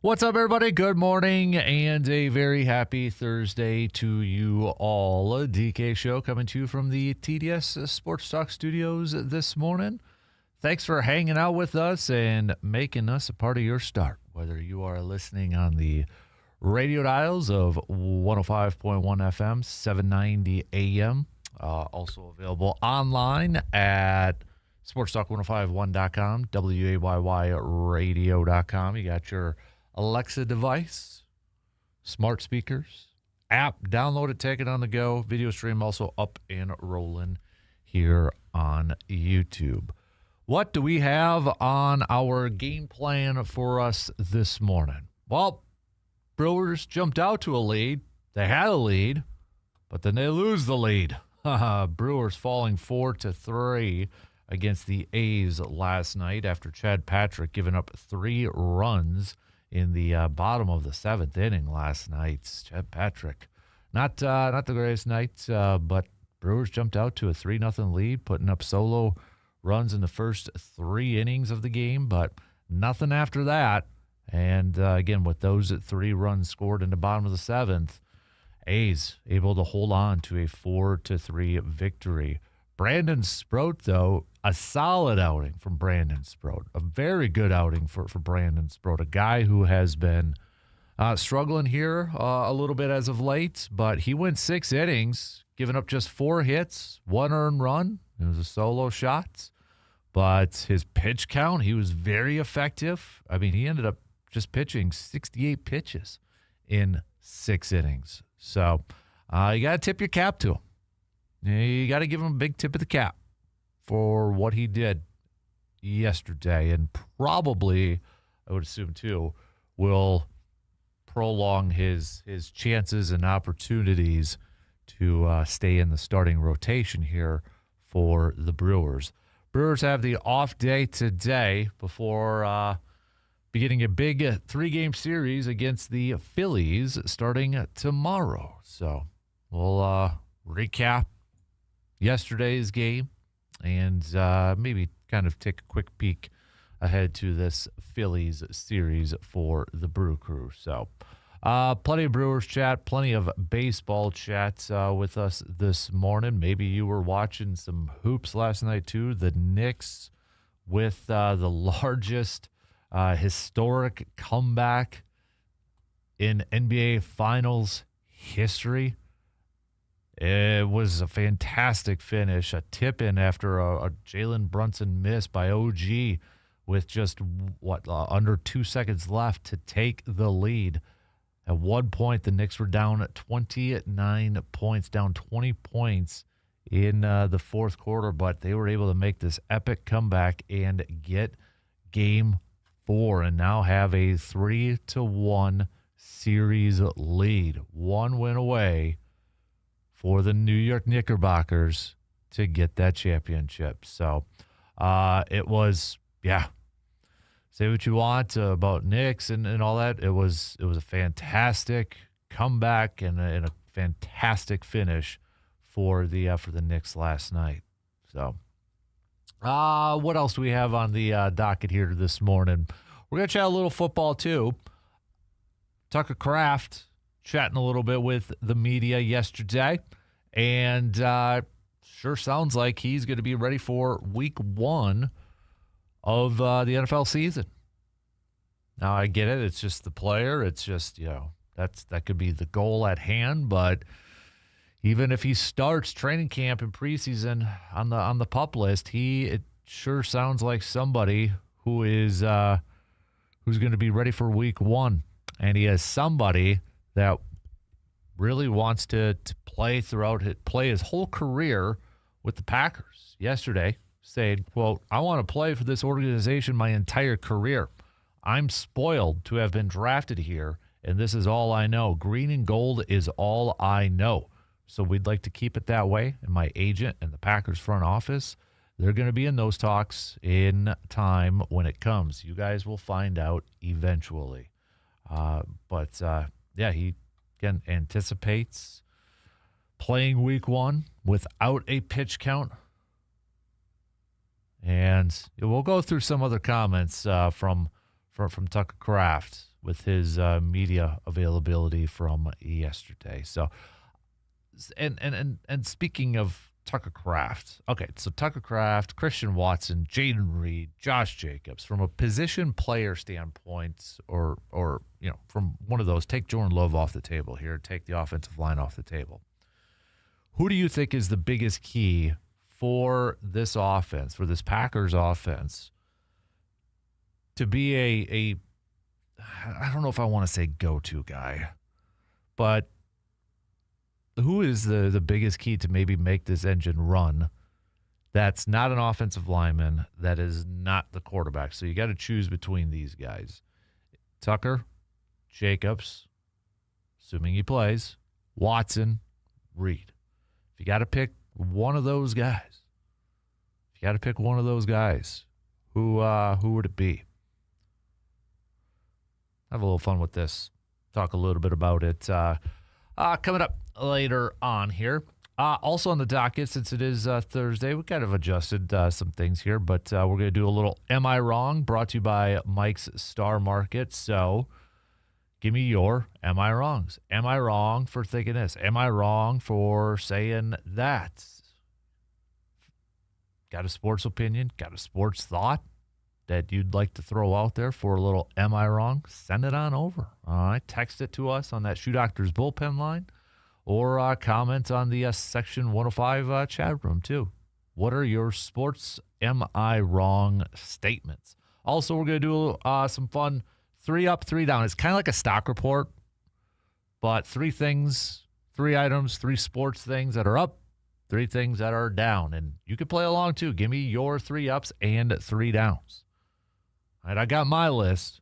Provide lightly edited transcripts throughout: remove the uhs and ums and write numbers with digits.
What's up, everybody? Good morning and a very happy Thursday to you all. A DK Show coming to you from the TDS Sports Talk Studios this morning. Thanks for hanging out with us and making us a part of your start, whether you are listening on the radio dials of 105.1 FM, 790 AM, also available online at sportstalk1051.com, WAYYradio.com. You got your Alexa device, smart speakers, app, download it, take it on the go. Video stream also up and rolling here on YouTube. What do we have on our game plan for us this morning? Well, Brewers jumped out to a lead. They had a lead, but then they lose the lead. Brewers falling 4-3 against the A's last night after Chad Patrick giving up 3 runs in the bottom of the 7th inning last night. Chad Patrick, not the greatest night, but Brewers jumped out to a 3-0 lead, putting up solo runs in the first 3 innings of the game, but nothing after that. And again, with those 3 runs scored in the bottom of the 7th, A's able to hold on to a 4-3 victory. Brandon Sproat, though, a solid outing from Brandon Sproat. A very good outing for Brandon Sproat, a guy who has been struggling here a little bit as of late, but he went 6 innings, giving up just 4 hits, 1 earned run. It was a solo shot, but his pitch count, he was very effective. I mean, he ended up just pitching 68 pitches in 6 innings. So you got to tip your cap to him. You got to give him a big tip of the cap for what he did yesterday, and probably, I would assume too, will prolong his chances and opportunities to stay in the starting rotation here for the Brewers. Brewers have the off day today before beginning a big 3-game series against the Phillies starting tomorrow. So we'll recap yesterday's game and maybe kind of take a quick peek ahead to this Phillies series for the Brew Crew. So plenty of Brewers chat, plenty of baseball chat with us this morning. Maybe you were watching some hoops last night too. The Knicks with the largest historic comeback in NBA Finals history. It was a fantastic finish, a tip-in after a Jalen Brunson miss by OG with just, under 2 seconds left to take the lead. At one point, the Knicks were down at 29 points, down 20 points in the fourth quarter, but they were able to make this epic comeback and get Game 4 and now have a 3-1 series lead. 1 win away for the New York Knickerbockers to get that championship. So it was, say what you want about Knicks and all that. It was a fantastic comeback and a fantastic finish for the Knicks last night. So what else do we have on the docket here this morning? We're going to chat a little football too. Tucker Kraft chatting a little bit with the media yesterday, and sure sounds like he's going to be ready for week 1 of the NFL season. Now, I get it. It's just the player. It's just, that could be the goal at hand, but even if he starts training camp and preseason on the PUP list, it sure sounds like somebody who is who's going to be ready for week 1. And he has somebody that really wants to play his whole career with the Packers. Yesterday, saying, quote, "I want to play for this organization my entire career. I'm spoiled to have been drafted here, and this is all I know. Green and gold is all I know. So we'd like to keep it that way. And my agent and the Packers front office, they're going to be in those talks in time when it comes. You guys will find out eventually." He again anticipates playing week 1 without a pitch count. And we'll go through some other comments from Tucker Kraft with his media availability from yesterday. So, and speaking of Tucker Kraft, okay, so Tucker Kraft, Christian Watson, Jaden Reed, Josh Jacobs, from a position player standpoint, or from one of those, take Jordan Love off the table here, take the offensive line off the table. Who do you think is the biggest key for this offense, for this Packers offense, to be I don't know if I want to say go-to guy, but who is the biggest key to maybe make this engine run that's not an offensive lineman, that is not the quarterback? So you got to choose between these guys. Tucker, Jacobs, assuming he plays, Watson, Reed. If you got to pick one of those guys, who would it be? Have a little fun with this. Talk a little bit about it coming up later on here. Also on the docket, since it is Thursday, we kind of adjusted some things here, but we're going to do a little Am I Wrong, brought to you by Mike's Star Market. So give me your Am I Wrongs. Am I wrong for thinking this? Am I wrong for saying that? Got a sports opinion? Got a sports thought that you'd like to throw out there for a little Am I Wrong? Send it on over. All right, text it to us on that Shoe Doctors bullpen line, or comment on the Section 105 chat room too. What are your sports Am I Wrong statements? Also, we're going to do some fun 3 up, 3 down. It's kind of like a stock report, but 3 things, 3 items, 3 sports things that are up, 3 things that are down. And you can play along too. Give me your 3 ups and 3 downs. All right, I got my list,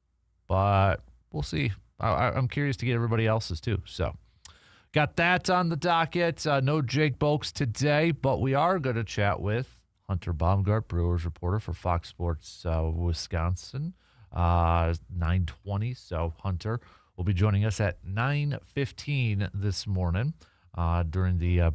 but we'll see. I'm curious to get everybody else's too. So got that on the docket. No Jake Bolks today, but we are going to chat with Hunter Baumgart, Brewers reporter for Fox Sports Wisconsin, 9:20. So Hunter will be joining us at 9:15 this morning during the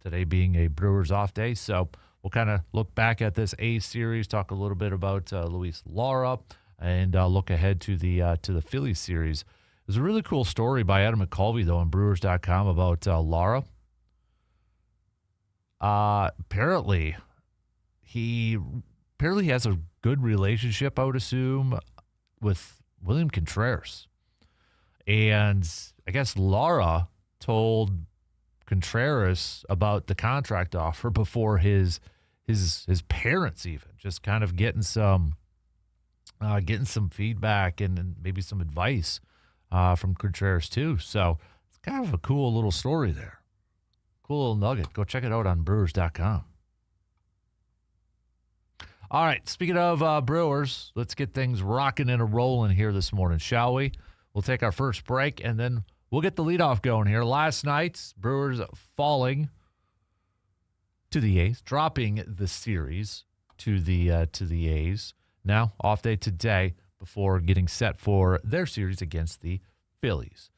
today being a Brewers off day. So we'll kind of look back at this A series, talk a little bit about Luis Lara, and look ahead to the Phillies series. There's a really cool story by Adam McCulvey, though, on Brewers.com about Lara. Apparently he has a good relationship, I would assume, with William Contreras. And I guess Lara told Contreras about the contract offer before his parents even, just kind of getting some feedback and maybe some advice from Contreras too. So it's kind of a cool little story there. Cool little nugget. Go check it out on Brewers.com. All right, speaking of Brewers, let's get things rocking and rolling here this morning, shall we? We'll take our first break, and then we'll get the leadoff going here. Last night, Brewers falling to the A's, dropping the series to the A's. Now, off day today before getting set for their series against the Phillies.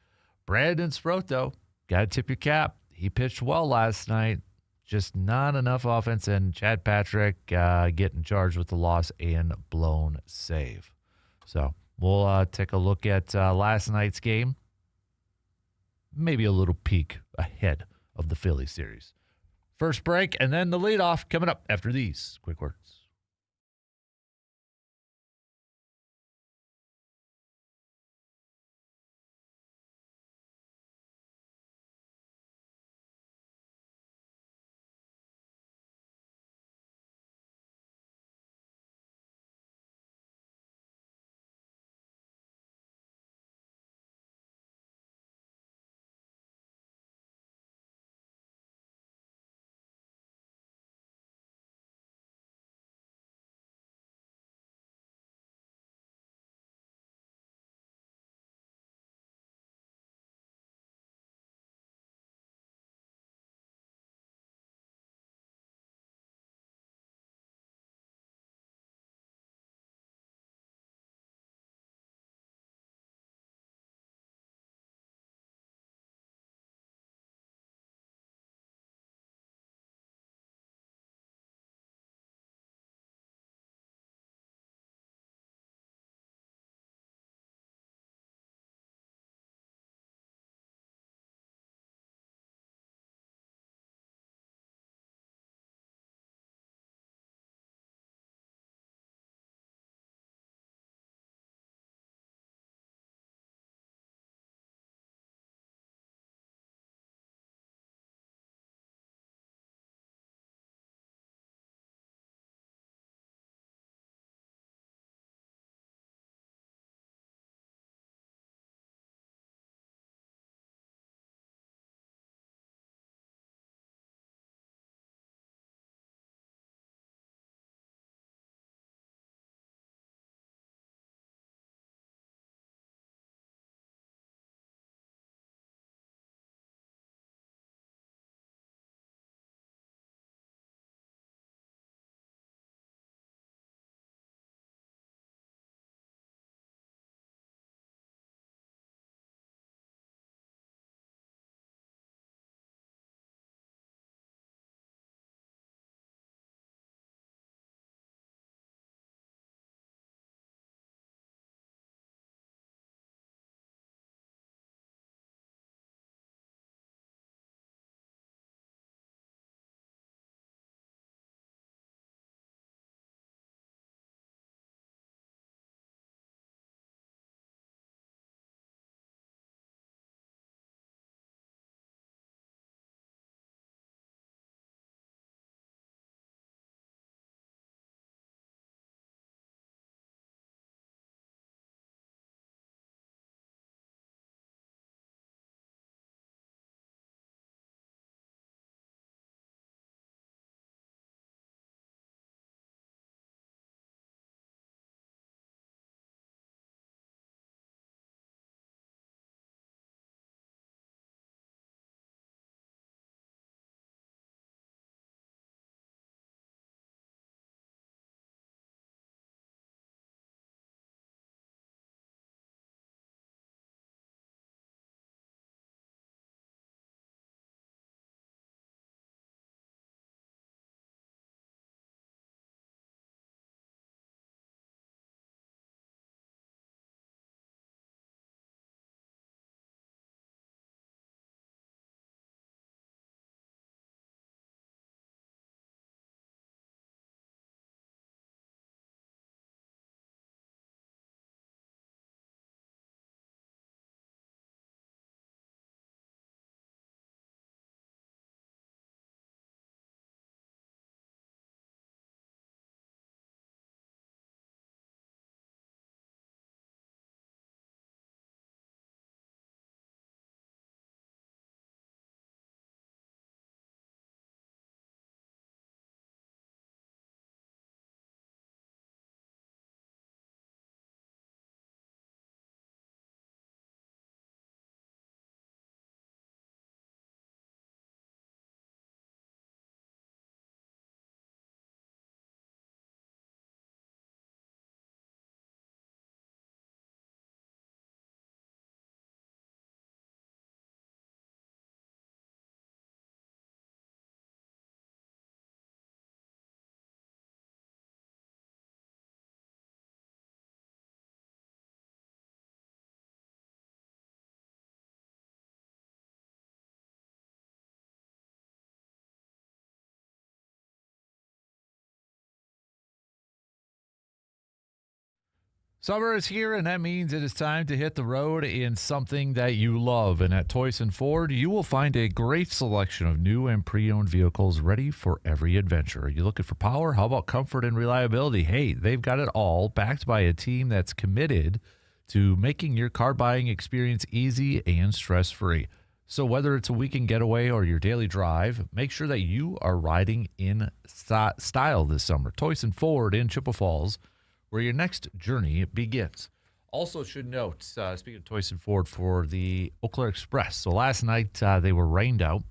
Brandon Sproat, though, got to tip your cap. He pitched well last night. Just not enough offense, and Chad Patrick getting charged with the loss and blown save. So we'll take a look at last night's game. Maybe a little peek ahead of the Phillies series. First break, and then the leadoff coming up after these quick words. Summer is here, and that means it is time to hit the road in something that you love. And at Toyson Ford, you will find a great selection of new and pre-owned vehicles ready for every adventure. Are you looking for power? How about comfort and reliability? Hey, they've got it all, backed by a team that's committed to making your car buying experience easy and stress-free. So whether it's a weekend getaway or your daily drive, make sure that you are riding in style this summer. Toyson Ford in Chippewa Falls, where your next journey begins. Also should note, speaking of Toyson Ford, for the Eau Claire Express. So last night they were rained out,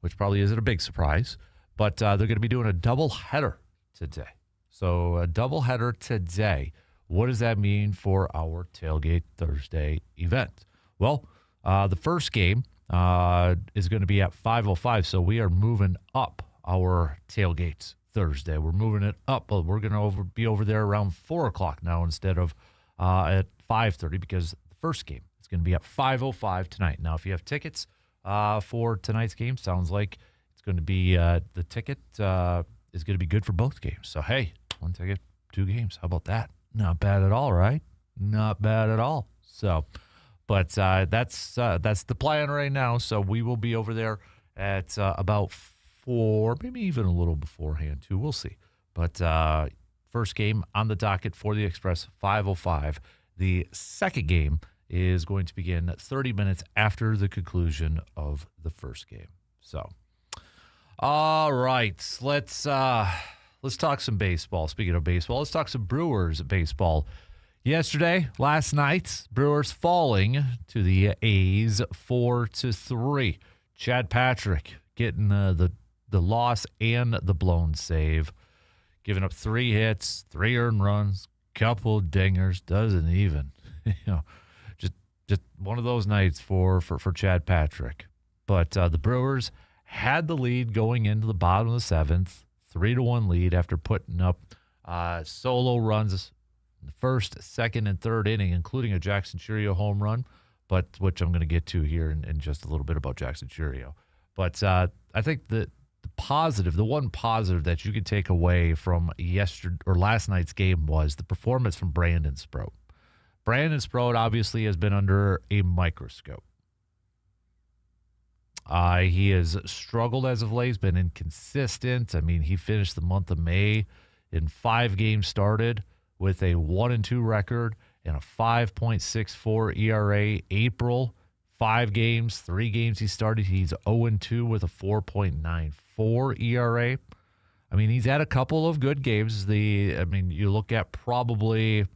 which probably isn't a big surprise, but they're going to be doing a doubleheader today. So a doubleheader today. What does that mean for our Tailgate Thursday event? Well, the first game is going to be at 5:05, so we are moving up our tailgates Thursday. We're moving it up, but we're going to be over there around 4 o'clock now instead of at 5:30, because the first game is going to be at 5:05 tonight. Now, if you have tickets for tonight's game, sounds like it's going to be the ticket is going to be good for both games. So, hey, one ticket, 2 games. How about that? Not bad at all, right? Not bad at all. So, but that's the plan right now. So we will be over there at about 4, maybe even a little beforehand too. We'll see. But first game on the docket for the Express, 5:05. The second game is going to begin 30 minutes after the conclusion of the first game. So, all right, let's talk some baseball. Speaking of baseball, let's talk some Brewers baseball. Last night, Brewers falling to the A's 4-3. Chad Patrick getting the loss and the blown save, giving up 3 hits, 3 earned runs, couple dingers. Doesn't even, just one of those nights for Chad Patrick. But the Brewers had the lead going into the bottom of the 7th, 3-1 lead after putting up solo runs in the first, second, and third inning, including a Jackson Churio home run, but which I'm going to get to here in just a little bit about Jackson Churio. But I think the one positive that you could take away from last night's game was the performance from Brandon Sproat. Brandon Sproat obviously has been under a microscope. He has struggled as of late. He's been inconsistent. I mean, he finished the month of May in 5 games started with a 1-2 record and a 5.64 ERA. April, 5 games, 3 games he started. He's 0-2 with a 4.94 ERA. I mean, he's had a couple of good games. You look at probably,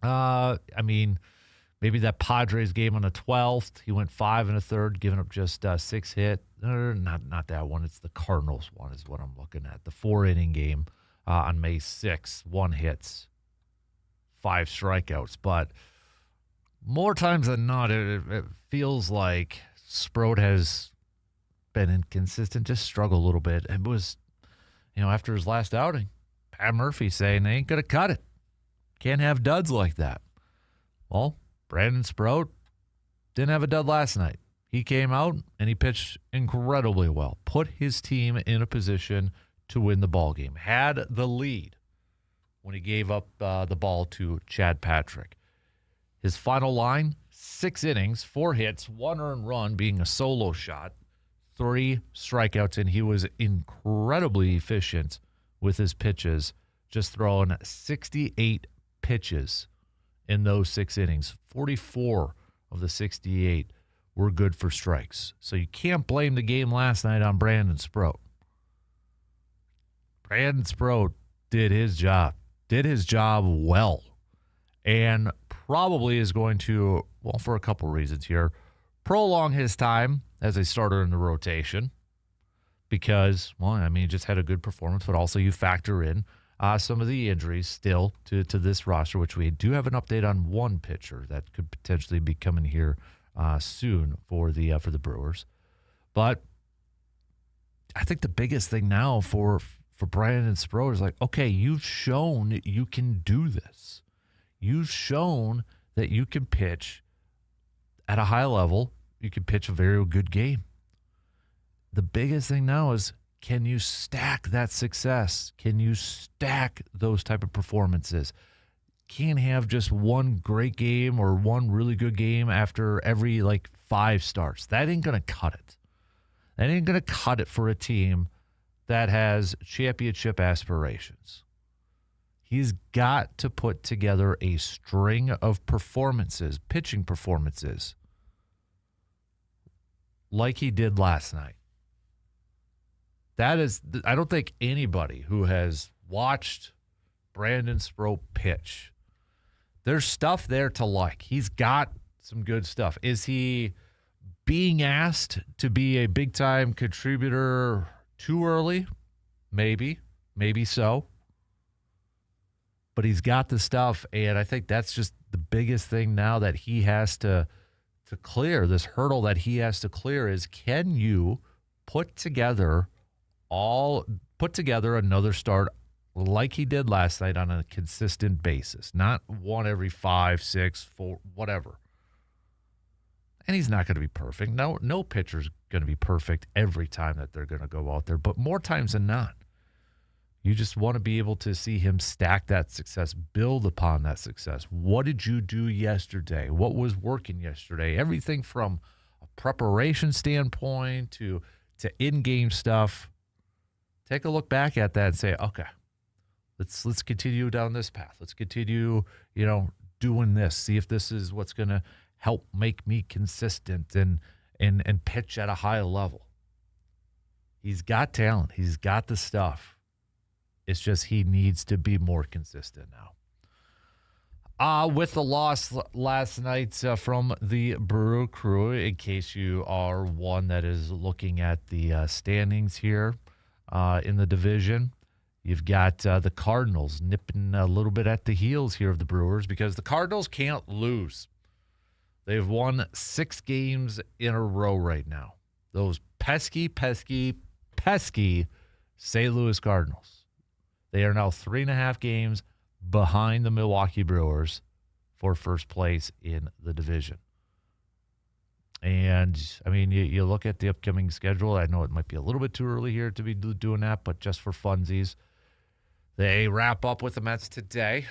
maybe that Padres game on the 12th. He went 5 1/3, giving up just 6 hits. Not that one. It's the Cardinals one is what I'm looking at. The 4-inning game on May 6th. 1 hits, 5 strikeouts. But more times than not, it feels like Sproat has been inconsistent, just struggled a little bit. It was, after his last outing, Pat Murphy saying they ain't going to cut it. Can't have duds like that. Well, Brandon Sproat didn't have a dud last night. He came out and he pitched incredibly well. Put his team in a position to win the ball game. Had the lead when he gave up the ball to Chad Patrick. His final line, 6 innings, 4 hits, 1 earned run being a solo shot, 3 strikeouts, and he was incredibly efficient with his pitches, just throwing 68 pitches in those 6 innings. 44 of the 68 were good for strikes. So you can't blame the game last night on Brandon Sproat. Brandon Sproat did his job well, and probably is going to, for a couple reasons here, prolong his time as a starter in the rotation because, he just had a good performance, but also you factor in some of the injuries still to this roster, which we do have an update on one pitcher that could potentially be coming here soon for the Brewers. But I think the biggest thing now for Brandon Sproat is okay, you've shown you can do this. You've shown that you can pitch at a high level. You can pitch a very good game. The biggest thing now is, can you stack that success? Can you stack those type of performances? can't have just one great game or one really good game after every 5 starts. That ain't going to cut it. That ain't going to cut it for a team that has championship aspirations. He's got to put together a string of performances, pitching performances, like he did last night. That is, I don't think anybody who has watched Brandon Sproat pitch, there's stuff there to like. He's got some good stuff. Is he being asked to be a big-time contributor too early? Maybe so. But he's got the stuff, and I think that's just the biggest thing now that he has to clear. This hurdle that he has to clear is, can you put together another start like he did last night on a consistent basis, not one every 5, 6, 4, whatever. And he's not going to be perfect. No pitcher's going to be perfect every time that they're going to go out there, but more times than not. You just want to be able to see him stack that success, build upon that success. What did you do yesterday? What was working yesterday? Everything from a preparation standpoint to in-game stuff. Take a look back at that and say, okay, let's continue down this path. Let's continue, doing this. See if this is what's going to help make me consistent and pitch at a high level. He's got talent. He's got the stuff. It's just he needs to be more consistent now. With the loss last night from the Brewer Crew, in case you are one that is looking at the standings here in the division, you've got the Cardinals nipping a little bit at the heels here of the Brewers because the Cardinals can't lose. They've won 6 games in a row right now. Those pesky St. Louis Cardinals. They are now 3.5 games behind the Milwaukee Brewers for first place in the division. And, I mean, you look at the upcoming schedule. I know it might be a little bit too early here to be doing that, but just for funsies, they wrap up with the Mets today.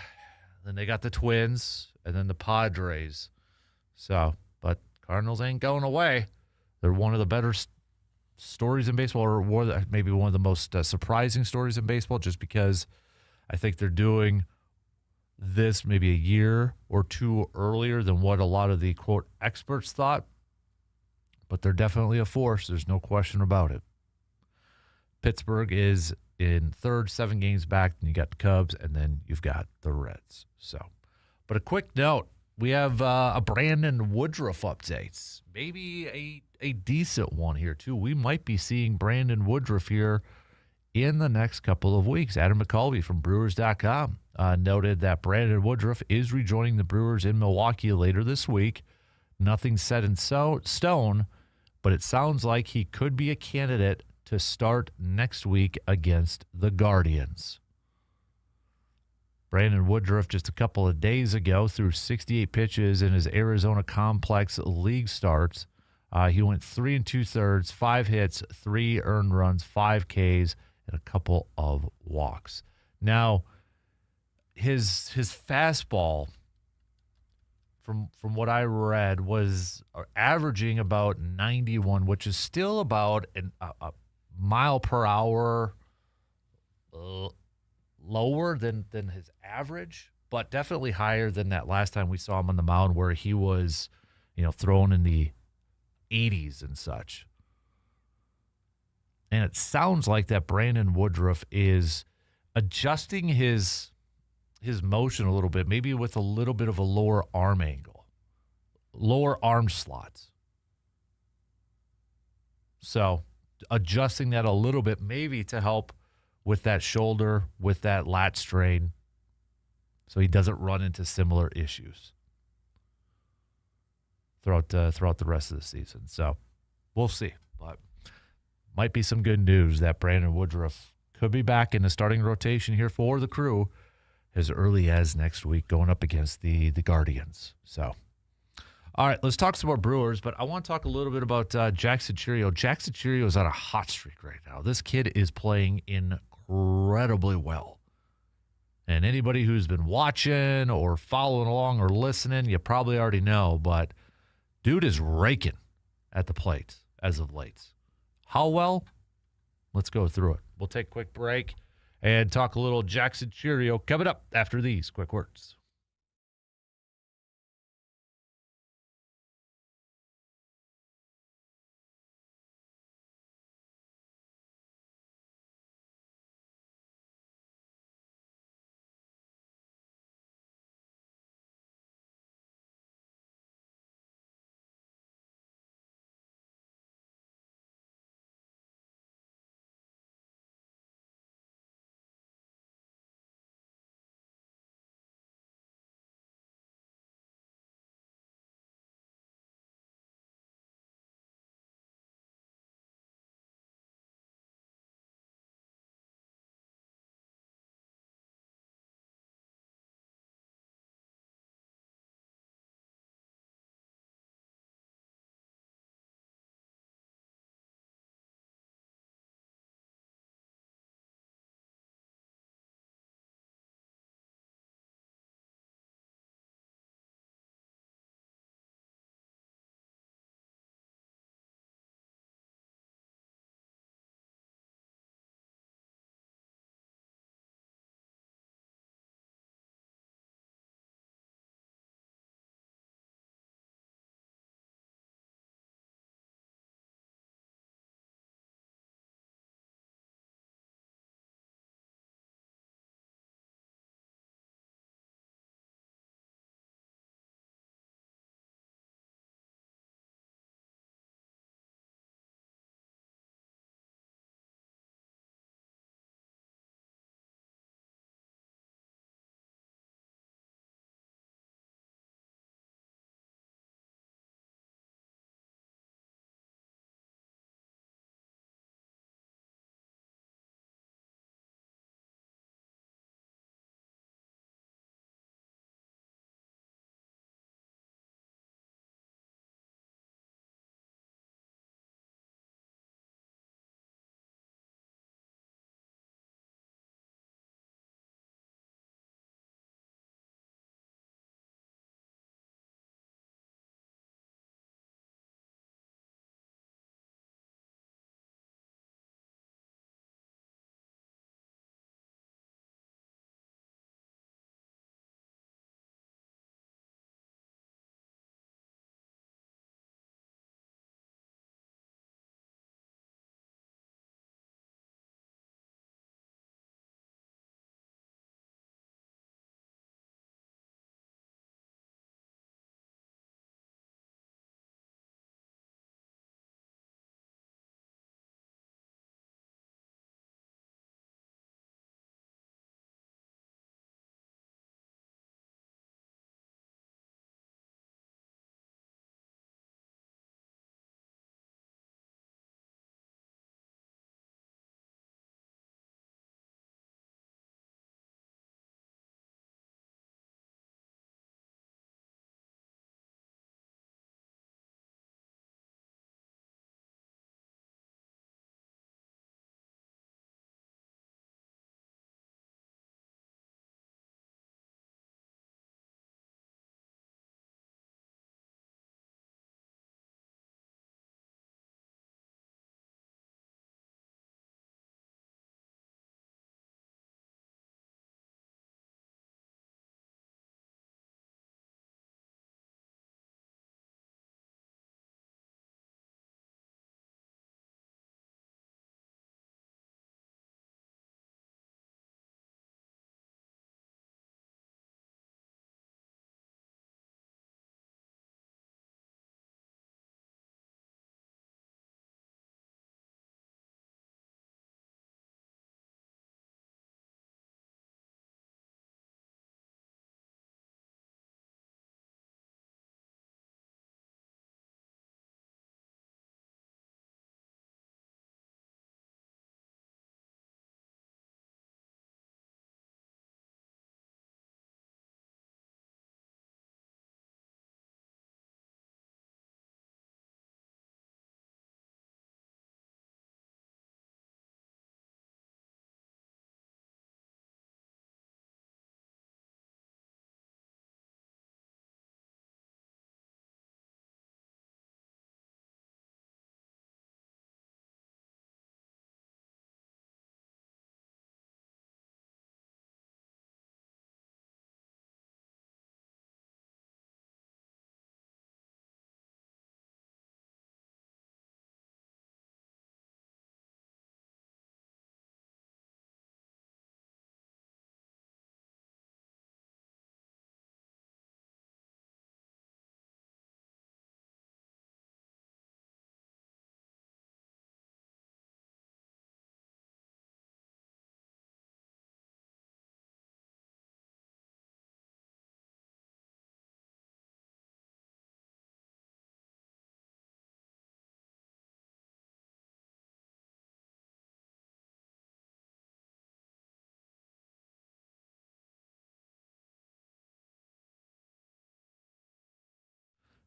Then they got the Twins and then the Padres. So, but Cardinals ain't going away. They're one of the better stories in baseball, or maybe one of the most surprising stories in baseball, just because I think they're doing this maybe a year or two earlier than what a lot of the, quote, experts thought. But they're definitely a force. There's no question about it. Pittsburgh is in third, 7 games back. Then you got the Cubs, and then you've got the Reds. So, but a quick note. We have a Brandon Woodruff update. Maybe a decent one here, too. We might be seeing Brandon Woodruff here in the next couple of weeks. Adam McCulvey from Brewers.com noted that Brandon Woodruff is rejoining the Brewers in Milwaukee later this week. Nothing set in stone, but it sounds like he could be a candidate to start next week against the Guardians. Brandon Woodruff just a couple of days ago threw 68 pitches in his Arizona Complex League starts. He went 3 2/3, 5 hits, 3 earned runs, 5 Ks, and a couple of walks. Now, his fastball, from what I read, was averaging about 91, which is still about a mile per hour lower than his average, but definitely higher than that last time we saw him on the mound where he was, thrown in the 80s and such. And it sounds like that Brandon Woodruff is adjusting his motion a little bit, maybe with a little bit of a lower arm angle, lower arm slots. So adjusting that a little bit maybe to help with that shoulder, with that lat strain, so he doesn't run into similar issues throughout the rest of the season. So we'll see. But might be some good news that Brandon Woodruff could be back in the starting rotation here for the Crew as early as next week, going up against the Guardians. So, all right, let's talk some more Brewers, but I want to talk a little bit about Jackson Chourio. Jackson Chourio is on a hot streak right now. This kid is playing incredibly well. And anybody who's been watching or following along or listening, you probably already know, but dude is raking at the plate as of late. How well? Let's go through it. We'll take a quick break and talk a little Jackson Cheerio coming up after these quick words.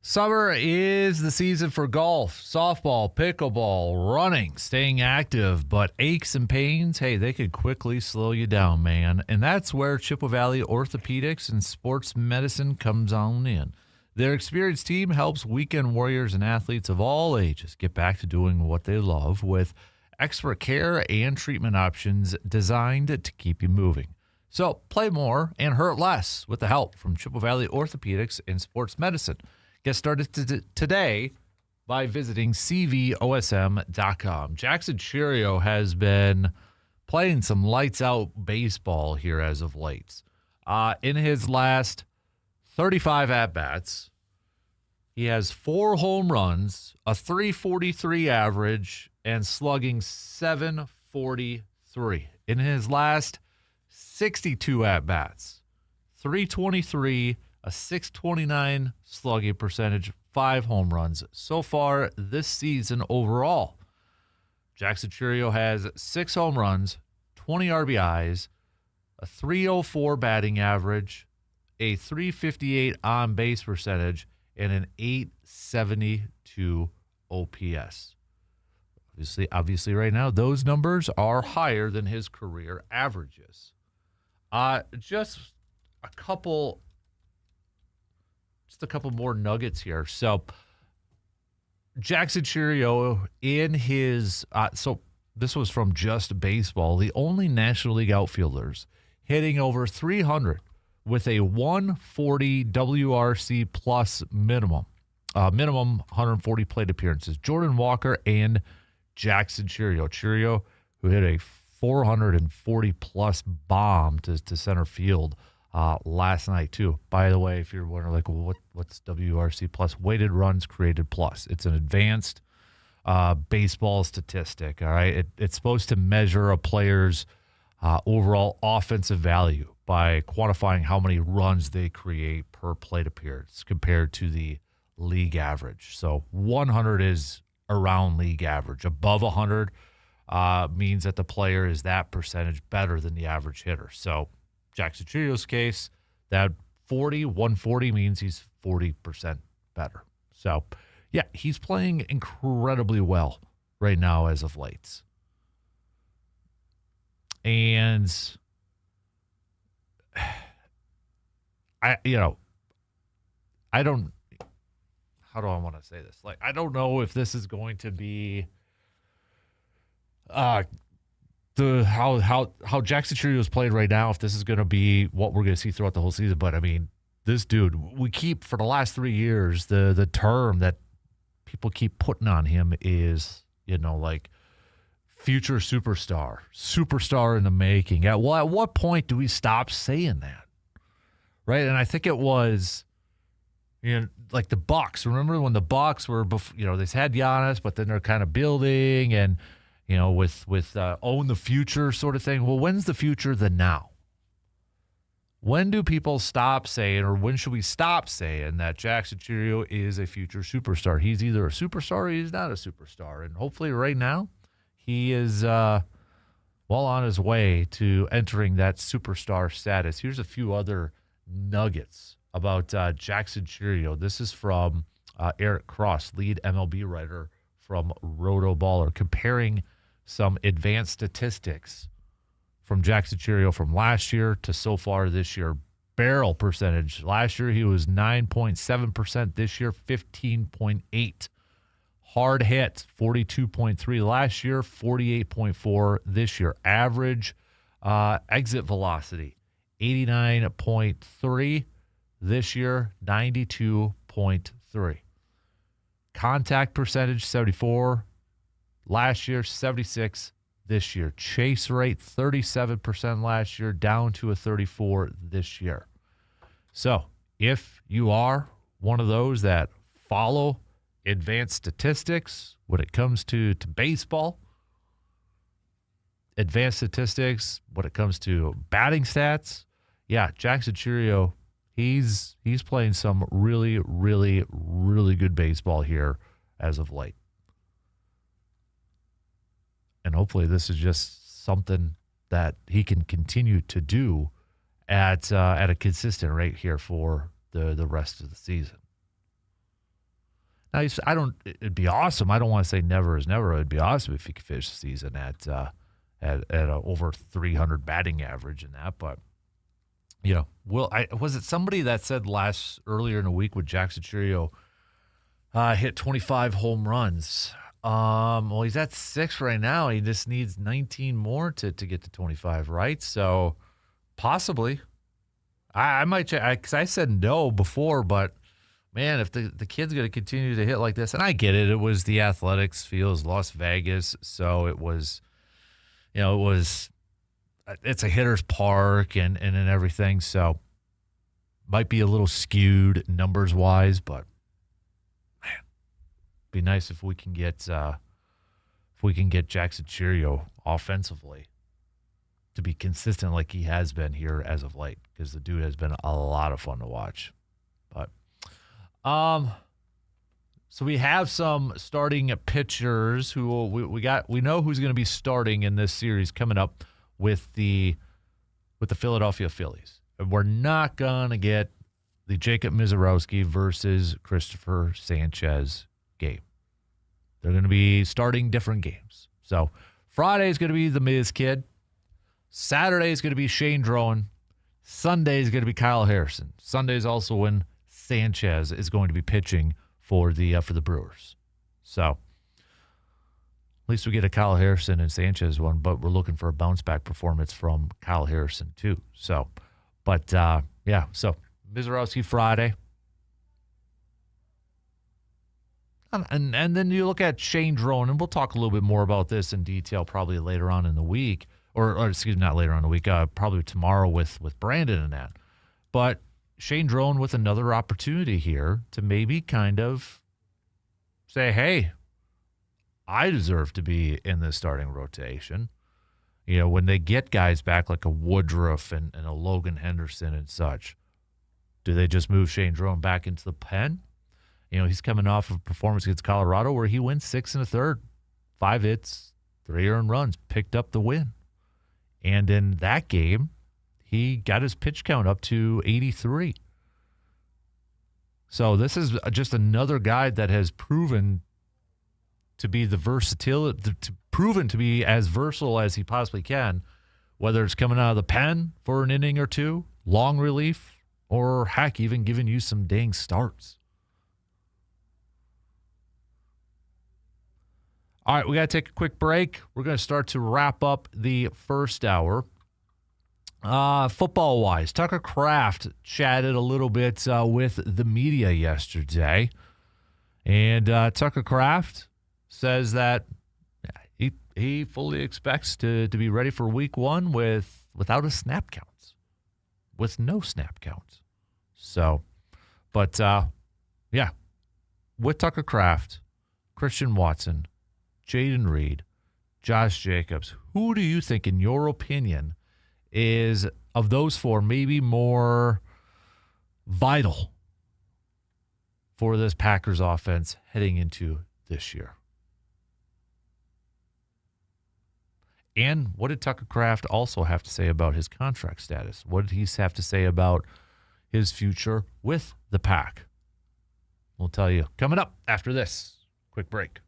Summer is the season for golf, softball, pickleball, running, staying active, but aches and pains, hey, they could quickly slow you down, man. And that's where Chippewa Valley Orthopedics and Sports Medicine comes on in. Their experienced team helps weekend warriors and athletes of all ages get back to doing what they love with expert care and treatment options designed to keep you moving. So play more and hurt less with the help from Chippewa Valley Orthopedics and Sports Medicine. Get started today by visiting cvosm.com. Jackson Cheerio has been playing some lights-out baseball here as of late. In his last 35 at-bats, he has 4 home runs, a .343 average, and slugging .743. In his last 62 at-bats, .323, a .629 slugging percentage, 5 home runs so far this season overall. Jackson Cheerio has 6 home runs, 20 RBIs, a .304 batting average, a .358 on-base percentage, and an .872 OPS. Obviously, right now, those numbers are higher than his career averages. Just a couple more nuggets here. So Jackson Cheerio in his so this was from Just Baseball, the only National League outfielders hitting over 300 with a 140 WRC plus minimum 140 plate appearances. Jordan Walker and Jackson Cheerio. Cheerio, who hit a 440 plus bomb to center field last night too. By the way, if you're wondering, like, well, what's WRC plus? Weighted runs created plus. It's an advanced baseball statistic. All right, it's supposed to measure a player's overall offensive value by quantifying how many runs they create per plate appearance compared to the league average. So 100 is around league average. Above 100 means that the player is that percentage better than the average hitter. So Jackson Cheerio's case, that 140 means he's 40% better. So, yeah, he's playing incredibly well right now as of late. And how do I want to say this? Like, I don't know if this is going to be how Jackson Cheerio is playing right now, if this is going to be what we're going to see throughout the whole season. But I mean, this dude, we keep for the last 3 years, the term that people keep putting on him is, like future superstar in the making. At what point do we stop saying that? Right. And I think it was, like the Bucks. Remember when the Bucks were, they had Giannis, but then they're kind of building and, with own the future sort of thing. Well, when's the future the now? When do people stop saying, or when should we stop saying that Jackson Cheerio is a future superstar? He's either a superstar or he's not a superstar. And hopefully right now he is well on his way to entering that superstar status. Here's a few other nuggets about Jackson Cheerio. This is from Eric Cross, lead MLB writer from Roto Baller, comparing some advanced statistics from Jackson Cheerio from last year to so far this year. Barrel percentage. Last year he was 9.7%. This year 15.8. Hard hit 42.3. Last year 48.4. This year average exit velocity 89.3. This year 92.3. Contact percentage 74. Last year 76. This year chase rate 37% last year, down to a 34 this year. So if you are one of those that follow advanced statistics when it comes to baseball, advanced statistics when it comes to batting stats, yeah, Jackson Cheerio, he's playing some really, really, really good baseball here as of late. And hopefully this is just something that he can continue to do at a consistent rate here for the rest of the season. Now, it'd be awesome. I don't want to say never is never. It'd be awesome if he could finish the season at a over 300 batting average in that. But, was it somebody that said earlier in the week with Jackson Churio hit 25 home runs? Well, he's at 6 right now. He just needs 19 more to get to 25, right? So possibly. I might check because I said no before, but man, if the kid's going to continue to hit like this, and I get it, it was the Athletics Fields, Las Vegas, so it's a hitter's park and everything, so might be a little skewed numbers wise, but man, be nice if we can get Jackson Churio offensively to be consistent like he has been here as of late, because the dude has been a lot of fun to watch. But so we have some starting pitchers who we know who's going to be starting in this series coming up with the Philadelphia Phillies. And we're not going to get the Jacob Mizorowski versus Christopher Sanchez game. They're going to be starting different games. So Friday is going to be the Miz kid. Saturday is going to be Shane Drowan. Sunday is going to be Kyle Harrison. Sunday is also when Sanchez is going to be pitching for the Brewers. So at least we get a Kyle Harrison and Sanchez one, but we're looking for a bounce back performance from Kyle Harrison too. So, but so Mizorowski Friday. And then you look at Shane Drowan, and we'll talk a little bit more about this in detail probably later on in the week. Or excuse me, not later on in the week, probably tomorrow with Brandon and that. But Shane Drowan with another opportunity here to maybe kind of say, hey, I deserve to be in this starting rotation. When they get guys back like a Woodruff and a Logan Henderson and such, do they just move Shane Drowan back into the pen? He's coming off of a performance against Colorado where he went 6 1/3, 5 hits, 3 earned runs, picked up the win. And in that game, he got his pitch count up to 83. So this is just another guy that has proven to be proven to be as versatile as he possibly can, whether it's coming out of the pen for an inning or two, long relief, or heck, even giving you some dang starts. All right, we got to take a quick break. We're going to start to wrap up the first hour. Football-wise, Tucker Kraft chatted a little bit with the media yesterday. And Tucker Kraft says that he fully expects to be ready for week one without a snap count, with no snap count. So, but, with Tucker Kraft, Christian Watson, Jaden Reed, Josh Jacobs, who do you think, in your opinion, is, of those four, maybe more vital for this Packers offense heading into this year? And what did Tucker Kraft also have to say about his contract status? What did he have to say about his future with the Pack? We'll tell you coming up after this quick break.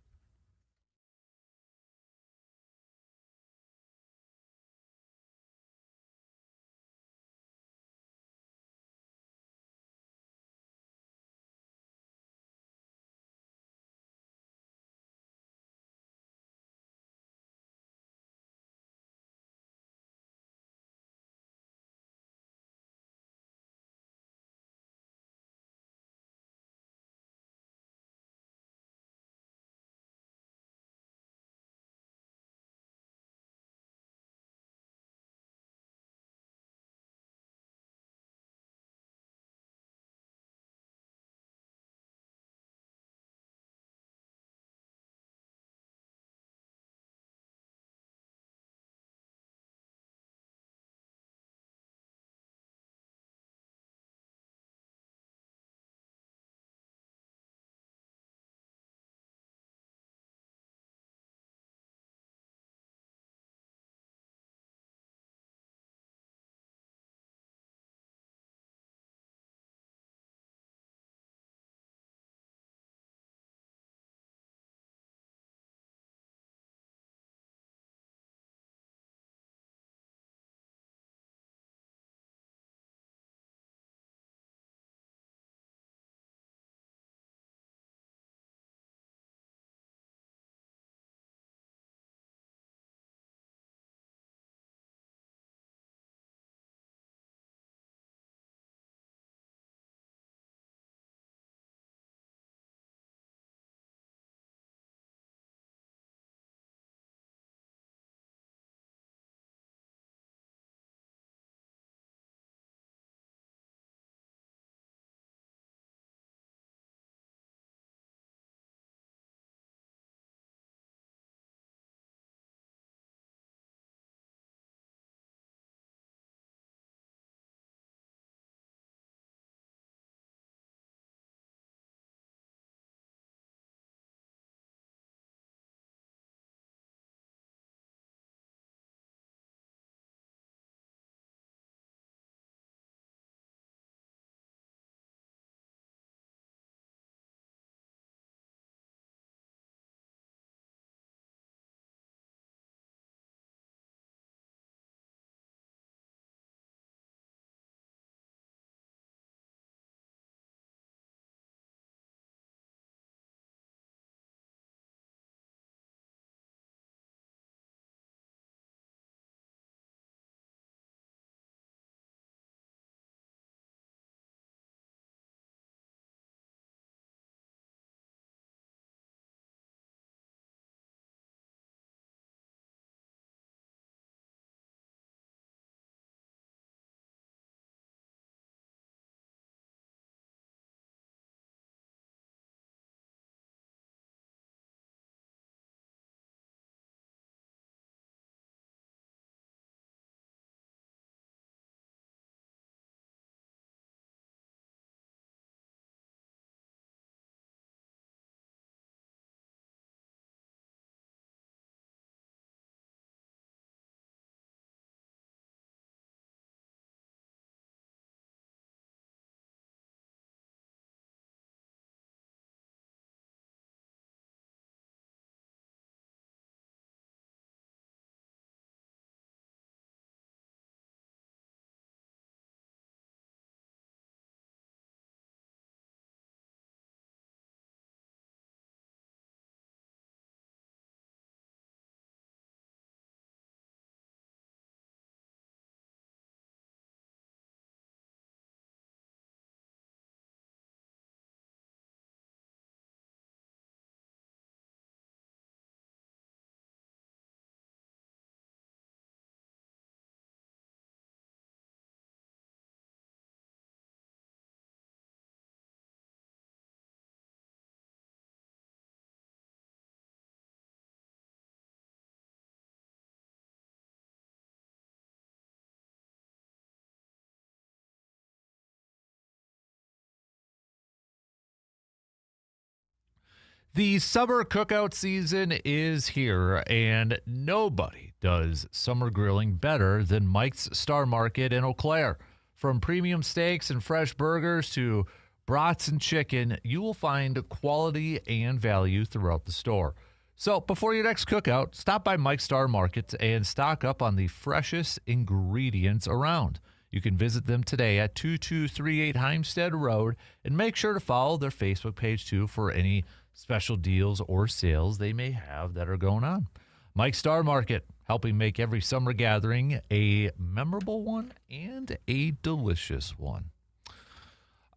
The summer cookout season is here, and nobody does summer grilling better than Mike's Star Market in Eau Claire. From premium steaks and fresh burgers to brats and chicken, you will find quality and value throughout the store. So before your next cookout, stop by Mike's Star Market and stock up on the freshest ingredients around. You can visit them today at 2238 Heimstead Road, and make sure to follow their Facebook page too for any special deals or sales they may have that are going on. Mike's Star Market, helping make every summer gathering a memorable one and a delicious one.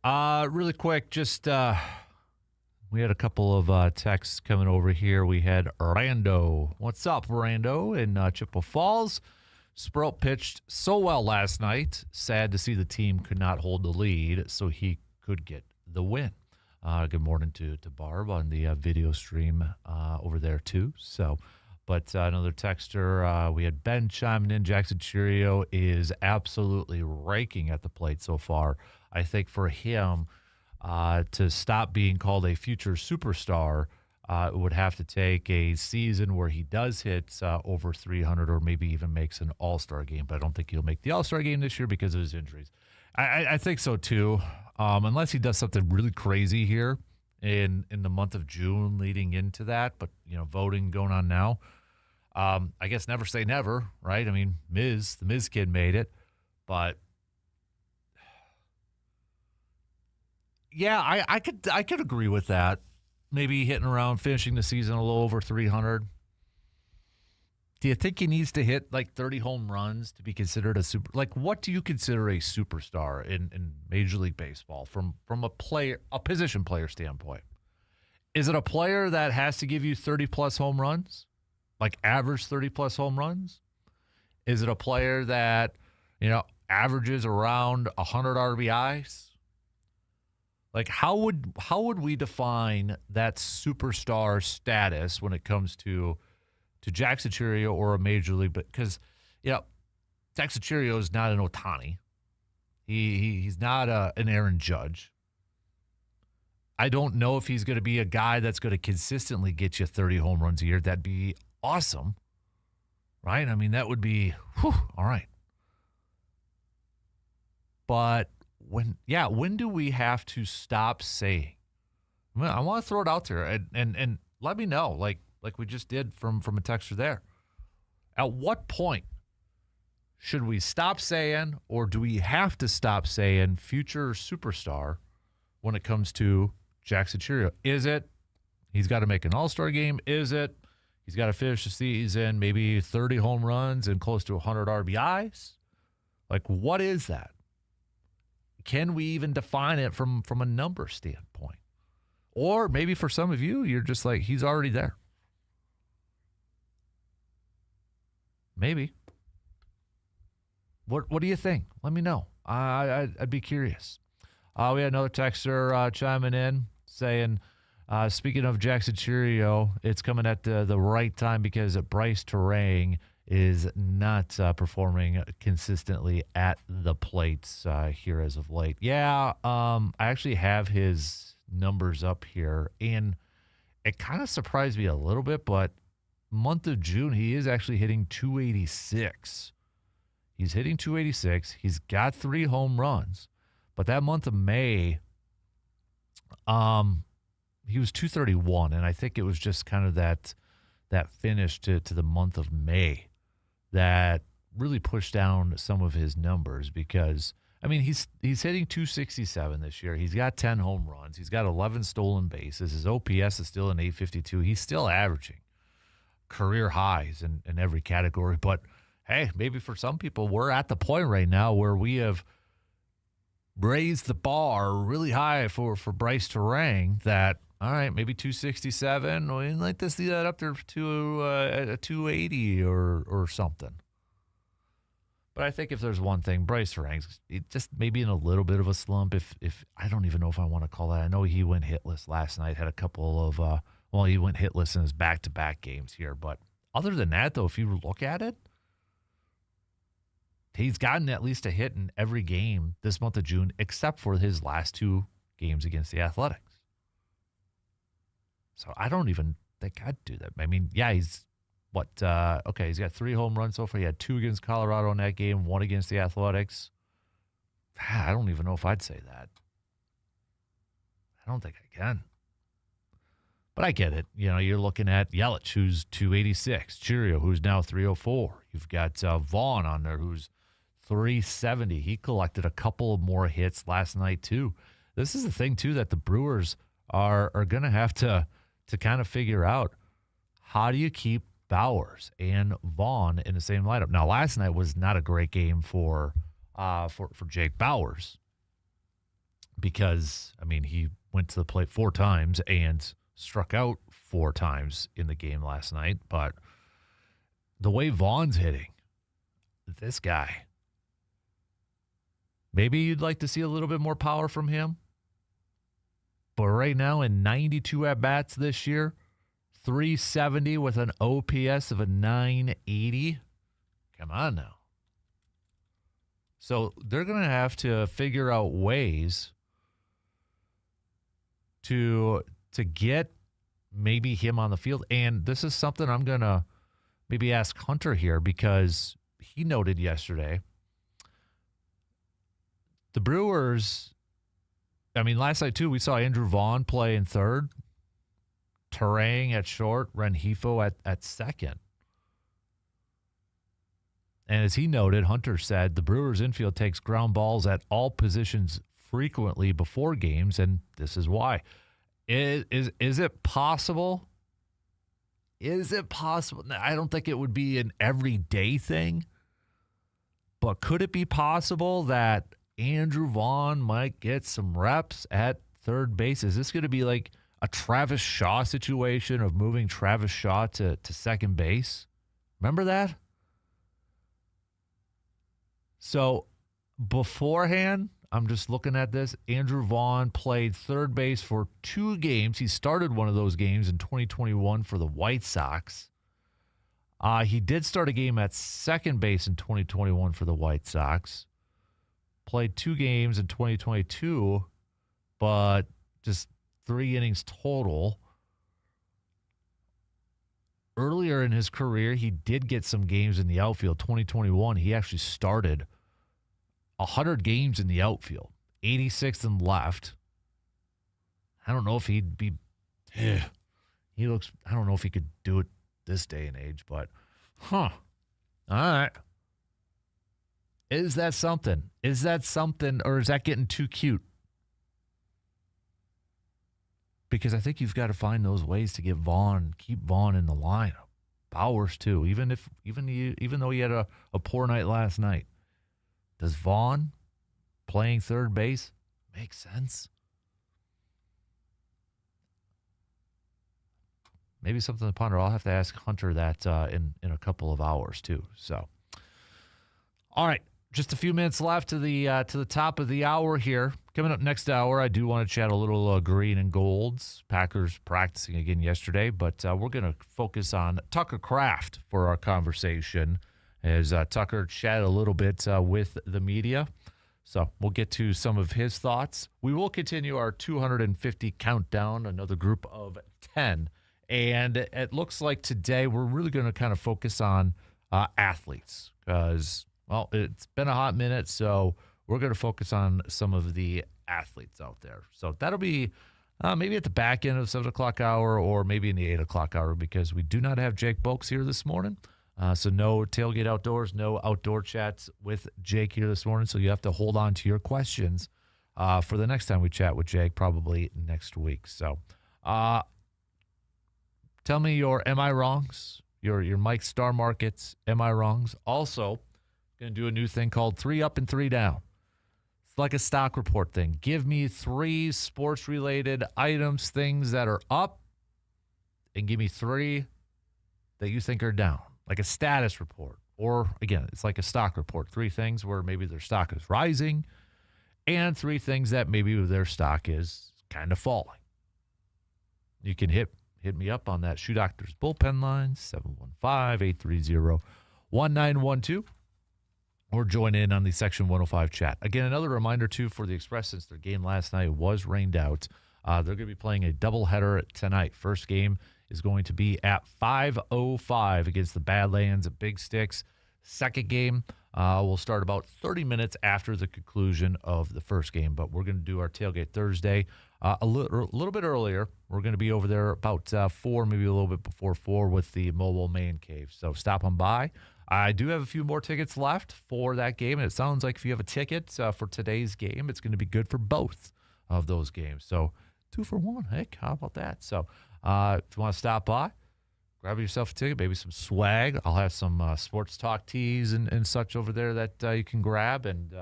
Really quick, just we had a couple of texts coming over here. We had Rando. What's up, Rando, in Chippewa Falls? Sprout pitched so well last night. Sad to see the team could not hold the lead so he could get the win. Good morning to Barb on the video stream over there too. So, but another texter, we had Ben chiming in. Jackson Cheerio is absolutely raking at the plate so far. I think for him to stop being called a future superstar, it would have to take a season where he does hit over 300 or maybe even makes an all-star game. But I don't think he'll make the all-star game this year because of his injuries. I think so too. Unless he does something really crazy here in the month of June leading into that. But, voting going on now. I guess never say never, right? I mean, the Miz kid made it. But, yeah, I could agree with that. Maybe hitting around, finishing the season a little over 300. Do you think he needs to hit like 30 home runs to be considered a super? Like, what do you consider a superstar in Major League Baseball from a position player standpoint? Is it a player that has to give you 30-plus home runs, like average 30-plus home runs? Is it a player that, averages around 100 RBIs? Like, how would we define that superstar status when it comes to Jackson Cheerio or a major league? Because, Jackson Cheerio is not an Ohtani. He's not an Aaron Judge. I don't know if he's going to be a guy that's going to consistently get you 30 home runs a year. That'd be awesome, right? I mean, that would be, all right. But when do we have to stop saying? I want to throw it out there and let me know, like we just did from a texter there. At what point should we stop saying, or do we have to stop saying future superstar when it comes to Jackson Cheerio? Is it he's got to make an all-star game? Is it he's got to finish the season, maybe 30 home runs and close to 100 RBIs? Like, what is that? Can we even define it from a number standpoint? Or maybe for some of you, you're just like, he's already there. Maybe. What do you think? Let me know. I'd be curious. We had another texter chiming in saying, speaking of Jackson Cheerio, it's coming at the right time because Bryce Terang is not performing consistently at the plates here as of late. Yeah, I actually have his numbers up here, and it kind of surprised me a little bit, but month of June, he is actually hitting 286. He's hitting 286. He's got 3 home runs, but that month of May, he was 231, and I think it was just kind of that finish to the month of May that really pushed down some of his numbers because, I mean, he's hitting 267 this year. He's got 10 home runs. He's got 11 stolen bases. His OPS is still an 852. He's still averaging career highs in every category. But, hey, maybe for some people, we're at the point right now where we have raised the bar really high for Bryce Terang that, all right, maybe 267. We'd like to see that up there to a 280 or something. But I think if there's one thing, Bryce Terang's just maybe in a little bit of a slump. If I don't even know if I want to call that. I know he went hitless last night, had a couple of he went hitless in his back-to-back games here. But other than that, though, if you look at it, he's gotten at least a hit in every game this month of June, except for his last 2 games against the Athletics. So I don't even think I'd do that. I mean, yeah, he's he's got 3 home runs so far. He had 2 against Colorado in that game, 1 against the Athletics. I don't even know if I'd say that. I don't think I can. But I get it. You know, you're looking at Yelich, who's 286, Chirio, who's now 304. You've got Vaughn on there, who's 370. He collected a couple of more hits last night, too. This is the thing, too, that the Brewers are going to have to kind of figure out. How do you keep Bowers and Vaughn in the same lineup? Now, last night was not a great game for Jake Bowers because, I mean, he went to the plate 4 times and struck out 4 times in the game last night. But the way Vaughn's hitting, this guy, maybe you'd like to see a little bit more power from him. But right now, in 92 at-bats this year, 370 with an OPS of a 980. Come on now. So they're going to have to figure out ways to get maybe him on the field. And this is something I'm going to maybe ask Hunter here because he noted yesterday the Brewers, I mean, last night too, we saw Andrew Vaughn play in third. Terang at short, Rengifo at second. And as he noted, Hunter said, the Brewers infield takes ground balls at all positions frequently before games, and this is why. Is it possible? Is it possible? I don't think it would be an everyday thing, but could it be possible that Andrew Vaughn might get some reps at third base? Is this going to be like a Travis Shaw situation of moving Travis Shaw to second base? Remember that? So beforehand, I'm just looking at this. Andrew Vaughn played third base for 2 games. He started one of those games in 2021 for the White Sox. He did start a game at second base in 2021 for the White Sox. Played 2 games in 2022, but just 3 innings total. Earlier in his career, he did get some games in the outfield. 2021, he actually started 100 games in the outfield, 86th and left. I don't know if he'd be. I don't know if he could do it this day and age, but all right. Is that something? Is that something, or is that getting too cute? Because I think you've got to find those ways to get keep Vaughn in the lineup. Bowers too, even though he had a poor night last night. Does Vaughn playing third base make sense? Maybe something to ponder. I'll have to ask Hunter that in a couple of hours too. So, all right. Just a few minutes left to the top of the hour here. Coming up next hour, I do want to chat a little green and golds. Packers practicing again yesterday, but we're going to focus on Tucker Kraft for our conversation as Tucker chatted a little bit with the media. So we'll get to some of his thoughts. We will continue our 250 countdown, another group of 10. And it looks like today we're really going to kind of focus on athletes because, well, it's been a hot minute, so we're going to focus on some of the athletes out there. So that'll be maybe at the back end of the 7 o'clock hour or maybe in the 8 o'clock hour because we do not have Jake Bolks here this morning. So no tailgate outdoors, no outdoor chats with Jake here this morning. So you have to hold on to your questions for the next time we chat with Jake, probably next week. So tell me your am I wrongs, your Mike Star Markets am I wrongs. Also, going to do a new thing called 3 up and 3 down. It's like a stock report thing. Give me 3 sports-related items, things that are up, and give me 3 that you think are down, like a status report. Or, again, it's like a stock report. 3 things where maybe their stock is rising, and 3 things that maybe their stock is kind of falling. You can hit me up on that Shoe Doctors bullpen line, 715-830-1912. Or join in on the Section 105 chat. Again, another reminder, too, for the Express, since their game last night was rained out. They're going to be playing a doubleheader tonight. First game is going to be at 5:05 against the Badlands at Big Sticks. Second game will start about 30 minutes after the conclusion of the first game, but we're going to do our tailgate Thursday a little bit earlier. We're going to be over there about 4, maybe a little bit before 4 with the mobile man cave. So stop on by. I do have a few more tickets left for that game, and it sounds like if you have a ticket for today's game, it's going to be good for both of those games. So 2 for 1. Heck, how about that? So if you want to stop by, grab yourself a ticket, maybe some swag. I'll have some sports talk tees and such over there that you can grab, and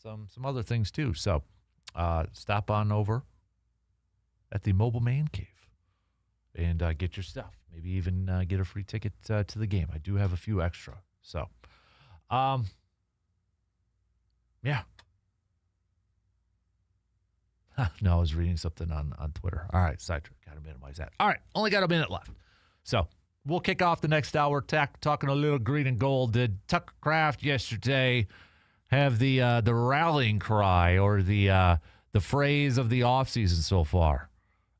some other things too. So stop on over at the Mobile Man Cave and get your stuff. Maybe even get a free ticket to the game. I do have a few extra. So, yeah. No, I was reading something on Twitter. All right, sidetrack. Got to minimize that. All right, only got a minute left. So we'll kick off the next hour talking a little green and gold. Did Tucker Kraft yesterday have the rallying cry or the phrase of the offseason so far?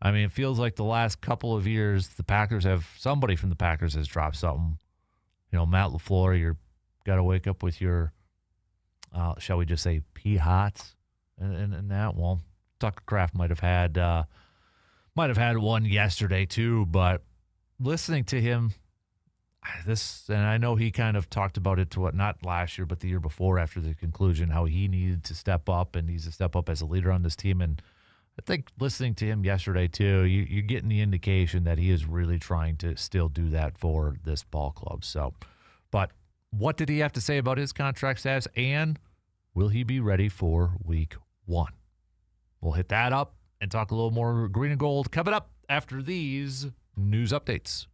I mean, it feels like the last couple of years, somebody from the Packers has dropped something. You know, Matt LaFleur, you're got to wake up with your, shall we just say, pee-hots and that. Well, Tucker Kraft might have had one yesterday too, but listening to him, and I know he kind of talked about it not last year, but the year before after the conclusion, how he needed to step up and needs to step up as a leader on this team. And I think listening to him yesterday too, you're getting the indication that he is really trying to still do that for this ball club. So, but what did he have to say about his contract status, and will he be ready for week 1? We'll hit that up and talk a little more green and gold coming up after these news updates.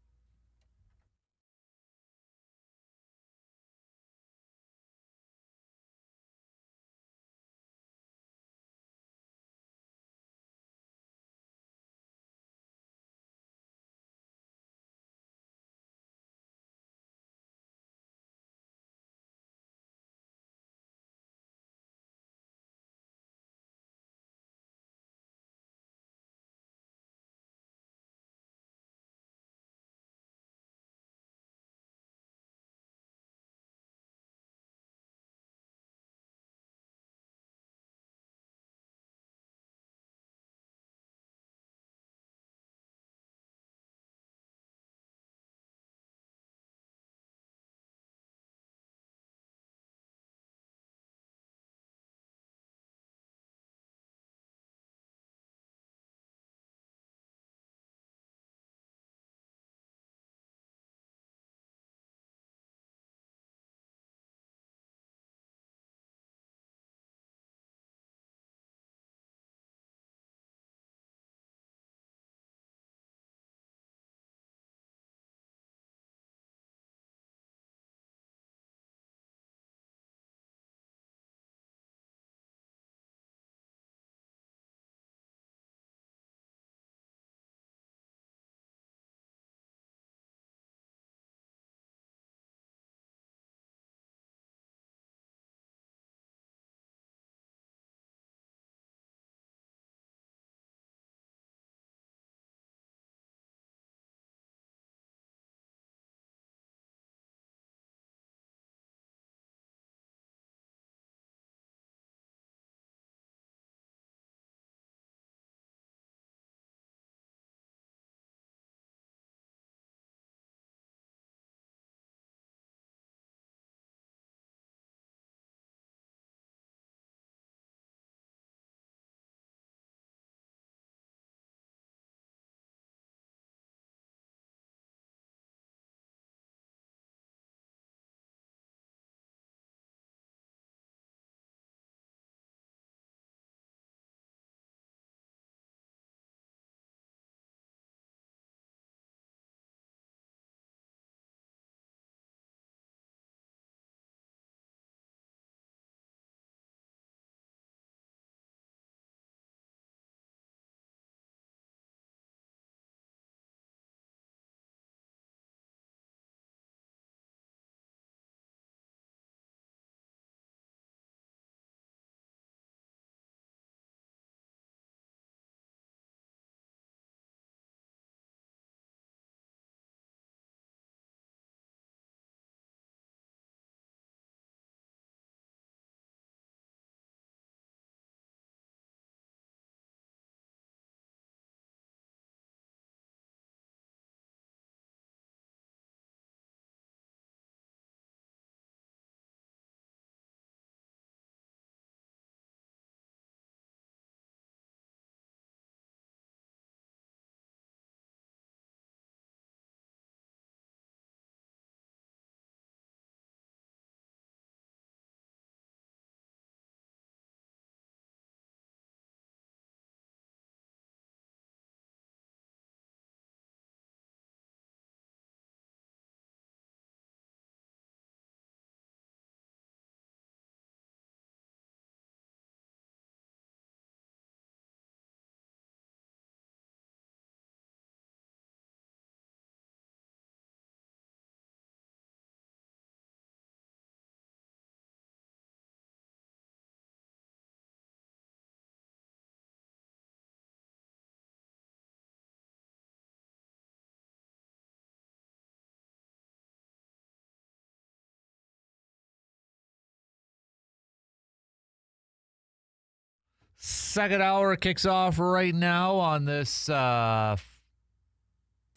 Second hour kicks off right now on this, I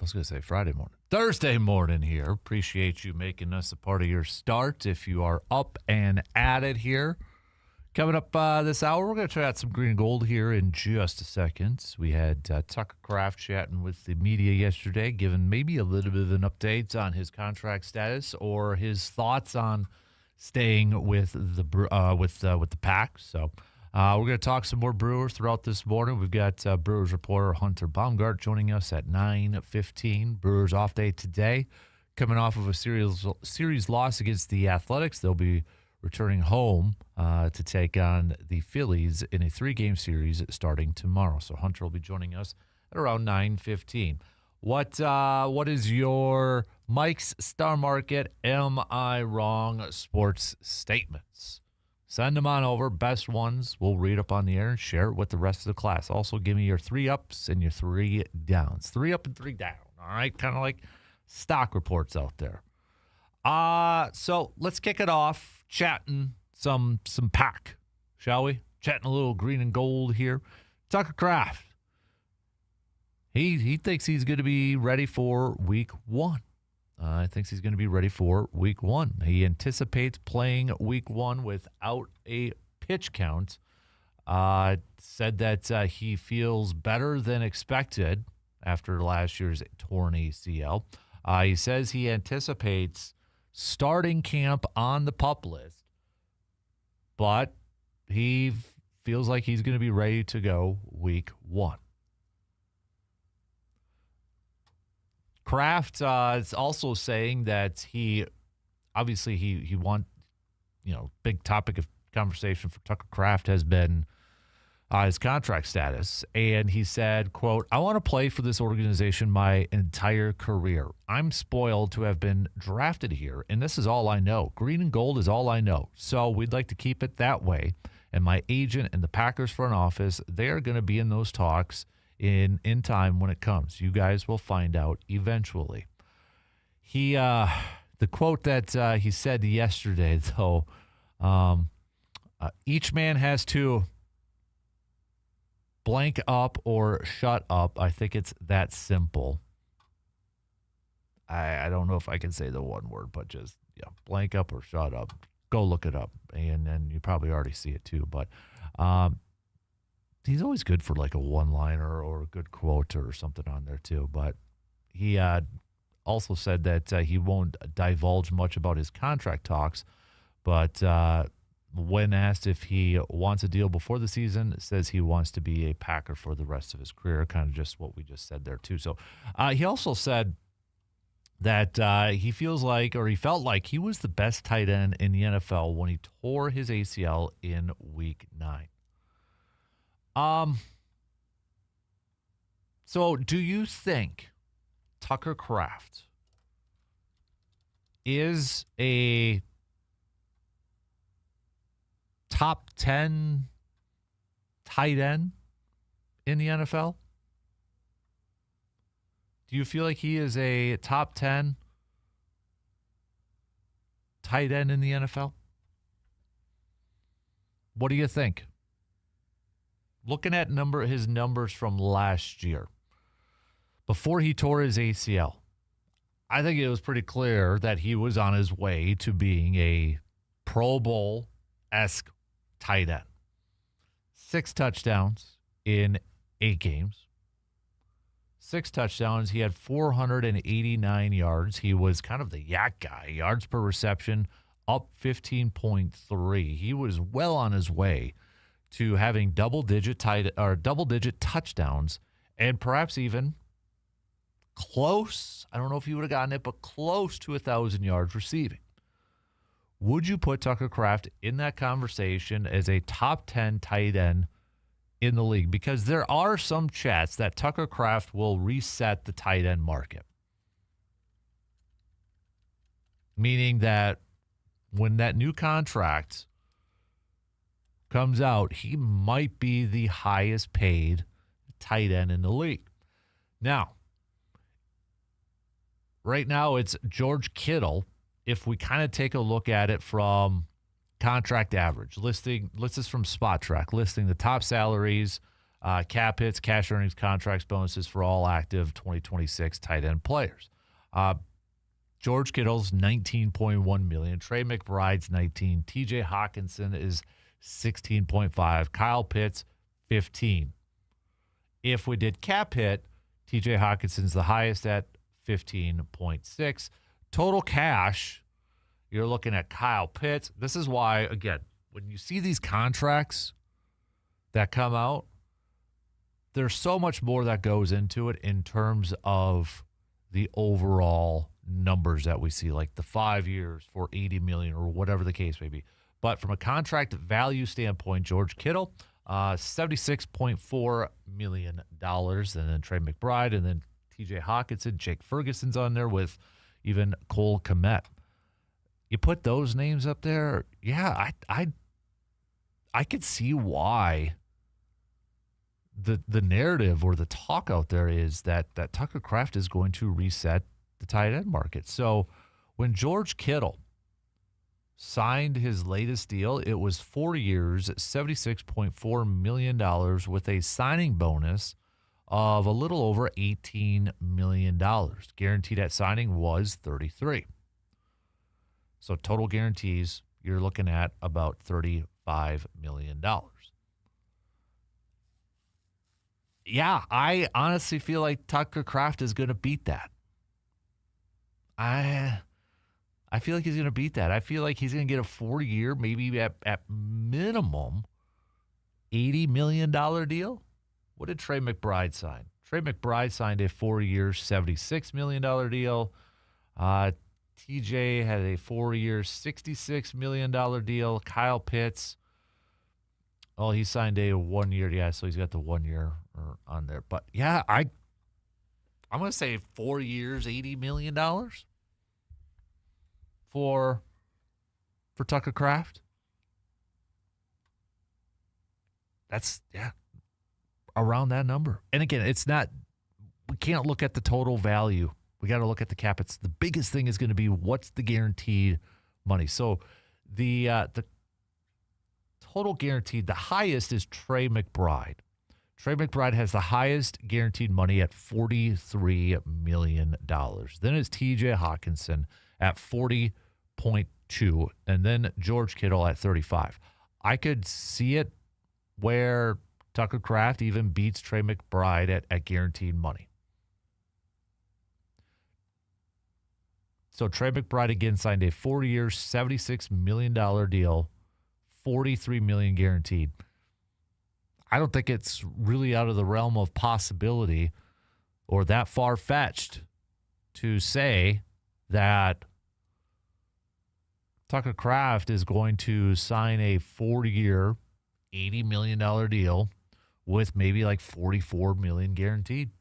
was going to say Friday morning. Thursday morning here. Appreciate you making us a part of your start if you are up and at it here. Coming up this hour, we're going to chat some green and gold here in just a second. We had Tucker Kraft chatting with the media yesterday, giving maybe a little bit of an update on his contract status or his thoughts on staying with the Pack. So we're going to talk some more Brewers throughout this morning. We've got Brewers reporter Hunter Baumgart joining us at 9:15. Brewers off day today, coming off of a series loss against the Athletics. They'll be returning home to take on the Phillies in a 3-game series starting tomorrow. So Hunter will be joining us at around 9:15. What is your Mike's Star Market Am I Wrong sports statements? Send them on over. Best ones we'll read up on the air and share it with the rest of the class. Also, give me your 3 ups and your 3 downs. 3 up and 3 down. All right, kind of like stock reports out there. So let's kick it off chatting some Pack, shall we? Chatting a little green and gold here. Tucker Kraft. He thinks he's going to be ready for week 1. Thinks he's going to be ready for week 1. He anticipates playing week 1 without a pitch count. Said that he feels better than expected after last year's torn ACL. He says he anticipates starting camp on the PUP list, but he feels like he's going to be ready to go week 1. Kraft is also saying that he want, big topic of conversation for Tucker Kraft has been his contract status. And he said, quote, "I want to play for this organization my entire career. I'm spoiled to have been drafted here, and this is all I know. Green and gold is all I know. So we'd like to keep it that way. And my agent and the Packers front office, they are going to be in those talks in time when it comes. You guys will find out eventually." He, the quote that he said yesterday, though, each man has to blank up or shut up. I think it's that simple. I don't know if I can say the one word, but just blank up or shut up. Go look it up, and you probably already see it too. But he's always good for like a one-liner or a good quote or something on there too. But he also said that he won't divulge much about his contract talks. But when asked if he wants a deal before the season, says he wants to be a Packer for the rest of his career, kind of just what we just said there too. So he also said that he feels like, or he felt like, he was the best tight end in the NFL when he tore his ACL in week 9. So do you think Tucker Kraft is a top 10 tight end in the NFL? Do you feel like he is a top 10 tight end in the NFL? What do you think? Looking at his numbers from last year, before he tore his ACL, I think it was pretty clear that he was on his way to being a Pro Bowl-esque tight end. 6 touchdowns in 8 games. 6 touchdowns. He had 489 yards. He was kind of the yak guy. Yards per reception up 15.3. He was well on his way to having double-digit touchdowns, and perhaps even close. I don't know if he would have gotten it, but close to 1,000 yards receiving. Would you put Tucker Kraft in that conversation as a top 10 tight end in the league? Because there are some chats that Tucker Kraft will reset the tight end market. Meaning that when that new contract comes out, he might be the highest paid tight end in the league. Now, right now it's George Kittle. If we kind of take a look at it from contract average. This is from Spot Track, listing the top salaries, cap hits, cash earnings, contracts, bonuses for all active 2026 tight end players. George Kittle's $19.1 million. Trey McBride's $19. TJ Hawkinson is $16.5. Kyle Pitts, $15. If we did cap hit, TJ Hawkinson's the highest at $15.6. Total cash, you're looking at Kyle Pitts. This is why, again, when you see these contracts that come out, there's so much more that goes into it in terms of the overall numbers that we see, like the 5 years for $80 million or whatever the case may be. But from a contract value standpoint, George Kittle, $76.4 million. And then Trey McBride, and then TJ Hawkinson, Jake Ferguson's on there with even Cole Kmet. You put those names up there, yeah, I could see why the narrative or the talk out there is that Tucker Kraft is going to reset the tight end market. So when George Kittle signed his latest deal, it was 4 years, $76.4 million with a signing bonus of a little over $18 million. Guaranteed at signing was $33. So total guarantees, you're looking at about $35 million. Yeah, I honestly feel like Tucker Kraft is going to beat that. I feel like he's going to beat that. I feel like he's going to get a 4-year, maybe at minimum, $80 million deal. What did Trey McBride sign? Trey McBride signed a 4-year, $76 million deal. TJ had a 4-year, $66 million deal. Kyle Pitts, oh, he signed a 1-year. Yeah, so he's got the 1 year on there. But, yeah, I'm going to say 4 years, $80 million for Tucker Kraft. That's, yeah, around that number. And, again, it's not – we can't look at the total value. We got to look at the cap. It's the biggest thing is going to be what's the guaranteed money. So the total guaranteed, the highest is Trey McBride. Trey McBride has the highest guaranteed money at $43 million. Then it's TJ Hawkinson at 40.2, and then George Kittle at 35. I could see it where Tucker Kraft even beats Trey McBride at guaranteed money. So Trey McBride again signed a 4-year, $76 million deal, $43 million guaranteed. I don't think it's really out of the realm of possibility or that far-fetched to say that Tucker Kraft is going to sign a 4-year, $80 million deal with maybe like $44 million guaranteed.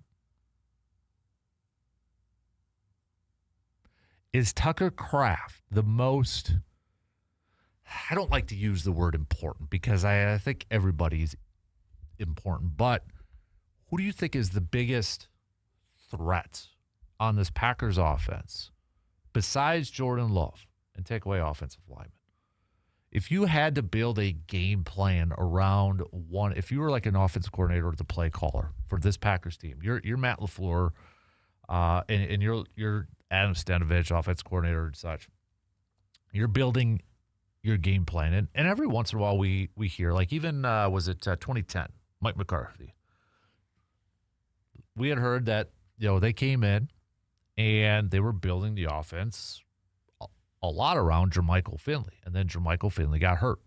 Is Tucker Kraft the most, I don't like to use the word important because I think everybody's important, but who do you think is the biggest threat on this Packers offense besides Jordan Love, and take away offensive linemen? If you had to build a game plan around one, if you were like an offensive coordinator or the play caller for this Packers team, you're Matt LaFleur, and you're Adam Stanovich, offense coordinator and such. You're building your game plan. And every once in a while we hear, like even, was it 2010, Mike McCarthy. We had heard that, they came in and they were building the offense a lot around Jermichael Finley. And then Jermichael Finley got hurt.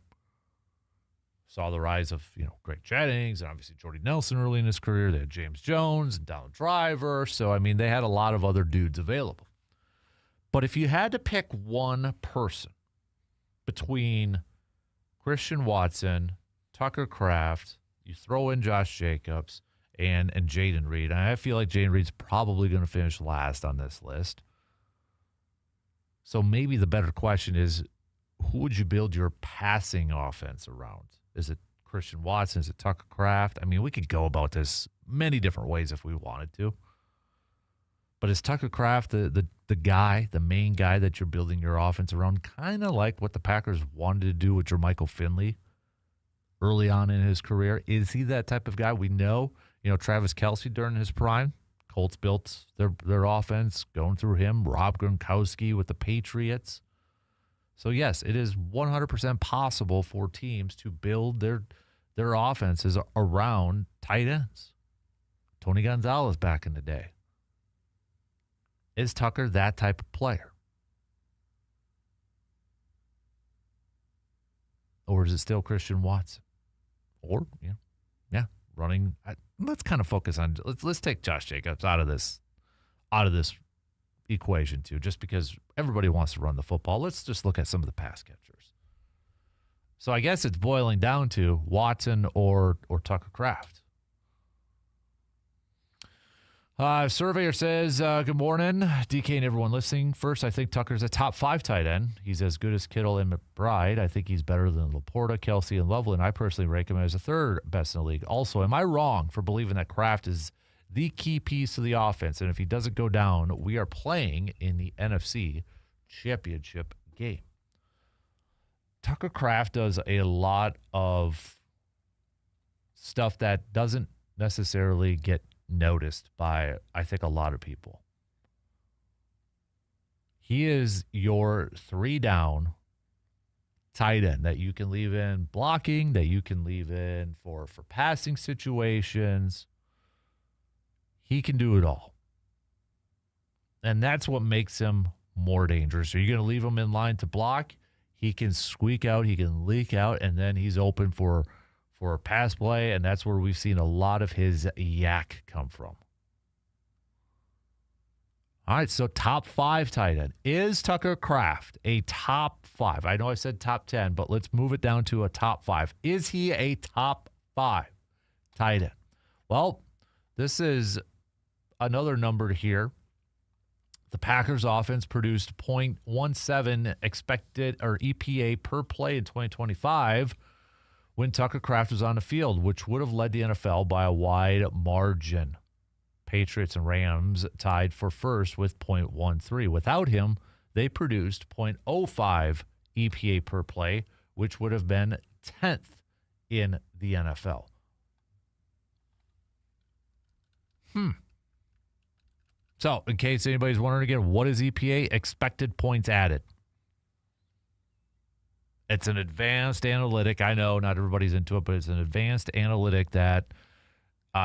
Saw the rise of, Greg Jennings and obviously Jordy Nelson early in his career. They had James Jones and Donald Driver. So, I mean, they had a lot of other dudes available. But if you had to pick one person between Christian Watson, Tucker Kraft, you throw in Josh Jacobs, and Jaden Reed, and I feel like Jaden Reed's probably going to finish last on this list. So maybe the better question is, who would you build your passing offense around? Is it Christian Watson? Is it Tucker Kraft? I mean, we could go about this many different ways if we wanted to. But is Tucker Kraft the guy, the main guy that you're building your offense around, kind of like what the Packers wanted to do with Jermichael Finley early on in his career? Is he that type of guy? We know, Travis Kelce during his prime, Colts built their offense going through him. Rob Gronkowski with the Patriots. So, yes, it is 100% possible for teams to build their offenses around tight ends. Tony Gonzalez back in the day. Is Tucker that type of player? Or is it still Christian Watson? Or, running. Let's kind of focus on, let's take Josh Jacobs out of this equation too, just because everybody wants to run the football. Let's just look at some of the pass catchers. So I guess it's boiling down to Watson or Tucker Kraft. Surveyor says, good morning, DK and everyone listening. First, I think Tucker's a top 5 tight end. He's as good as Kittle and McBride. I think he's better than Laporta, Kelce, and Loveland. I personally rank him as the 3rd best in the league. Also, am I wrong for believing that Kraft is the key piece of the offense? And if he doesn't go down, we are playing in the NFC Championship game. Tucker Kraft does a lot of stuff that doesn't necessarily get noticed by, I think, a lot of people. He is your 3-down tight end that you can leave in blocking, that you can leave in for passing situations. He can do it all. And that's what makes him more dangerous. Are you going to leave him in line to block? He can squeak out, he can leak out, and then he's open for a pass play, and that's where we've seen a lot of his yak come from. All right, so top 5 tight end. Is Tucker Kraft a top 5? I know I said top 10, but let's move it down to a top 5. Is he a top 5 tight end? Well, this is another number here. The Packers offense produced .17 expected or EPA per play in 2025 when Tucker Kraft was on the field, which would have led the NFL by a wide margin. Patriots and Rams tied for first with .13. Without him, they produced .05 EPA per play, which would have been 10th in the NFL. So, in case anybody's wondering again, what is EPA? Expected points added. It's an advanced analytic. I know not everybody's into it, but it's an advanced analytic that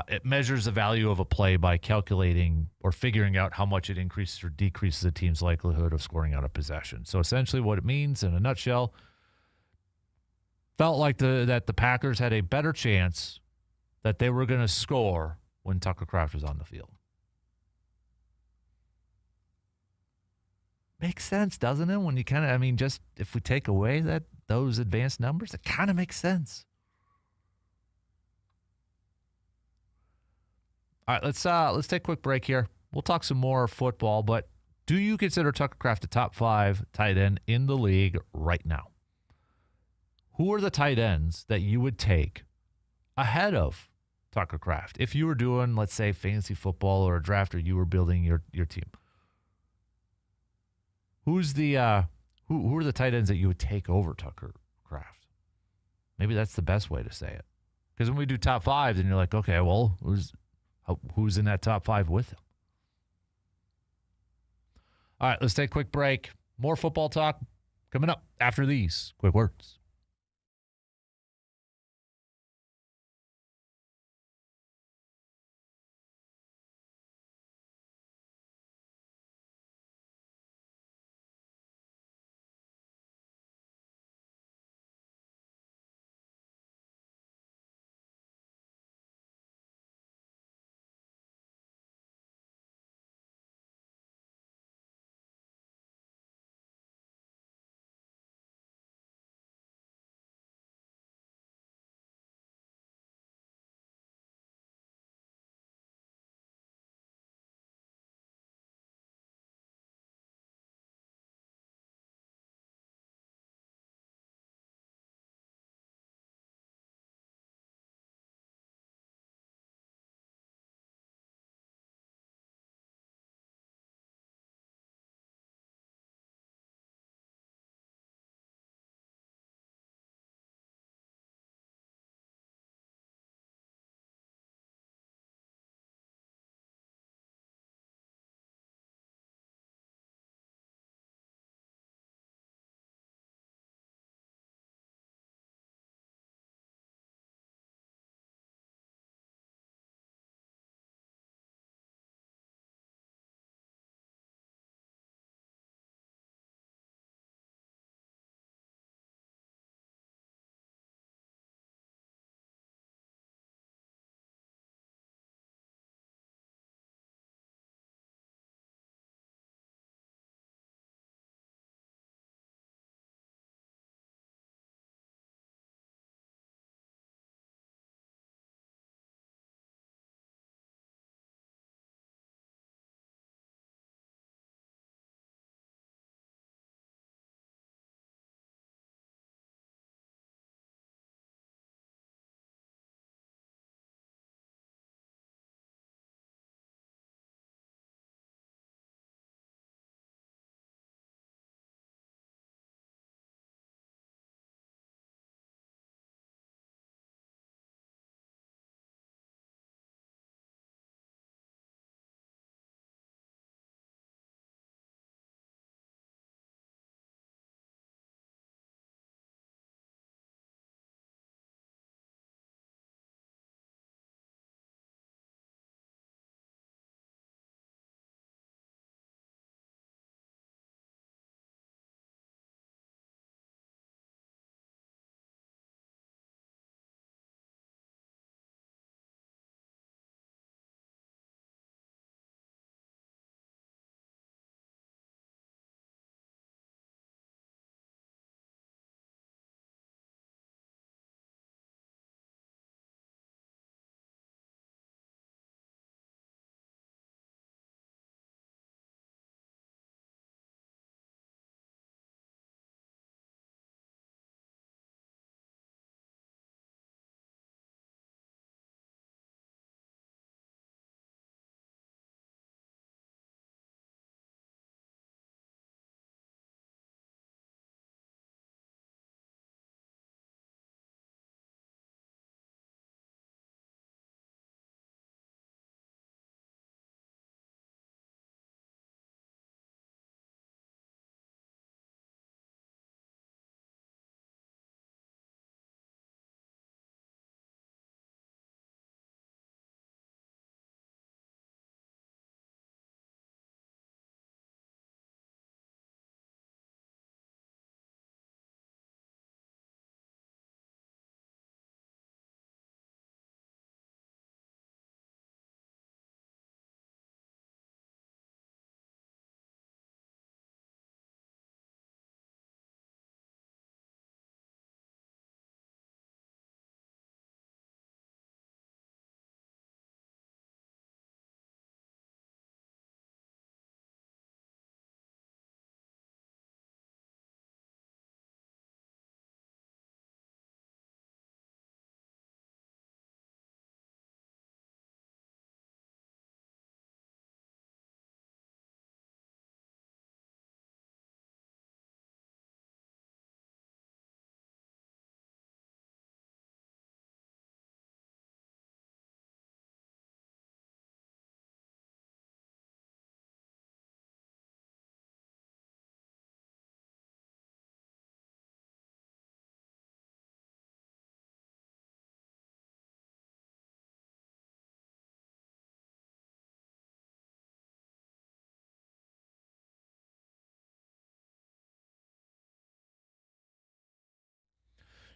it measures the value of a play by calculating or figuring out how much it increases or decreases a team's likelihood of scoring out of possession. So essentially what it means in a nutshell, felt like that the Packers had a better chance that they were going to score when Tucker Kraft was on the field. Makes sense, doesn't it? When you kind of, just if we take away those advanced numbers, it kind of makes sense. All right, let's take a quick break here. We'll talk some more football, but do you consider Tucker Kraft a top 5 tight end in the league right now? Who are the tight ends that you would take ahead of Tucker Kraft if you were doing, let's say, fantasy football or a draft, or you were building your team? Who's the who are the tight ends that you would take over Tucker Kraft? Maybe that's the best way to say it. Because when we do top 5, then you're like, okay, well, who's in that top 5 with him? All right, let's take a quick break. More football talk coming up after these quick words.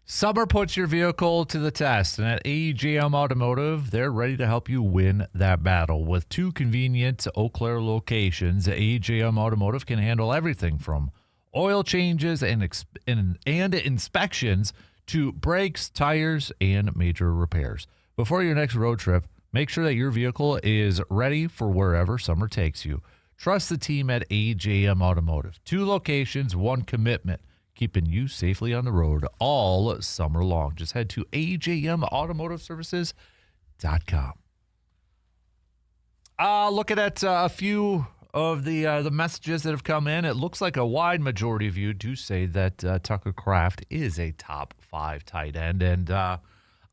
Summer puts your vehicle to the test, and at AEGM Automotive, they're ready to help you win that battle. With 2 convenient Eau Claire locations, AEGM Automotive can handle everything from oil changes and inspections to brakes, tires, and major repairs. Before your next road trip, make sure that your vehicle is ready for wherever summer takes you. Trust the team at AEGM Automotive. 2 locations, 1 commitment, keeping you safely on the road all summer long. Just head to AEGMAutomotiveServices.com. Looking at a few of the messages that have come in, it looks like a wide majority of you do say that Tucker Kraft is a top 5 tight end. And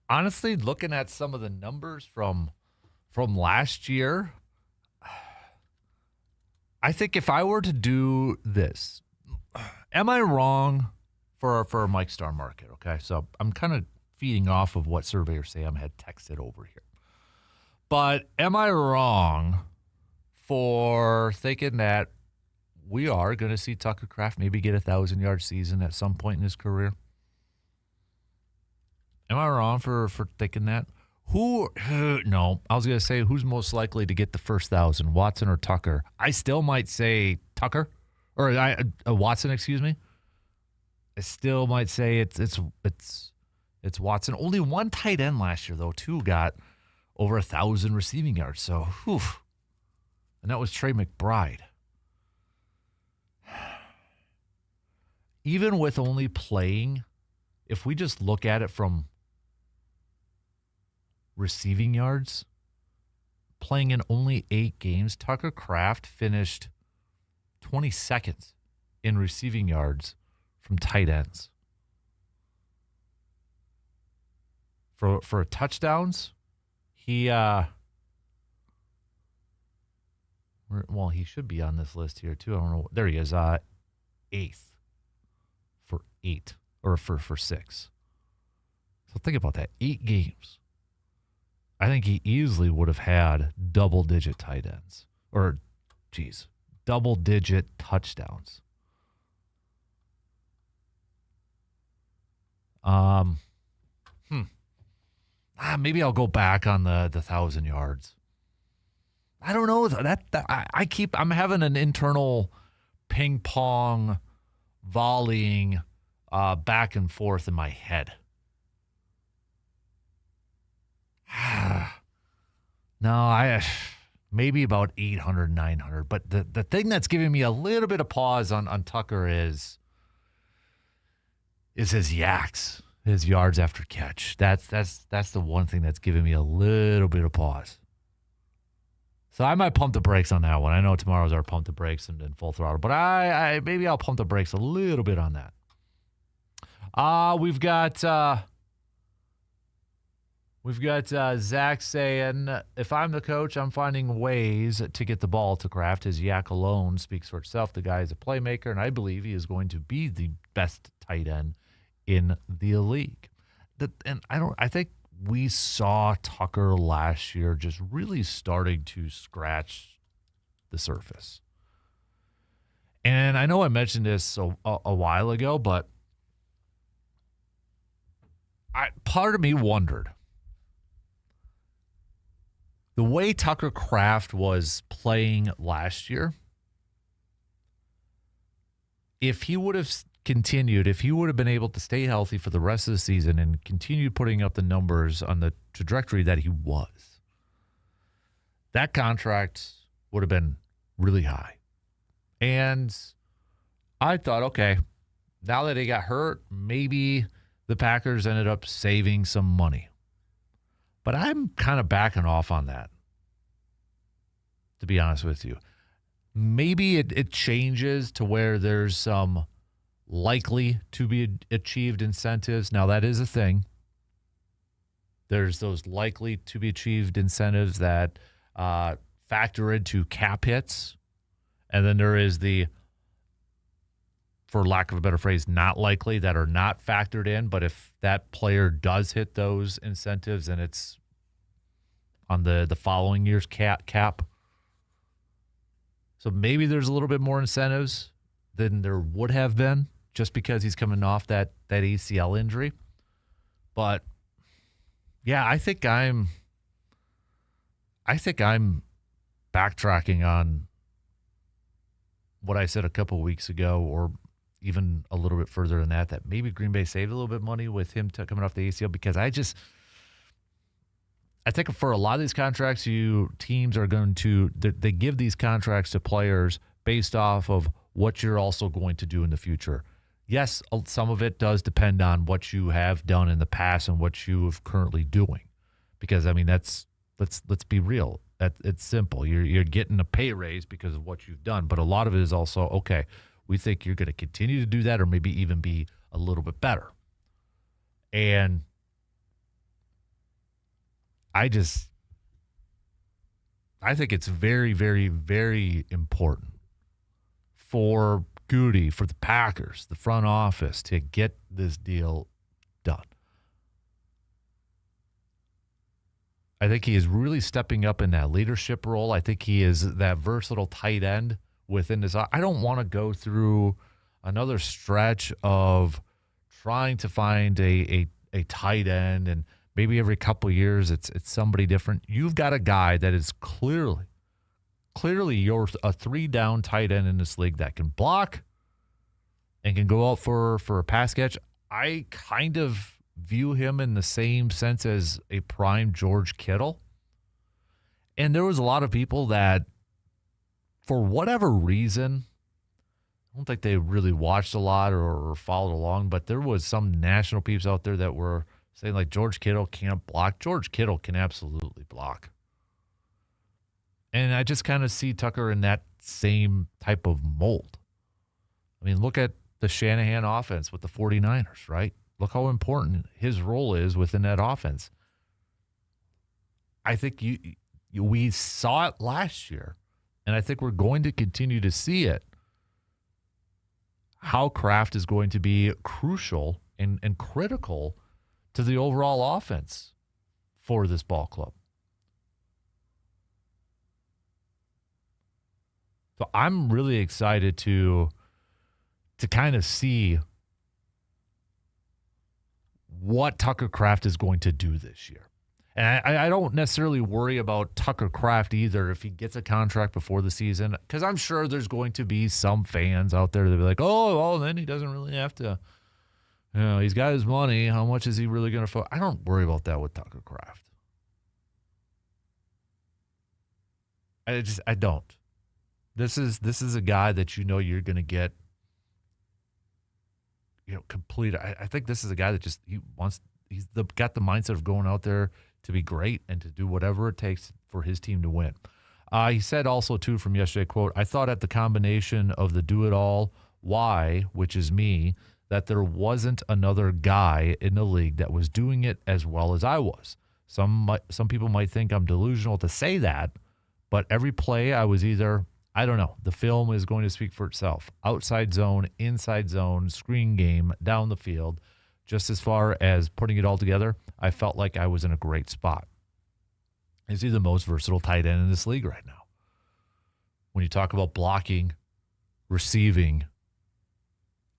honestly, looking at some of the numbers from last year, I think if I were to do this, am I wrong for a Mike Star market? Okay, so I'm kind of feeding off of what Surveyor Sam had texted over here. But am I wrong for thinking that we are going to see Tucker Kraft maybe get a 1,000-yard season at some point in his career? Am I wrong for thinking that? No, I was going to say who's most likely to get the first 1,000, Watson or Tucker? I still might say Tucker, or Watson, excuse me. I still might say it's Watson. Only 1 tight end last year, though, too, got over 1,000 receiving yards. So, whew. And that was Trey McBride. Even with only playing, if we just look at it from receiving yards, playing in only 8 games, Tucker Kraft finished 22nd in receiving yards from tight ends. For touchdowns, he he should be on this list here too. I don't know. There he is, 8th for 8 or for 6. So think about that, 8 games. I think he easily would have had double-digit tight ends. Double-digit touchdowns. Maybe I'll go back on the 1,000 yards. I don't know. I'm having an internal ping-pong volleying back and forth in my head. No, maybe about 800, 900. But the thing that's giving me a little bit of pause on Tucker is his yaks, his yards after catch. That's the one thing that's giving me a little bit of pause. So I might pump the brakes on that one. I know tomorrow's our pump the brakes and full throttle, but maybe I'll pump the brakes a little bit on that. We've got Zach saying, if I'm the coach, I'm finding ways to get the ball to Kraft. His yak alone speaks for itself. The guy is a playmaker, and I believe he is going to be the best tight end in the league. I think we saw Tucker last year just really starting to scratch the surface. And I know I mentioned this a while ago, but part of me wondered, the way Tucker Kraft was playing last year, if he would have continued, if he would have been able to stay healthy for the rest of the season and continue putting up the numbers on the trajectory that he was, that contract would have been really high. And I thought, okay, now that he got hurt, maybe the Packers ended up saving some money. But I'm kind of backing off on that, to be honest with you. Maybe it changes to where there's some likely to be achieved incentives. Now, that is a thing. There's those likely to be achieved incentives that factor into cap hits. And then there is the, for lack of a better phrase, not likely, that are not factored in. But if that player does hit those incentives, and it's on the following year's cap. So maybe there's a little bit more incentives than there would have been just because he's coming off that ACL injury. But yeah, I think I'm backtracking on what I said a couple of weeks ago, or even a little bit further than that, that maybe Green Bay saved a little bit of money with him coming off the ACL, because I think for a lot of these contracts, teams are going to, they give these contracts to players based off of what you're also going to do in the future. Yes, some of it does depend on what you have done in the past and what you are currently doing, because I mean let's be real. It's simple. You're getting a pay raise because of what you've done, but a lot of it is also, okay, we think you're going to continue to do that, or maybe even be a little bit better. And I think it's very, very, very important for Goody, for the Packers, the front office, to get this deal done. I think he is really stepping up in that leadership role. I think he is that versatile tight end within this. I don't want to go through another stretch of trying to find a tight end, and maybe every couple of years it's somebody different. You've got a guy that is clearly you're a 3-down tight end in this league that can block and can go out for a pass catch. I kind of view him in the same sense as a prime George Kittle. And there was a lot of people that, for whatever reason, I don't think they really watched a lot or followed along, but there was some national peeps out there that were saying, like, George Kittle can't block. George Kittle can absolutely block. And I just kind of see Tucker in that same type of mold. I mean, look at the Shanahan offense with the 49ers, right? Look how important his role is within that offense. I think we saw it last year, and I think we're going to continue to see it, how Kraft is going to be crucial and critical to the overall offense for this ball club. So I'm really excited to kind of see what Tucker Kraft is going to do this year. And I don't necessarily worry about Tucker Kraft either if he gets a contract before the season, because I'm sure there's going to be some fans out there that be like, oh, well, then he doesn't really have to, he's got his money. How much is he really going to I don't worry about that with Tucker Kraft. I don't. This is a guy that you're going to get complete. I think this is a guy that he's got the mindset of going out there to be great and to do whatever it takes for his team to win. He said also, too, from yesterday, quote, I thought at the combination of the do-it-all, why, which is me, that there wasn't another guy in the league that was doing it as well as I was. Some people might think I'm delusional to say that, but every play I was either, I don't know, the film is going to speak for itself. Outside zone, inside zone, screen game, down the field. Just as far as putting it all together, I felt like I was in a great spot. Is he the most versatile tight end in this league right now? When you talk about blocking, receiving,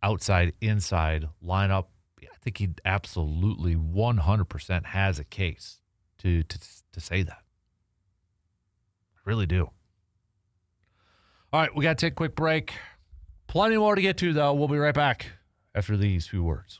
outside, inside, lineup, I think he absolutely 100% has a case to say that. I really do. All right, we got to take a quick break. Plenty more to get to, though. We'll be right back after these few words.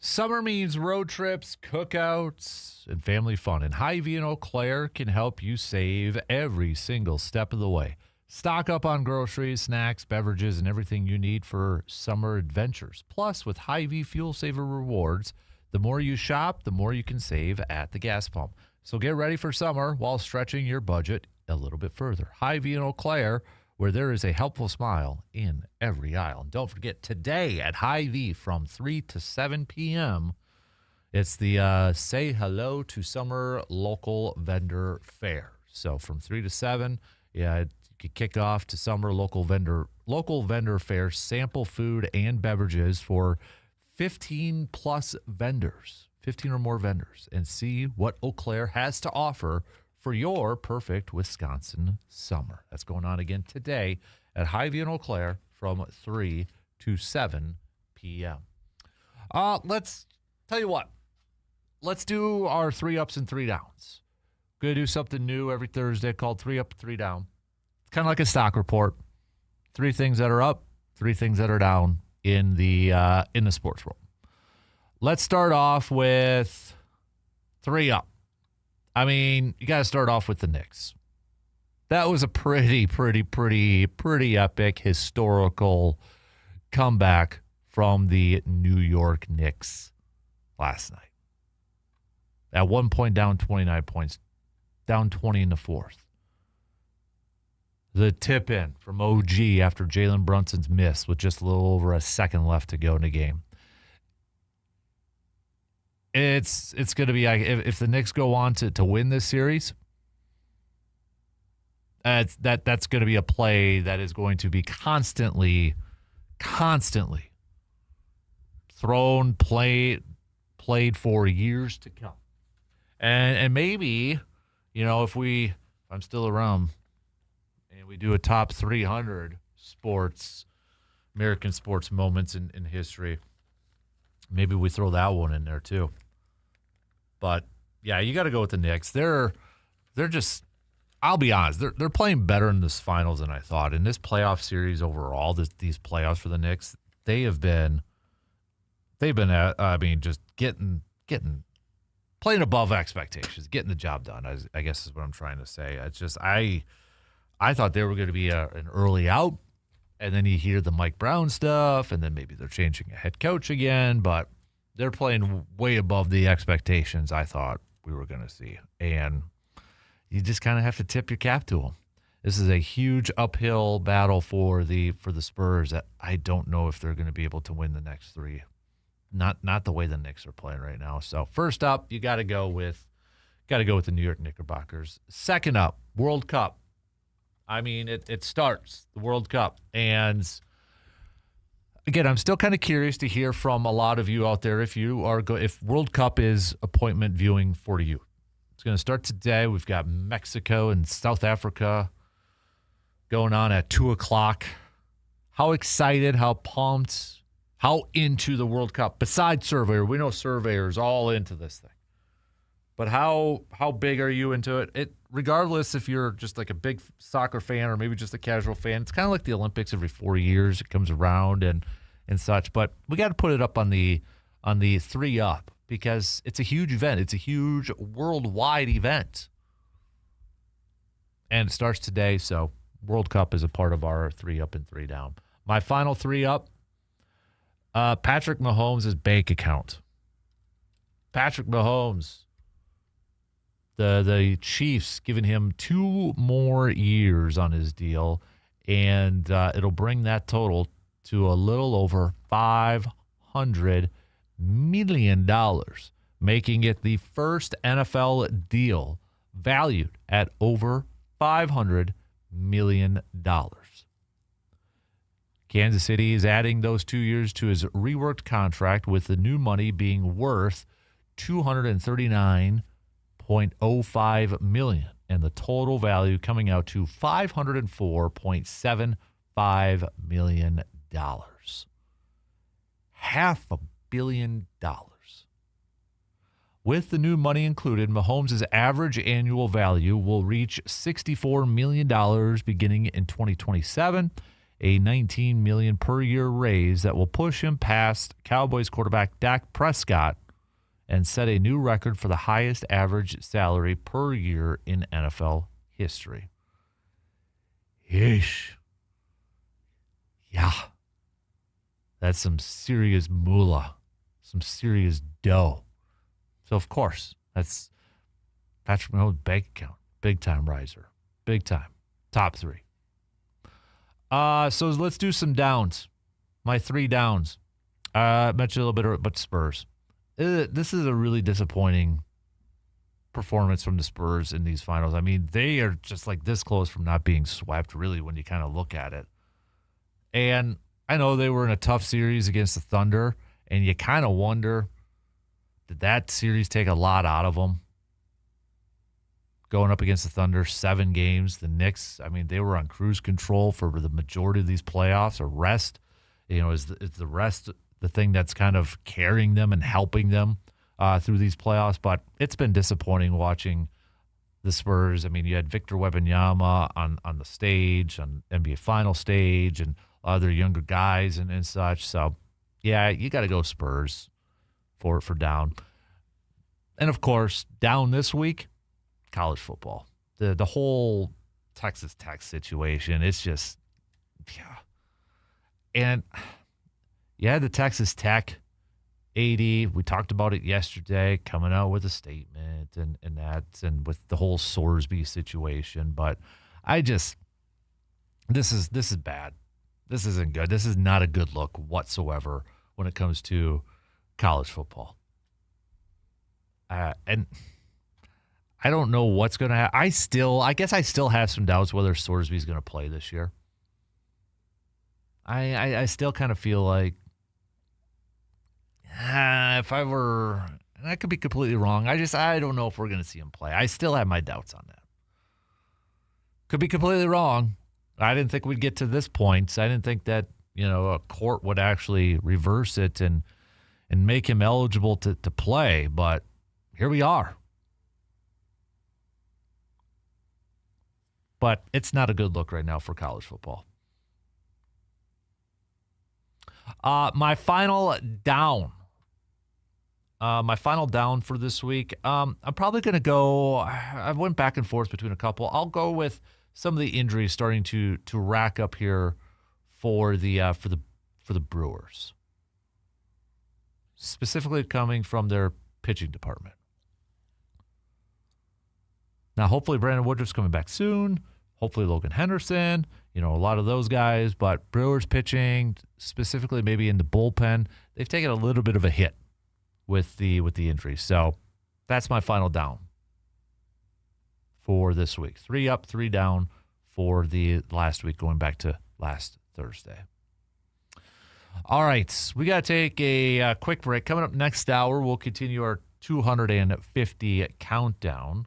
Summer means road trips, cookouts, and family fun. And Hy-Vee and Eau Claire can help you save every single step of the way. Stock up on groceries, snacks, beverages, and everything you need for summer adventures. Plus, with Hy-Vee Fuel Saver rewards, the more you shop, the more you can save at the gas pump. So get ready for summer while stretching your budget a little bit further. Hy-Vee and Eau Claire, where there is a helpful smile in every aisle. And don't forget, today at Hy-Vee from 3 to 7 p.m., it's the Say Hello to Summer Local Vendor Fair. So from 3 to 7, you could kick off to summer local vendor fair, sample food and beverages for 15 plus vendors, 15 or more vendors, and see what Eau Claire has to offer for your perfect Wisconsin summer. That's going on again today at Hy-Vee and Eau Claire from 3 to 7 p.m. Let's tell you what. Let's do our 3 ups and 3 downs. Going to do something new every Thursday called 3 up, 3 down. It's kind of like a stock report. 3 things that are up, 3 things that are down in the sports world. Let's start off with 3 up. I mean, you got to start off with the Knicks. That was a pretty epic historical comeback from the New York Knicks last night. At one point, down 29 points, down 20 in the fourth. The tip in from OG after Jalen Brunson's miss with just a little over a second left to go in the game. It's going to be, if the Knicks go on to win this series, that's going to be a play that is going to be constantly thrown, played for years to come. And maybe, if I'm still around and we do a top 300 American sports moments in history, maybe we throw that one in there too. But yeah, you got to go with the Knicks. They're just, I'll be honest, they're playing better in this finals than I thought. In this playoff series overall, these playoffs for the Knicks, they've been just getting playing above expectations, getting the job done. I guess is what I'm trying to say. It's just I thought they were going to be an early out, and then you hear the Mike Brown stuff, and then maybe they're changing a head coach again, but they're playing way above the expectations I thought we were going to see. And you just kind of have to tip your cap to them. This is a huge uphill battle for the Spurs that I don't know if they're going to be able to win the next 3. Not the way the Knicks are playing right now. So first up, you got to go with the New York Knickerbockers. Second up, World Cup. I mean, it starts the World Cup, and again, I'm still kind of curious to hear from a lot of you out there if World Cup is appointment viewing for you. It's going to start today. We've got Mexico and South Africa going on at 2:00. How excited? How pumped? How into the World Cup? Besides Surveyor, we know Surveyor's all into this thing. But how big are you into it? Regardless if you're just like a big soccer fan or maybe just a casual fan, it's kind of like the Olympics every 4 years. It comes around and such. But we got to put it up on the 3 up because it's a huge event. It's a huge worldwide event. And it starts today, so World Cup is a part of our 3 up and 3 down. My final 3 up. Patrick Mahomes' bank account. Patrick Mahomes, the Chiefs giving him 2 more years on his deal, and it'll bring that total to a little over $500 million, making it the first NFL deal valued at over $500 million. Kansas City is adding those 2 years to his reworked contract, with the new money being worth $239.05 million, and the total value coming out to $504.75 million. $500 million. With the new money included, Mahomes' average annual value will reach $64 million beginning in 2027. a $19 million per year raise that will push him past Cowboys quarterback Dak Prescott and set a new record for the highest average salary per year in NFL history. Yeesh. Yeah. That's some serious moolah, some serious dough. So, of course, that's Patrick Mahomes' bank account. Big time riser. Big time. Top 3. So let's do some downs. My 3 downs. I mentioned a little bit about Spurs. This is a really disappointing performance from the Spurs in these finals. I mean, they are just like this close from not being swept, really, when you kind of look at it. And I know they were in a tough series against the Thunder, and you kind of wonder, did that series take a lot out of them? Going up against the Thunder, 7 games. The Knicks, I mean, they were on cruise control for the majority of these playoffs. Or rest, is the rest the thing that's kind of carrying them and helping them through these playoffs? But it's been disappointing watching the Spurs. I mean, you had Victor Wembanyama on the stage, on NBA Final stage, and other younger guys and such. So, yeah, you got to go Spurs for down. And, of course, down this week, college football. The whole Texas Tech situation, it's just, yeah. And you had the Texas Tech AD, we talked about it yesterday, coming out with a statement and with the whole Sorsby situation. But this is bad. This isn't good. This is not a good look whatsoever when it comes to college football. And I don't know what's going to happen. I guess I still have some doubts whether Sorsby's going to play this year. I still kind of feel like, if I were, and I could be completely wrong. I don't know if we're going to see him play. I still have my doubts on that. Could be completely wrong. I didn't think we'd get to this point. I didn't think that, a court would actually reverse it and make him eligible to play. But here we are. But it's not a good look right now for college football. My final down for this week, I'm probably going to go, I went back and forth between a couple. I'll go with some of the injuries starting to rack up here for the Brewers, specifically coming from their pitching department. Now, hopefully Brandon Woodruff's coming back soon. Hopefully Logan Henderson, a lot of those guys. But Brewers pitching, specifically maybe in the bullpen, they've taken a little bit of a hit with the injury. So that's my final down for this week. 3 up, 3 down for the last week, going back to last Thursday. All right, we got to take a quick break. Coming up next hour, we'll continue our 250 countdown.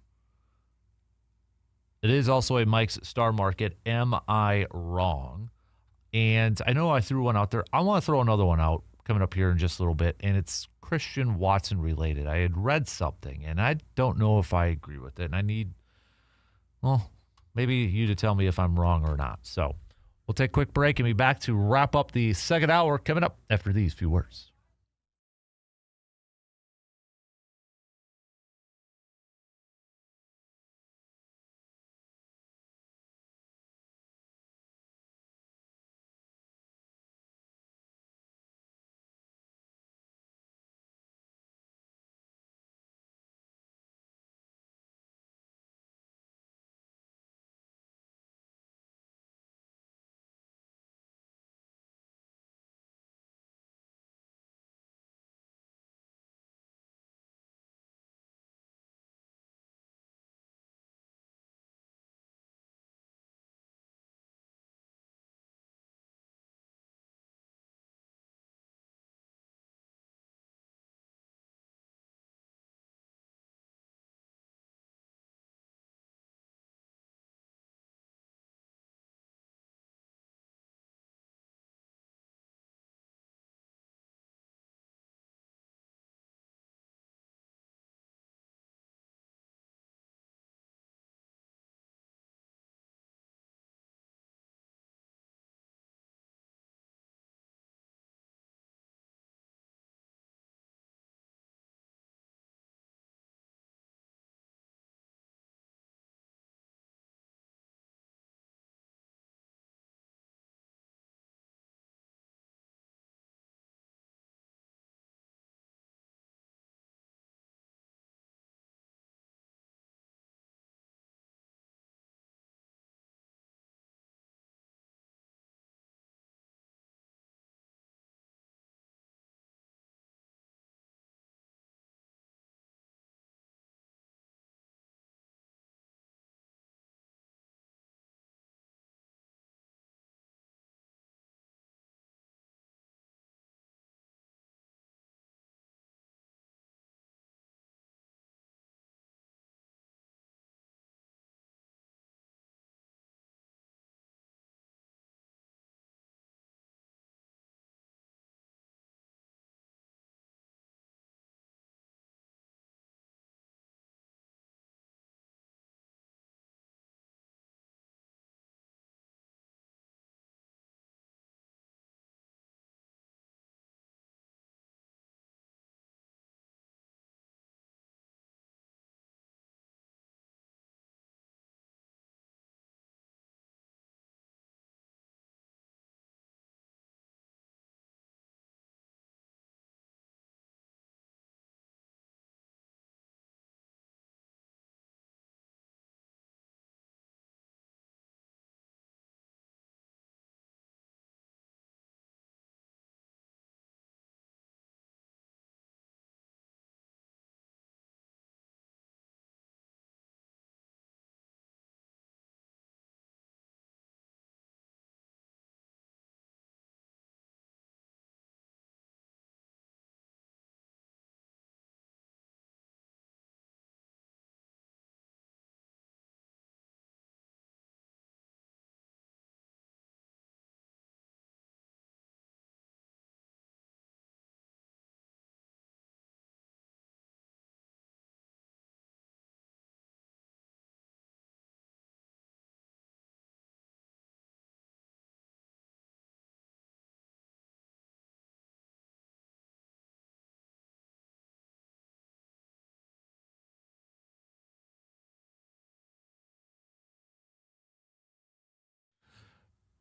It is also a Mike's Star Market. Am I wrong? And I know I threw one out there. I want to throw another one out coming up here in just a little bit, and it's Christian Watson related. I had read something, and I don't know if I agree with it, and I need, maybe you to tell me if I'm wrong or not. So we'll take a quick break and be back to wrap up the second hour coming up after these few words.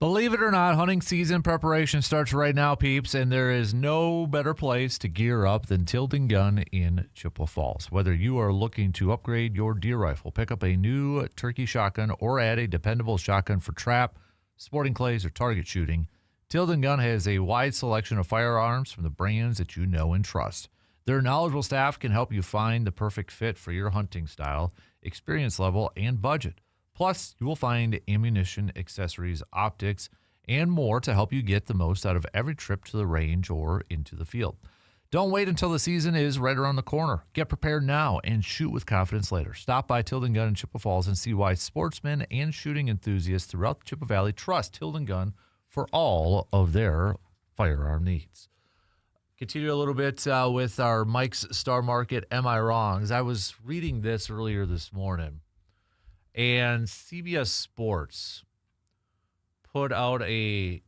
Believe it or not, hunting season preparation starts right now, peeps, and there is no better place to gear up than Tilden Gun in Chippewa Falls. Whether you are looking to upgrade your deer rifle, pick up a new turkey shotgun, or add a dependable shotgun for trap, sporting clays, or target shooting, Tilden Gun has a wide selection of firearms from the brands that you know and trust. Their knowledgeable staff can help you find the perfect fit for your hunting style, experience level, and budget. Plus, you will find ammunition, accessories, optics, and more to help you get the most out of every trip to the range or into the field. Don't wait until the season is right around the corner. Get prepared now and shoot with confidence later. Stop by Tilden Gun in Chippewa Falls and see why sportsmen and shooting enthusiasts throughout the Chippewa Valley trust Tilden Gun for all of their firearm needs. Continue a little bit with our Mike's Star Market, Am I Wrong? As I was reading this earlier this morning, and CBS Sports put out a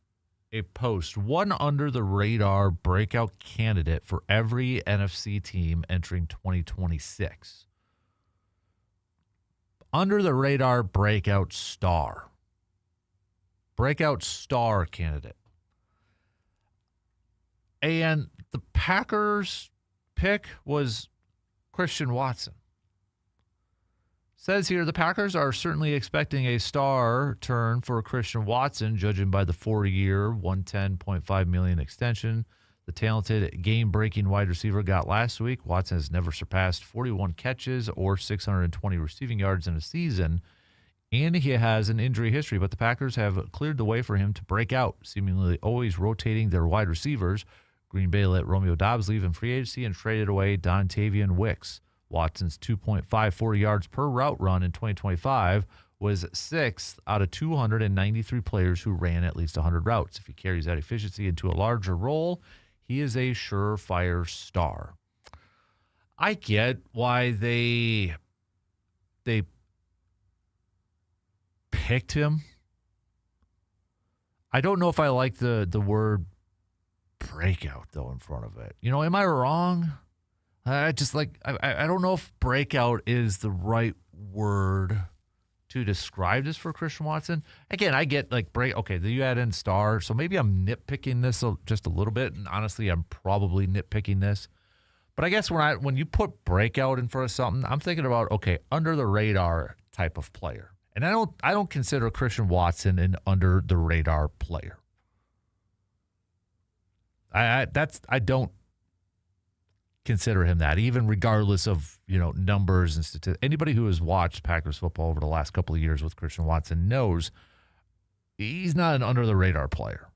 post, one under-the-radar breakout candidate for every NFC team entering 2026. Under-the-radar breakout star. Breakout star candidate. And the Packers' pick was Christian Watson. Says here, the Packers are certainly expecting a star turn for Christian Watson, judging by the 4-year, $110.5 million extension the talented game-breaking wide receiver got last week. Watson has never surpassed 41 catches or 620 receiving yards in a season, and he has an injury history, but the Packers have cleared the way for him to break out, seemingly always rotating their wide receivers. Green Bay let Romeo Doubs leave in free agency and traded away Dontavian Wicks. Watson's 2.54 yards per route run in 2025 was 6th out of 293 players who ran at least 100 routes. If he carries that efficiency into a larger role, he is a surefire star. I get why they picked him. I don't know if I like the word breakout, though, in front of it. Am I wrong? I don't know if breakout is the right word to describe this for Christian Watson. Again, I get okay, you add in star, so maybe I'm nitpicking this just a little bit, and honestly, I'm probably nitpicking this. But I guess when you put breakout in front of something, I'm thinking about, okay, under the radar type of player. And I don't consider Christian Watson an under the radar player. I don't consider him that, even regardless of numbers and statistics. Anybody who has watched Packers football over the last couple of years with Christian Watson knows he's not an under the radar player.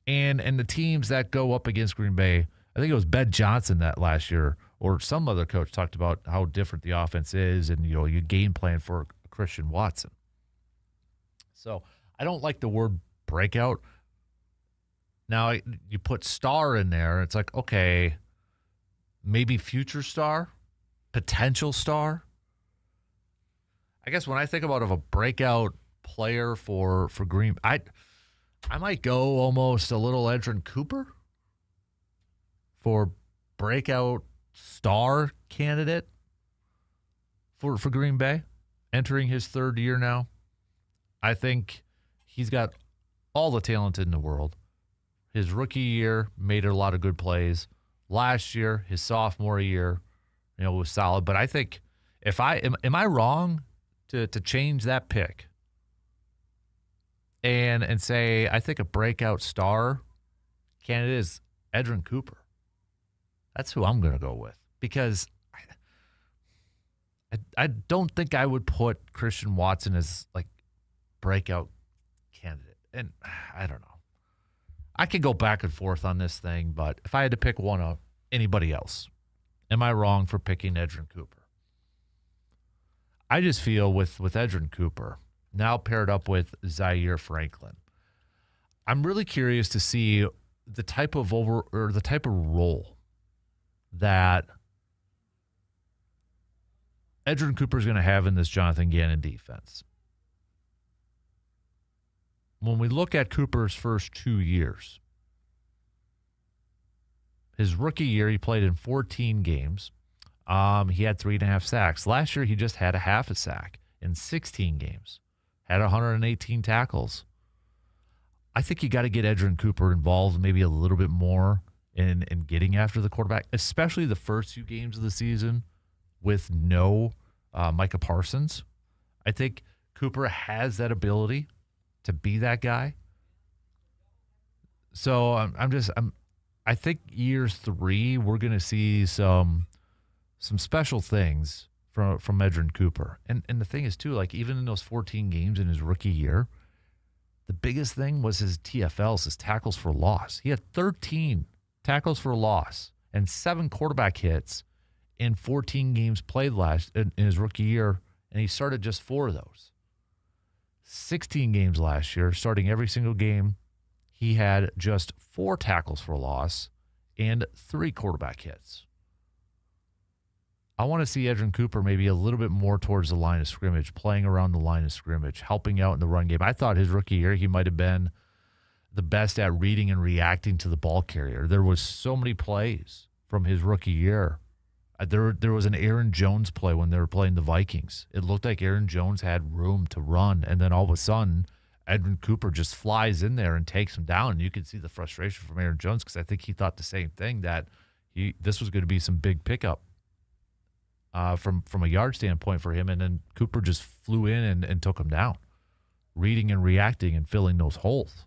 And the teams that go up against Green Bay, I think it was Ben Johnson that last year, or some other coach talked about how different the offense is, and you game plan for Christian Watson. So I don't like the word breakout. Now you put star in there, it's like, okay, maybe future star, potential star. I guess when I think about a breakout player for Green, I might go almost a little Edgerrin Cooper for breakout star candidate for Green Bay, entering his 3rd year now. I think he's got all the talent in the world. His rookie year made a lot of good plays. Last year, his sophomore year, was solid. But I think am I wrong to change that pick and say I think a breakout star candidate is Edgerrin Cooper? That's who I'm going to go with, because I don't think I would put Christian Watson as breakout candidate. And I don't know. I could go back and forth on this thing, but if I had to pick one of anybody else, am I wrong for picking Edgerrin Cooper? I just feel with Edgerrin Cooper, now paired up with Zaire Franklin, I'm really curious to see the type of role that Edgerrin Cooper is going to have in this Jonathan Gannon defense. When we look at Cooper's first 2 years, his rookie year, he played in 14 games. He had 3.5 sacks. Last year, he just had a half a sack in 16 games. Had 118 tackles. I think you got to get Edgerrin Cooper involved maybe a little bit more in getting after the quarterback, especially the first few games of the season with no Micah Parsons. I think Cooper has that ability to be that guy. So I think year 3 we're going to see some special things from Edgerrin Cooper. And the thing is too, like even in those 14 games in his rookie year, the biggest thing was his TFLs, his tackles for loss. He had 13 tackles for loss and 7 quarterback hits in 14 games played in his rookie year, and he started just 4 of those. 16 games last year, starting every single game, he had just 4 tackles for loss and 3 quarterback hits. I want to see Edgerrin Cooper maybe a little bit more towards the line of scrimmage, playing around the line of scrimmage, helping out in the run game. I thought his rookie year he might have been the best at reading and reacting to the ball carrier. There was so many plays from his rookie year. There was an Aaron Jones play when they were playing the Vikings. It looked like Aaron Jones had room to run, and then all of a sudden, Edgerrin Cooper just flies in there and takes him down. And you can see the frustration from Aaron Jones because I think he thought the same thing, that this was going to be some big pickup from a yard standpoint for him, and then Cooper just flew in and took him down, reading and reacting and filling those holes.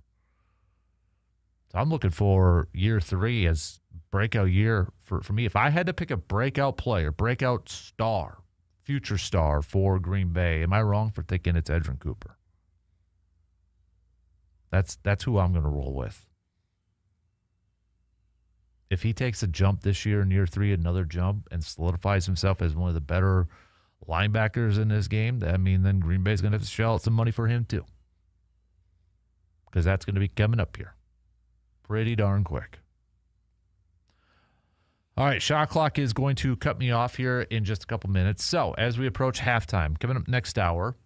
So I'm looking for year 3 as breakout year for me. If I had to pick a breakout player, breakout star, future star for Green Bay, am I wrong for thinking it's Edgerrin Cooper? That's who I'm going to roll with. If he takes a jump this year in year 3, another jump, and solidifies himself as one of the better linebackers in this game, I mean, then Green Bay's going to have to shell out some money for him too, because that's going to be coming up here pretty darn quick. All right, shot clock is going to cut me off here in just a couple minutes. So as we approach halftime, coming up next hour,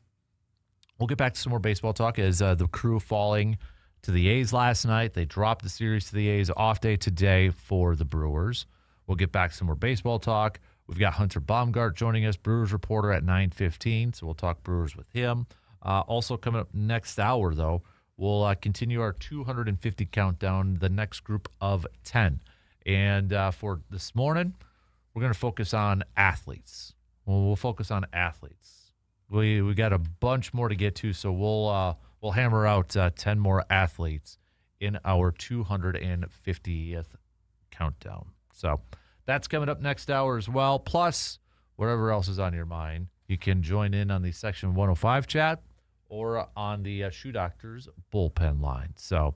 we'll get back to some more baseball talk as the Crew falling to the A's last night. They dropped the series to the A's. Off day today for the Brewers. We'll get back to some more baseball talk. We've got Hunter Baumgart joining us, Brewers reporter at 9:15, so we'll talk Brewers with him. Also coming up next hour, though, we'll continue our 250 countdown, the next group of 10. And for this morning, we're going to focus on athletes. We'll focus on athletes. We got a bunch more to get to, so we'll hammer out 10 more athletes in our 250th countdown. So that's coming up next hour as well. Plus, whatever else is on your mind, you can join in on the Section 105 chat or on the Shoe Doctors bullpen line. So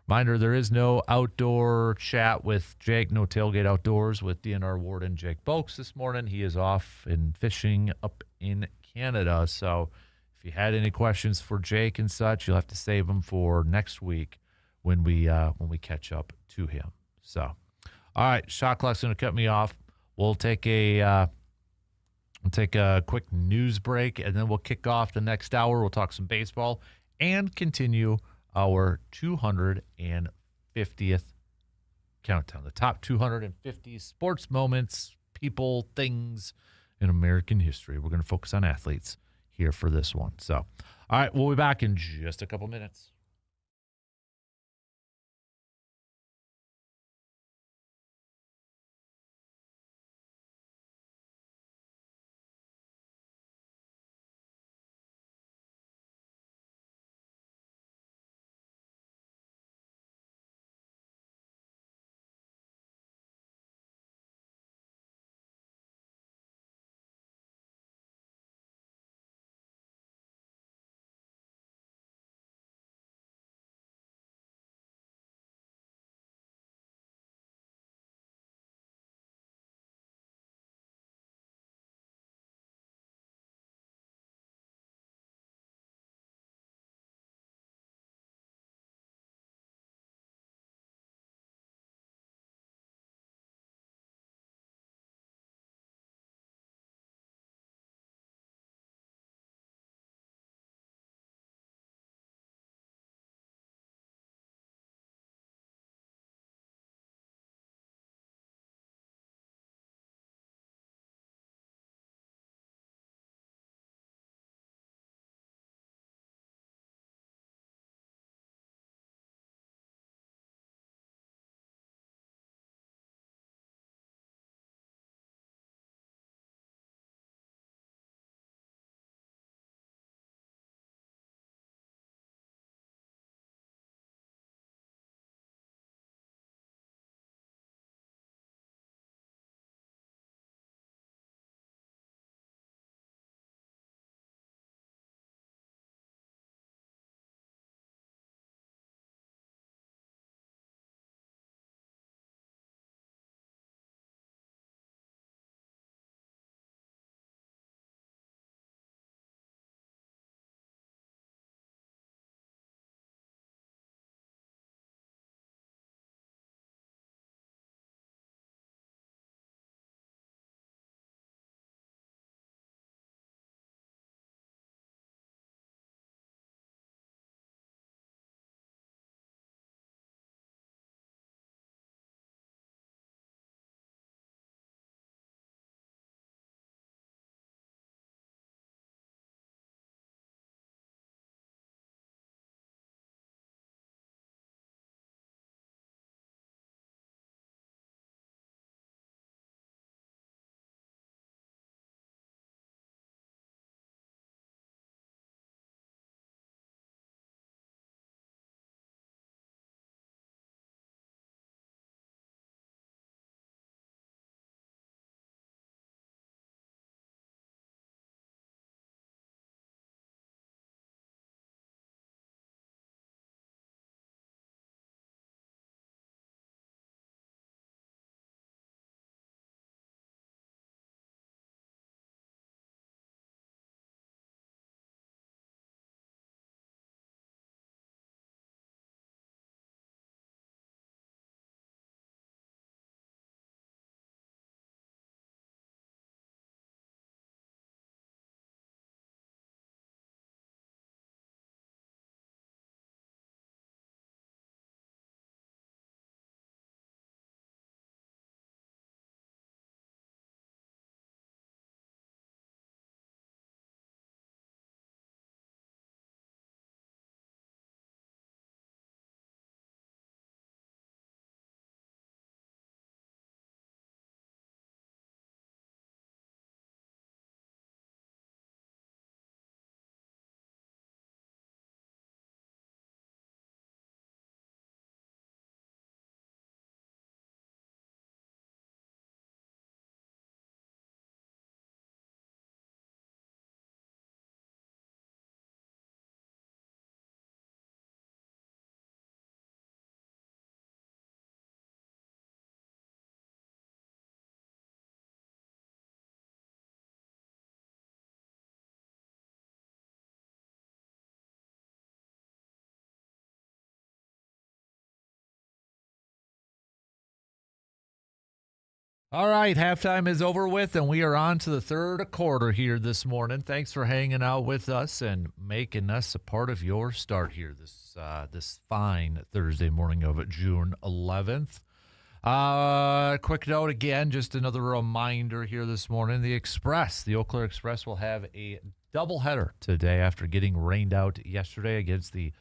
reminder, there is no outdoor chat with Jake, no tailgate outdoors with DNR warden Jake Boakes this morning. He is off and fishing up in Canada. So if you had any questions for Jake and such, you'll have to save them for next week when we catch up to him. So, all right, shot clock's going to cut me off. We'll take a quick news break, and then we'll kick off the next hour. We'll talk some baseball and continue our 250th countdown, the top 250 sports moments, people, things in American history. We're going to focus on athletes here for this one. So, all right, we'll be back in just a couple minutes. All right, halftime is over with, and we are on to the third quarter here this morning. Thanks for hanging out with us and making us a part of your start here this fine Thursday morning of June 11th. Quick note again, just another reminder here this morning. The Eau Claire Express will have a doubleheader today after getting rained out yesterday against the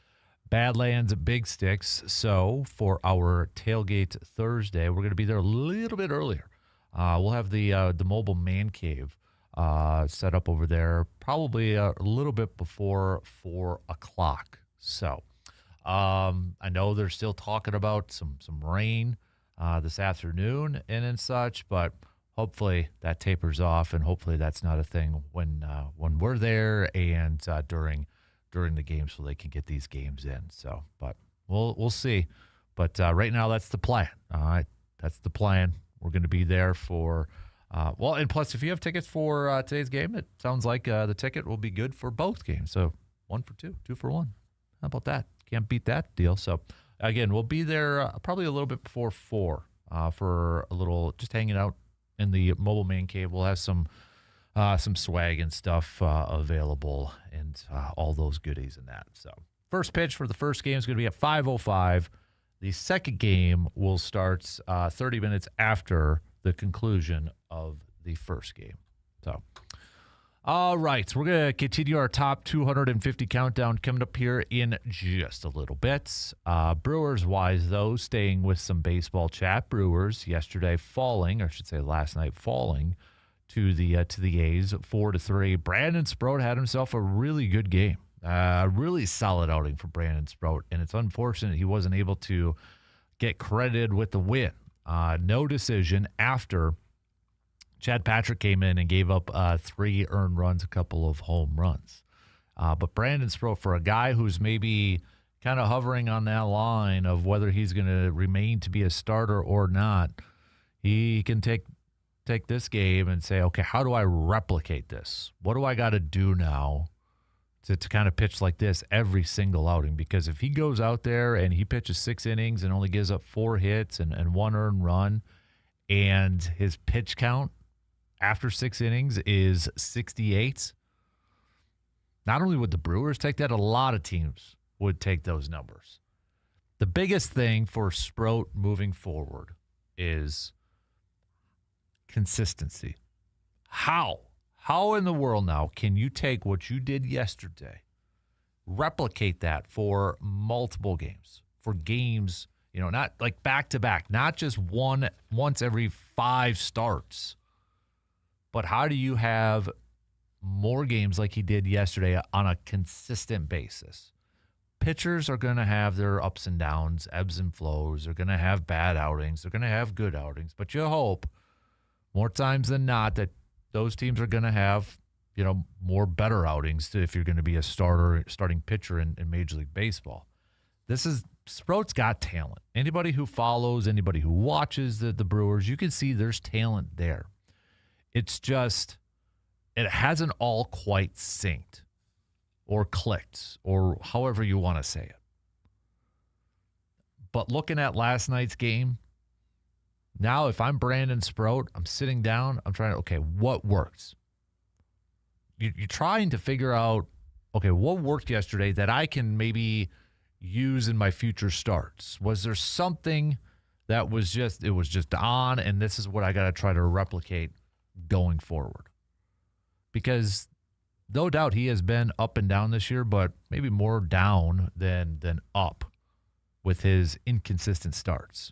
Badlands Big Sticks. So for our tailgate Thursday, we're going to be there a little bit earlier. We'll have the mobile man cave set up over there probably a little bit before 4 o'clock. So I know they're still talking about some rain this afternoon and such, but hopefully that tapers off, and hopefully that's not a thing when we're there and during the game, so they can get these games in. So, but we'll see. But right now, that's the plan. All right, that's the plan. We're going to be there for, and plus, if you have tickets for today's game, it sounds like the ticket will be good for both games. So 1 for 2, 2 for 1. How about that? Can't beat that deal. So, again, we'll be there probably a little bit before 4 for a little, just hanging out in the mobile man cave. We'll have some swag and stuff available and all those goodies and that. So, first pitch for the first game is going to be at 5:05. The second game will start 30 minutes after the conclusion of the first game. So, all right, we're going to continue our top 250 countdown coming up here in just a little bit. Brewers-wise, though, staying with some baseball chat. Brewers yesterday falling, or I should say last night falling, to the A's 4-3. Brandon Sproat had himself a really good game. Really solid outing for Brandon Sproat, and it's unfortunate he wasn't able to get credited with the win. No decision after Chad Patrick came in and gave up 3 earned runs, a couple of home runs. But Brandon Sproat, for a guy who's maybe kind of hovering on that line of whether he's going to remain to be a starter or not, he can take this game and say, okay, how do I replicate this? What do I got to do now to kind of pitch like this every single outing? Because if he goes out there and he pitches 6 innings and only gives up 4 hits and 1 earned run, and his pitch count after 6 innings is 68, not only would the Brewers take that, a lot of teams would take those numbers. The biggest thing for Sproat moving forward is consistency. How in the world now can you take what you did yesterday, replicate that for multiple games, for games, not like back-to-back, not just once every 5 starts, but how do you have more games like he did yesterday on a consistent basis? Pitchers are going to have their ups and downs, ebbs and flows. They're going to have bad outings. They're going to have good outings. But you hope more times than not that those teams are going to have, more better outings if you're going to be a starting pitcher in Major League Baseball. Sproat's got talent. Anybody who follows, anybody who watches the Brewers, you can see there's talent there. It's just, it hasn't all quite synced or clicked or however you want to say it. But looking at last night's game, now if I'm Brandon Sproat, I'm sitting down, I'm trying to, okay, what works? You're trying to figure out, okay, what worked yesterday that I can maybe use in my future starts? Was there something that was just on, and this is what I got to try to replicate going forward? Because no doubt he has been up and down this year, but maybe more down than up with his inconsistent starts.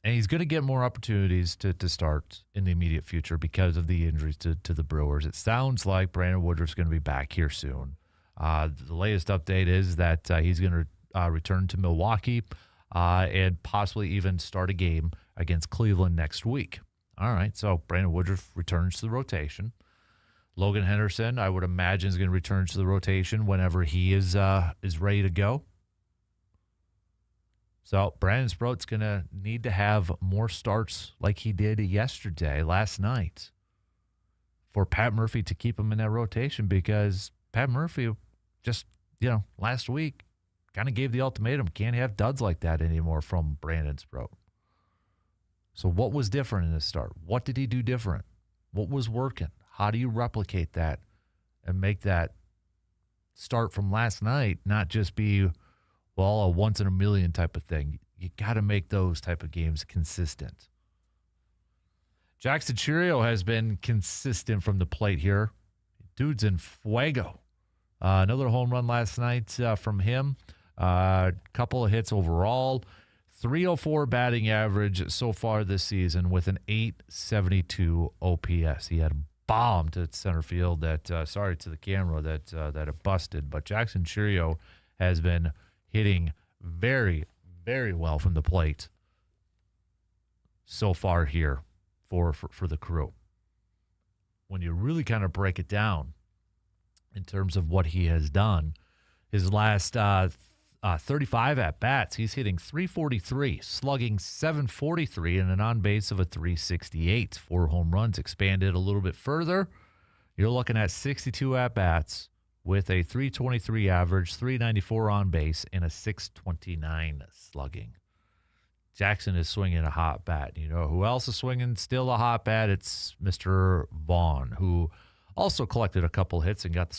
And he's going to get more opportunities to start in the immediate future because of the injuries to the Brewers. It sounds like Brandon Woodruff's going to be back here soon. The latest update is that he's going to return to Milwaukee and possibly even start a game against Cleveland next week. All right, so Brandon Woodruff returns to the rotation. Logan Henderson, I would imagine, is going to return to the rotation whenever he is ready to go. So Brandon Sproat's going to need to have more starts like he did last night, for Pat Murphy to keep him in that rotation, because Pat Murphy just, last week kind of gave the ultimatum. Can't have duds like that anymore from Brandon Sproat. So what was different in this start? What did he do different? What was working? How do you replicate that and make that start from last night not just be, well, a once in a million type of thing? You got to make those type of games consistent. Jackson Churio has been consistent from the plate here. Dude's in fuego. Another home run last night from him. Couple of hits overall. 304 batting average so far this season with an 872 OPS. He had a bomb to center field that, sorry to the camera, that it busted. But Jackson Churio has been hitting very, very well from the plate so far here for the Crew. When you really kind of break it down in terms of what he has done, his last 35 at-bats, he's hitting .343, slugging .743, and an on-base of a .368. 4 home runs. Expanded a little bit further, you're looking at 62 at-bats with a .323 average, .394 on-base, and a .629 slugging. Jackson is swinging a hot bat. You know who else is swinging still a hot bat? It's Mr. Vaughn, who also collected a couple hits and got the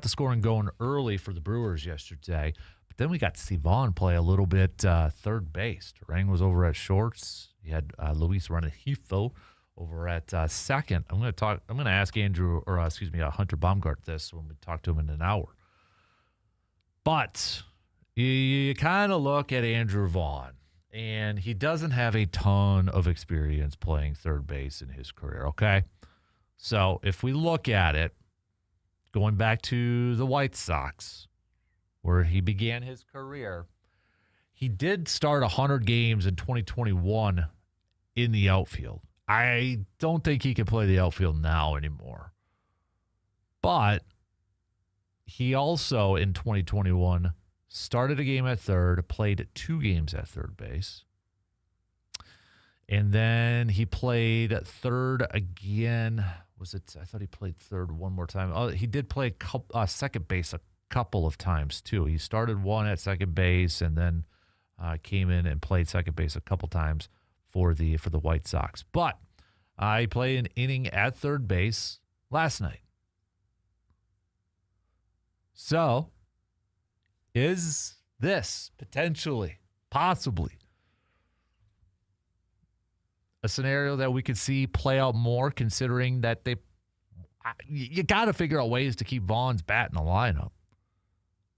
scoring going early for the Brewers yesterday. But then we got to see Vaughn play a little bit third base. Durang was over at shorts. He had Luis Renegifo over at second. I'm going to ask Hunter Baumgart this when we talk to him in an hour. But you kind of look at Andrew Vaughn, and he doesn't have a ton of experience playing third base in his career, okay? So if we look at it, going back to the White Sox, where he began his career, he did start 100 games in 2021 in the outfield. I don't think he can play the outfield now anymore. But he also, in 2021, started a game at third, played 2 games at third base. And then he played third again. I thought he played third one more time. Oh, he did play second base a couple of times, too. He started one at second base and then came in and played second base a couple times for the White Sox. But he played an inning at third base last night. So, is this potentially, possibly, a scenario that we could see play out more, considering that you got to figure out ways to keep Vaughn's bat in the lineup.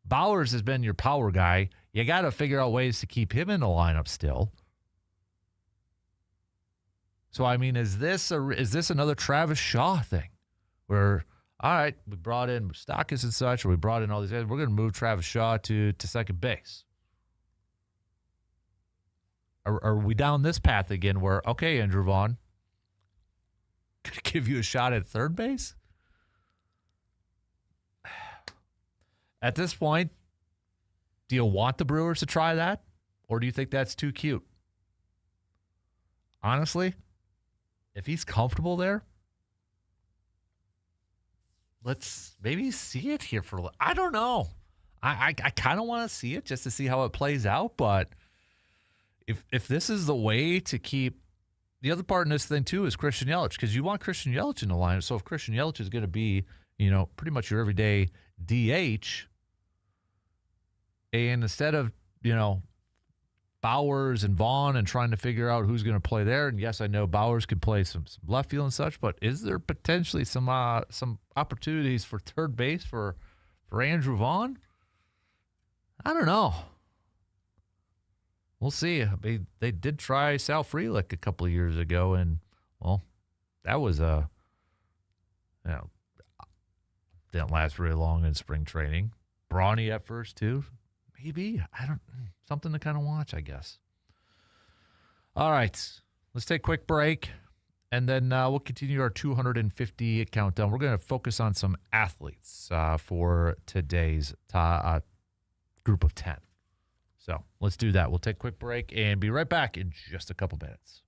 Bowers has been your power guy. You got to figure out ways to keep him in the lineup still. So, I mean, is this another Travis Shaw thing where, all right, we brought in Stockis and such, or we brought in all these guys, we're going to move Travis Shaw to second base? Are we down this path again where, okay, Andrew Vaughn, could I give you a shot at third base? At this point, do you want the Brewers to try that? Or do you think that's too cute? Honestly, if he's comfortable there, let's maybe see it here for, I don't know. I kind of want to see it just to see how it plays out, but if this is the way to keep, the other part in this thing too is Christian Yelich, because you want Christian Yelich in the lineup. So if Christian Yelich is going to be, pretty much your everyday DH, and instead of, Bowers and Vaughn and trying to figure out who's going to play there, and yes, I know Bowers could play some left field and such, but is there potentially some opportunities for third base for Andrew Vaughn? I don't know. We'll see. They did try Sal Frelick a couple of years ago, and, well, that was didn't last very long in spring training. Brawny at first, too. Maybe. Something to kind of watch, I guess. All right. Let's take a quick break, and then we'll continue our 250 countdown. We're going to focus on some athletes for today's group of 10. So let's do that. We'll take a quick break and be right back in just a couple minutes.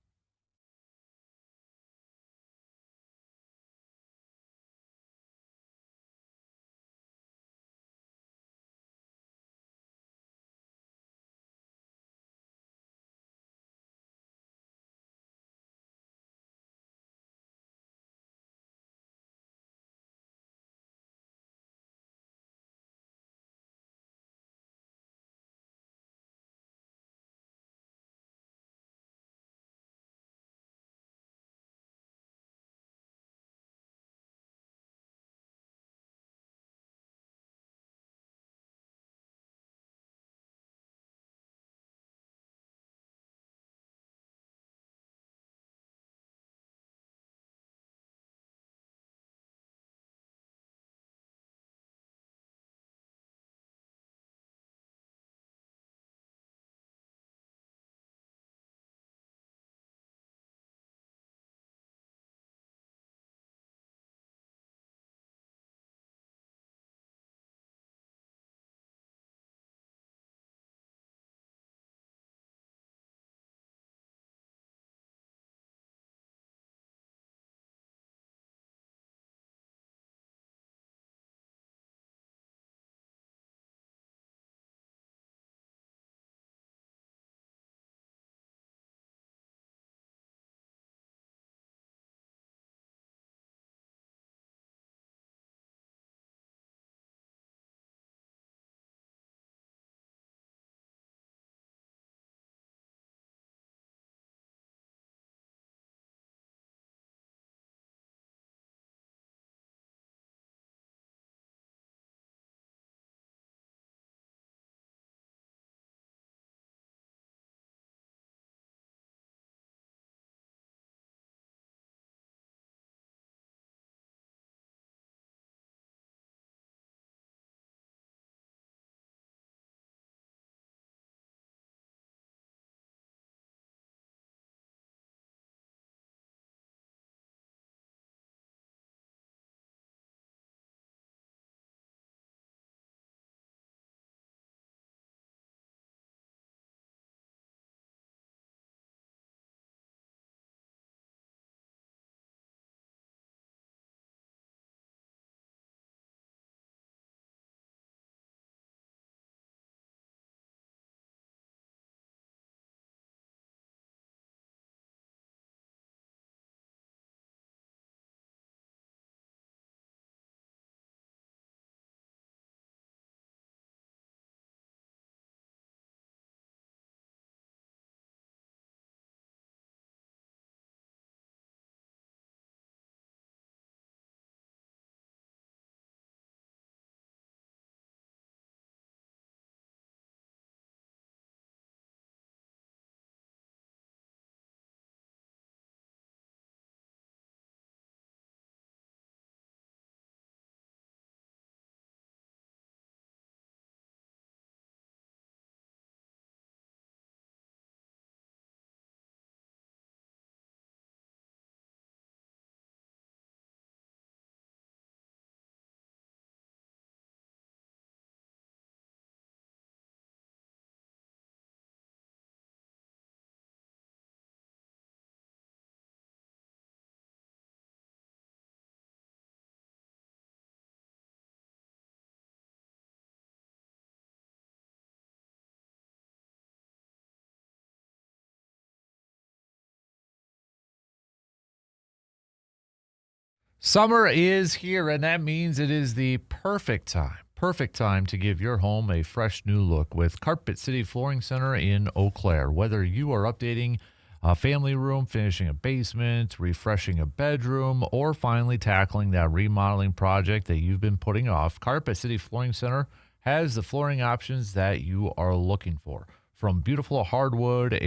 Summer is here, and that means it is the perfect time to give your home a fresh new look with Carpet City Flooring Center in Eau Claire. Whether you are updating a family room, finishing a basement, refreshing a bedroom, or finally tackling that remodeling project that you've been putting off, Carpet City Flooring Center has the flooring options that you are looking for. From beautiful hardwood,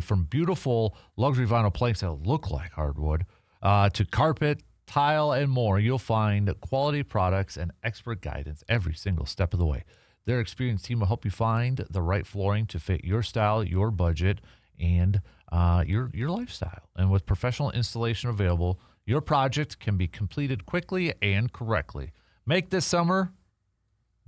from beautiful luxury vinyl planks that look like hardwood, to carpet, tile, and more, you'll find quality products and expert guidance every single step of the way. Their experienced team will help you find the right flooring to fit your style, your budget, and your lifestyle. And with professional installation available, your project can be completed quickly and correctly. Make this summer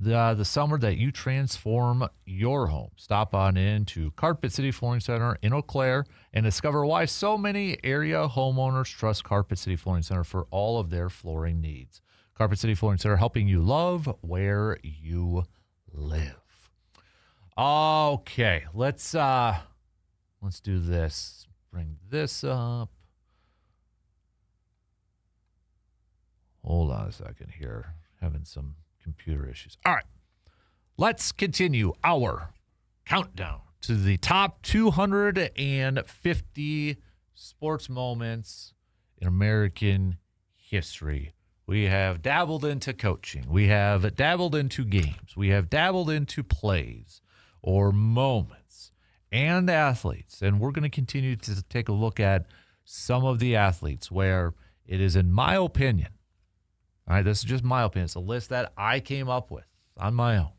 the summer that you transform your home. Stop on in to Carpet City Flooring Center in Eau Claire and discover why so many area homeowners trust Carpet City Flooring Center for all of their flooring needs. Carpet City Flooring Center, helping you love where you live. Okay, let's do this. Bring this up. Hold on a second here. Having some computer issues. All right. Let's continue our countdown to the top 250 sports moments in American history. We have dabbled into coaching. We have dabbled into games. We have dabbled into plays or moments and athletes. And we're going to continue to take a look at some of the athletes where it is, in my opinion, all right, this is just my opinion. It's a list that I came up with on my own,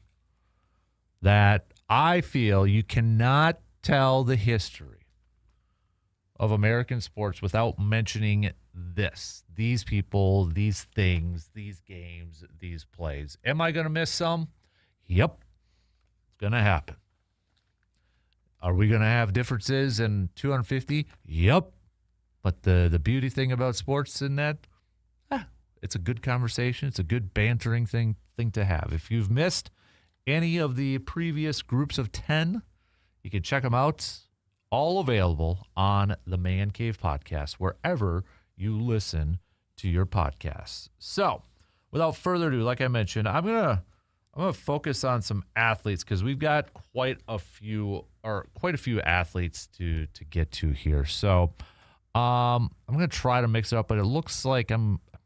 that I feel you cannot tell the history of American sports without mentioning these people, these things, these games, these plays. Am I going to miss some? Yep, it's going to happen. Are we going to have differences in 250? Yep. But the beauty thing about sports in that, it's a good conversation. It's a good bantering thing to have. If you've missed any of the previous groups of 10, you can check them out. All available on the Man Cave podcast, wherever you listen to your podcasts. So, without further ado, like I mentioned, I'm gonna focus on some athletes because we've got quite a few athletes to get to here. So, I'm gonna try to mix it up, but it looks like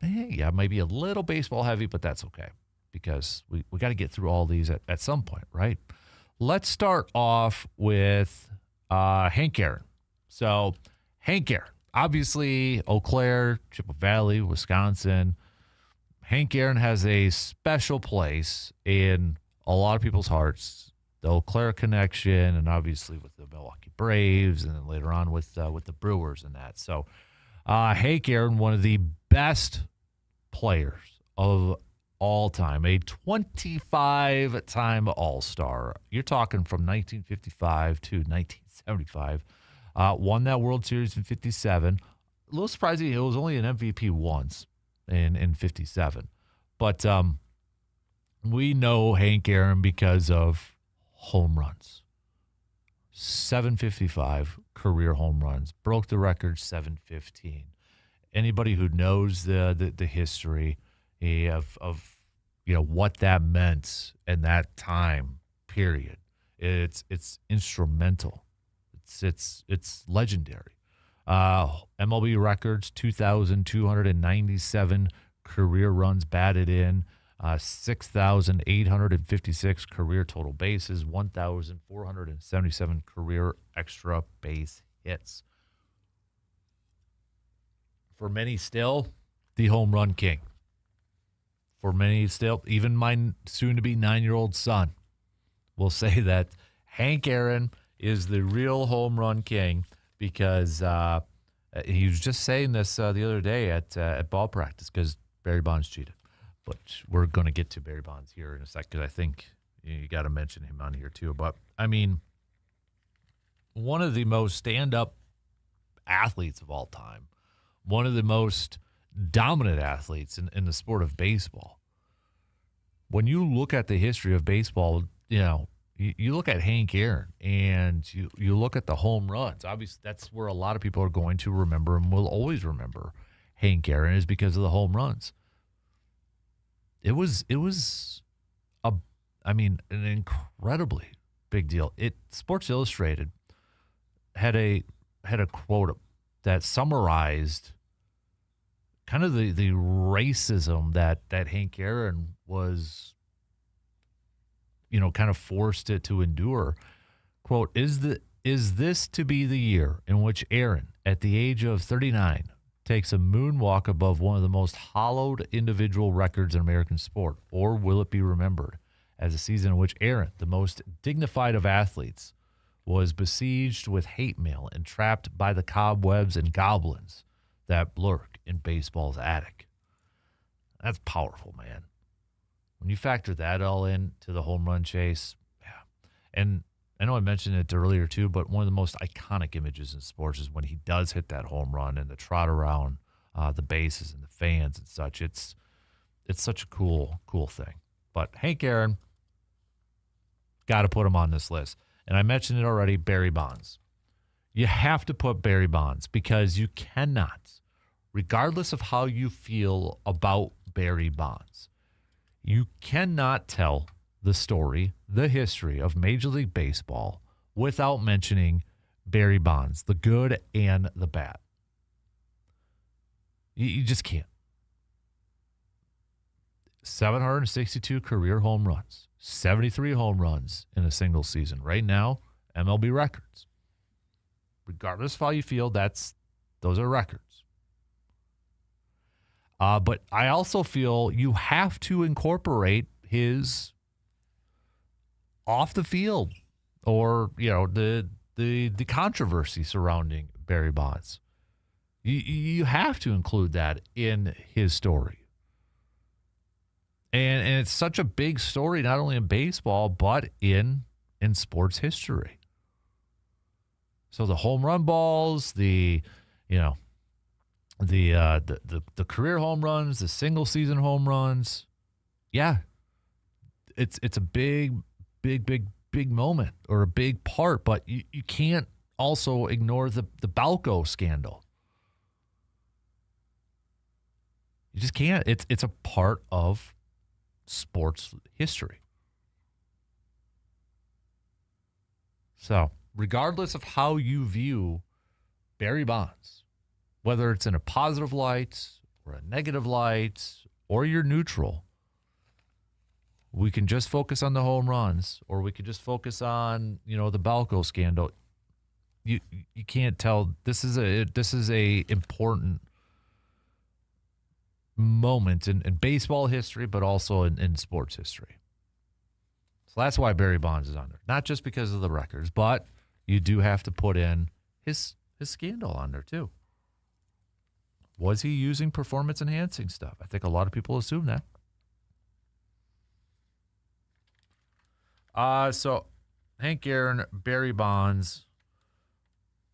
maybe a little baseball heavy, but that's okay because we got to get through all these at some point, right? Let's start off with Hank Aaron. So Hank Aaron, obviously Eau Claire, Chippewa Valley, Wisconsin. Hank Aaron has a special place in a lot of people's hearts. The Eau Claire connection, and obviously with the Milwaukee Braves, and then later on with the Brewers and that. So Hank Aaron, one of the best players of all time, a 25-time All-Star. You're talking from 1955 to 1975. Won that World Series in 57. A little surprising, it was only an MVP once in 57. But we know Hank Aaron because of home runs. 755 career home runs. Broke the record 715. Anybody who knows the history of what that meant in that time period, it's instrumental. It's legendary. MLB records: 2,297 career runs batted in, 6,856 career total bases, 1,477 career extra base hits. For many still, the home run king. For many still, even my soon-to-be 9-year-old son will say that Hank Aaron is the real home run king because he was just saying this the other day at ball practice because Barry Bonds cheated. But we're going to get to Barry Bonds here in a second. I think you got to mention him on here too. But, I mean, one of the most stand-up athletes of all time, one of the most dominant athletes in the sport of baseball. When you look at the history of baseball, you look at Hank Aaron and you look at the home runs. Obviously, that's where a lot of people are going to remember and will always remember Hank Aaron is because of the home runs. It was an incredibly big deal. Sports Illustrated had a quote that summarized kind of the racism that Hank Aaron was, kind of forced it to endure. Quote, is this to be the year in which Aaron, at the age of 39, takes a moonwalk above one of the most hallowed individual records in American sport? Or will it be remembered as a season in which Aaron, the most dignified of athletes, was besieged with hate mail and trapped by the cobwebs and goblins that lurk in baseball's attic? That's powerful, man. When you factor that all in to the home run chase, yeah. And I know I mentioned it earlier too, but one of the most iconic images in sports is when he does hit that home run and the trot around the bases and the fans and such. It's such a cool thing. But Hank Aaron, got to put him on this list. And I mentioned it already, Barry Bonds. You have to put Barry Bonds because you cannot, regardless of how you feel about Barry Bonds, you cannot tell the story, the history of Major League Baseball without mentioning Barry Bonds, the good and the bad. You just can't. 762 career home runs, 73 home runs in a single season. Right now, MLB records. Regardless of how you feel, those are records. But I also feel you have to incorporate his off the field or, the controversy surrounding Barry Bonds. You have to include that in his story. And it's such a big story, not only in baseball, but in sports history. So the home run balls, the career home runs, the single season home runs. Yeah. It's a big moment or a big part, but you can't also ignore the Balco scandal. You just can't. It's a part of sports history. So, regardless of how you view Barry Bonds, whether it's in a positive light or a negative light or you're neutral, we can just focus on the home runs or we could just focus on, the Balco scandal. You can't tell. This is a important moment in baseball history, but also in sports history. So that's why Barry Bonds is on there. Not just because of the records, but you do have to put in his scandal on there too. Was he using performance-enhancing stuff? I think a lot of people assume that. So Hank Aaron, Barry Bonds,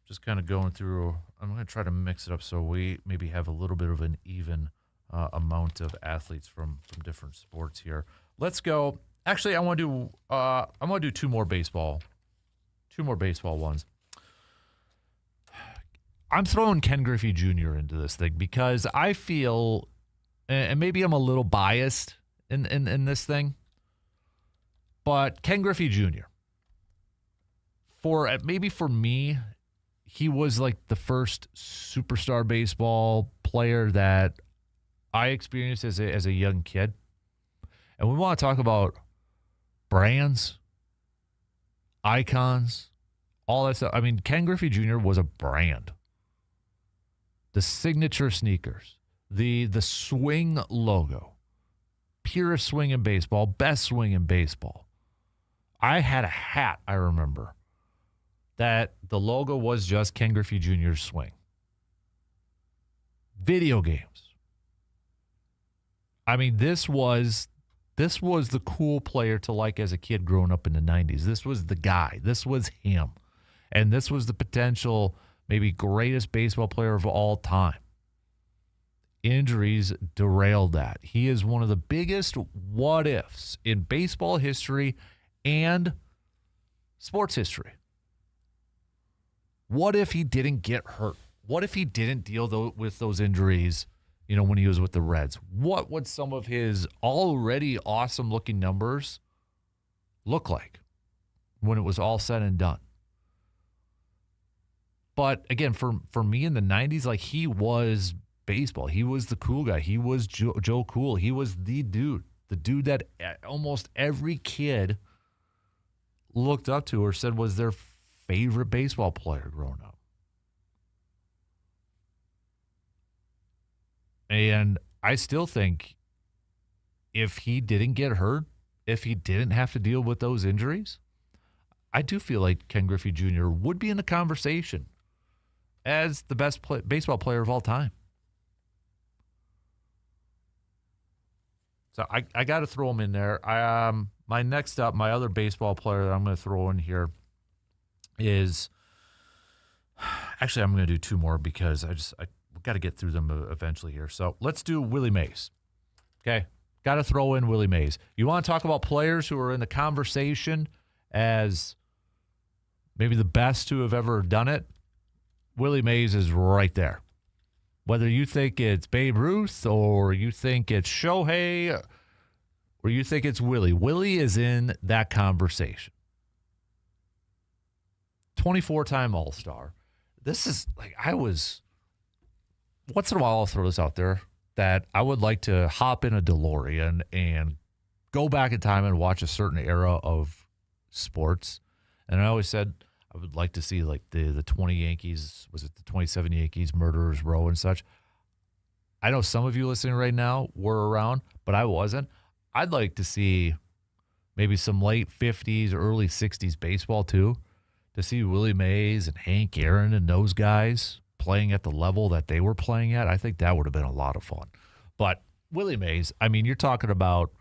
just kind of going through. I'm going to try to mix it up so we maybe have a little bit of an even amount of athletes from different sports here. Let's go. Actually, I want to do two more baseball ones. I'm throwing Ken Griffey Jr. into this thing because I feel, and maybe I'm a little biased in this thing, but Ken Griffey Jr. For me, he was like the first superstar baseball player that I experienced as a young kid. And we want to talk about brands, icons, all that stuff. I mean, Ken Griffey Jr. was a brand. The signature sneakers, the swing logo, purest swing in baseball, best swing in baseball. I had a hat, I remember, that the logo was just Ken Griffey Jr.'s swing. Video games. I mean, this was the cool player to like as a kid growing up in the 90s. This was the guy. This was him. And this was the potential, maybe greatest baseball player of all time. Injuries derailed that. He is one of the biggest what-ifs in baseball history and sports history. What if he didn't get hurt? What if he didn't deal with those injuries, when he was with the Reds? What would some of his already awesome-looking numbers look like when it was all said and done? But, again, for me in the 90s, like, he was baseball. He was the cool guy. He was Joe Cool. He was the dude that almost every kid looked up to or said was their favorite baseball player growing up. And I still think if he didn't get hurt, if he didn't have to deal with those injuries, I do feel like Ken Griffey Jr. would be in the conversation as the best baseball player of all time. So I got to throw him in there. My next up, my other baseball player that I'm going to throw in here is actually I'm going to do two more because we've got to get through them eventually here. So let's do Willie Mays. Okay, got to throw in Willie Mays. You want to talk about players who are in the conversation as maybe the best who have ever done it? Willie Mays is right there. Whether you think it's Babe Ruth or you think it's Shohei or you think it's Willie, Willie is in that conversation. 24-time All-Star. This is like once in a while I'll throw this out there that I would like to hop in a DeLorean and go back in time and watch a certain era of sports. And I always said I would like to see like the 20 Yankees, was it the 27 Yankees, Murderers Row and such. I know some of you listening right now were around, but I wasn't. I'd like to see maybe some late 50s, early 60s baseball too, to see Willie Mays and Hank Aaron and those guys playing at the level that they were playing at. I think that would have been a lot of fun. But Willie Mays, I mean, you're talking about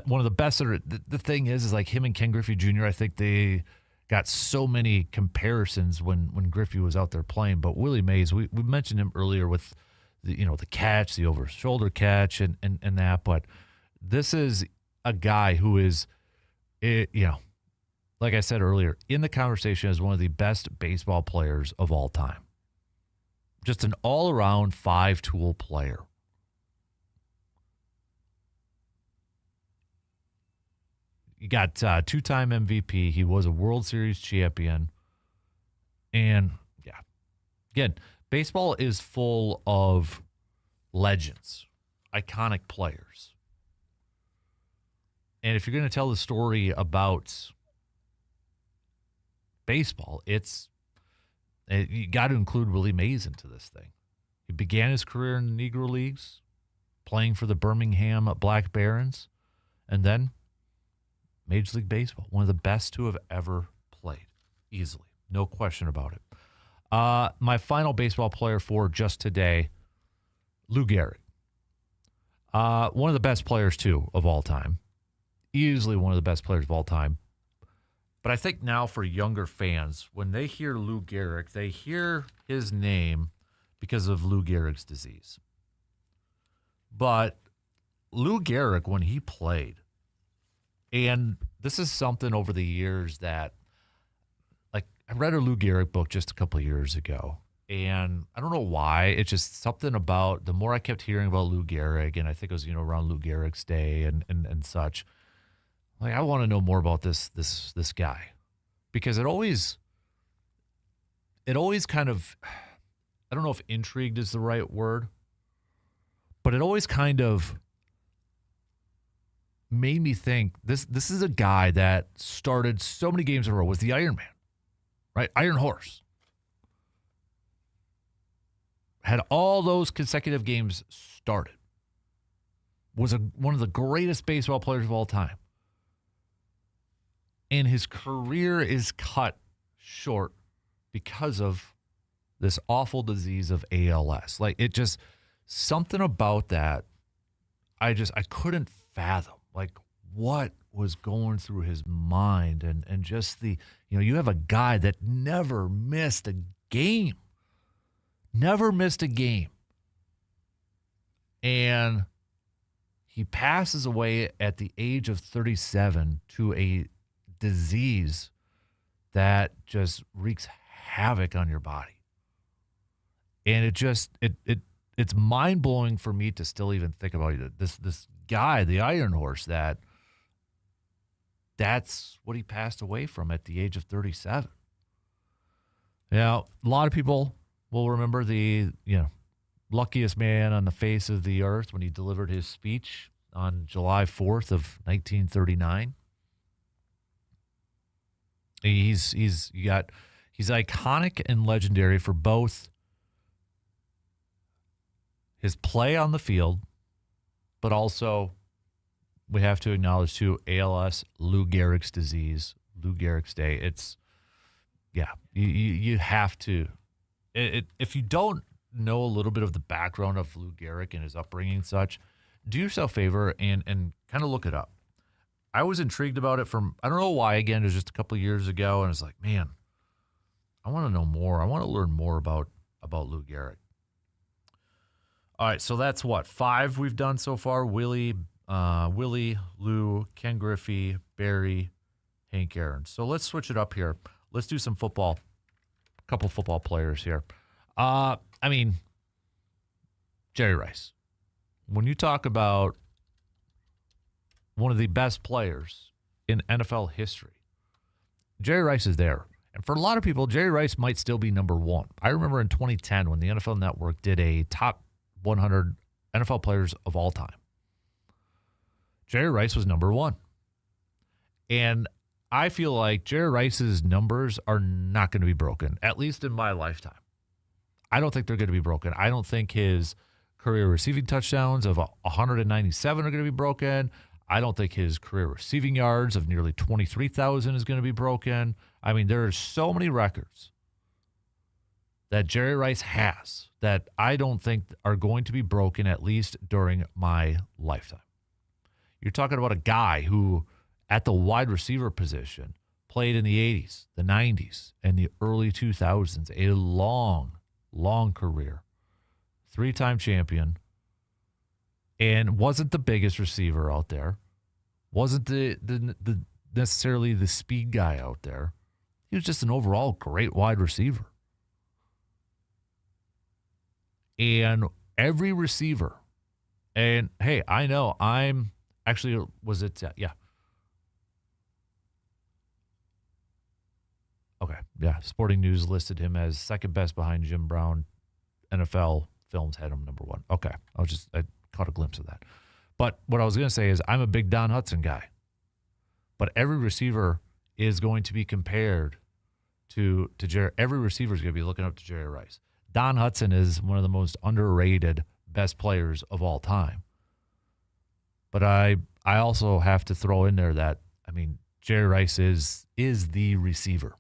one of the best. The thing is like him and Ken Griffey Jr., I think they got so many comparisons when Griffey was out there playing. But Willie Mays, we mentioned him earlier with the catch, the over-shoulder catch and that. But this is a guy who is, like I said earlier, in the conversation as one of the best baseball players of all time. Just an all-around five-tool player. He got two-time MVP. He was a World Series champion. And, yeah, again, baseball is full of legends, iconic players. And if you're going to tell the story about baseball, you got to include Willie Mays into this thing. He began his career in the Negro Leagues, playing for the Birmingham Black Barons, and then Major League Baseball, one of the best to have ever played, easily, no question about it. My final baseball player for just today, Lou Gehrig. One of the best players, too, of all time. Easily one of the best players of all time. But I think now for younger fans, when they hear Lou Gehrig, they hear his name because of Lou Gehrig's disease. But Lou Gehrig, when he played, and this is something over the years that, like, I read a Lou Gehrig book just a couple of years ago, and I don't know why. It's just something about, the more I kept hearing about Lou Gehrig, and I think it was, around Lou Gehrig's day and such, like, I want to know more about this guy, because it always kind of, I don't know if intrigued is the right word, but it always kind of made me think this is a guy that started so many games in a row, was the Iron Man, right? Iron Horse. Had all those consecutive games started. Was one of the greatest baseball players of all time. And his career is cut short because of this awful disease of ALS. Like, it just, something about that, I couldn't fathom. Like, what was going through his mind, and just you have a guy that never missed a game. Never missed a game. And he passes away at the age of 37 to a disease that just wreaks havoc on your body. And it's mind-blowing for me to still even think about it. This guy, the Iron Horse, that's what he passed away from at the age of 37. Now, a lot of people will remember the, luckiest man on the face of the earth when he delivered his speech on July 4th of 1939. He's iconic and legendary for both his play on the field, but also we have to acknowledge too ALS, Lou Gehrig's disease, Lou Gehrig's Day. You have to. If you don't know a little bit of the background of Lou Gehrig and his upbringing and such, do yourself a favor and kind of look it up. I was intrigued about it from, I don't know why, again, it was just a couple of years ago, and it's like, man, I want to know more. I want to learn more about Lou Gehrig. All right, so that's what, 5 we've done so far. Willie, Lou, Ken Griffey, Barry, Hank Aaron. So let's switch it up here. Let's do some football. A couple football players here. Jerry Rice. When you talk about one of the best players in NFL history, Jerry Rice is there. And for a lot of people, Jerry Rice might still be number one. I remember in 2010 when the NFL Network did a top 100 NFL players of all time. Jerry Rice was number one. And I feel like Jerry Rice's numbers are not going to be broken, at least in my lifetime. I don't think they're going to be broken. I don't think his career receiving touchdowns of 197 are going to be broken. I don't think his career receiving yards of nearly 23,000 is going to be broken. I mean, there are so many records that Jerry Rice has that I don't think are going to be broken, at least during my lifetime. You're talking about a guy who, at the wide receiver position, played in the 80s, the 90s, and the early 2000s, a long career, 3-time champion, and wasn't the biggest receiver out there, wasn't the necessarily the speed guy out there. He was just an overall great wide receiver. And every receiver, and hey, I know I'm actually, was it, yeah. Okay, yeah. Sporting News listed him as second best behind Jim Brown. NFL Films had him number one. Okay, I caught a glimpse of that. But what I was going to say is I'm a big Don Hutson guy. But every receiver is going to be compared to Jerry. Every receiver is going to be looking up to Jerry Rice. Don Hutson is one of the most underrated best players of all time. But I also have to throw in there that, Jerry Rice is the receiver,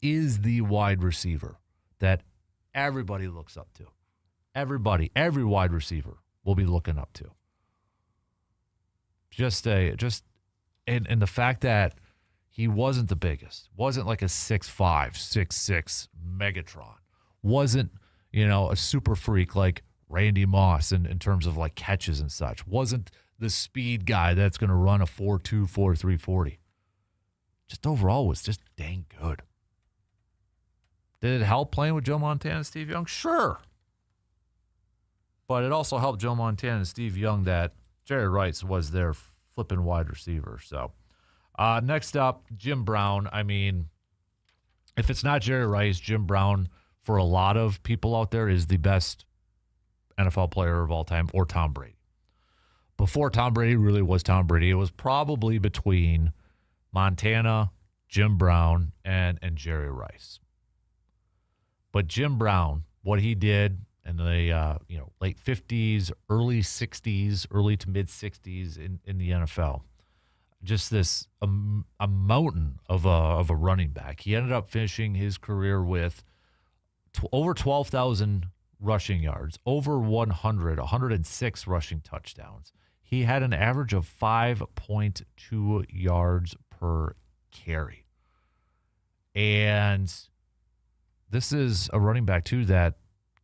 is the wide receiver that everybody looks up to. Everybody, every wide receiver will be looking up to. And the fact that he wasn't the biggest, wasn't like a 6'5", 6'6" Megatron, wasn't, a super freak like Randy Moss in terms of like catches and such, wasn't the speed guy that's going to run a 4.2, 4.3 40. Just overall was just dang good. Did it help playing with Joe Montana and Steve Young? Sure. But it also helped Joe Montana and Steve Young that Jerry Rice was their flipping wide receiver. So next up, Jim Brown. If it's not Jerry Rice, Jim Brown, for a lot of people out there, is the best NFL player of all time, or Tom Brady. Before Tom Brady really was Tom Brady, it was probably between Montana, Jim Brown, and Jerry Rice. But Jim Brown, what he did in the late 50s, early 60s, early to mid 60s in the NFL, just this a mountain of a running back. He ended up finishing his career with over 12,000 rushing yards, over 106 rushing touchdowns. He had an average of 5.2 yards per carry. And this is a running back, too, that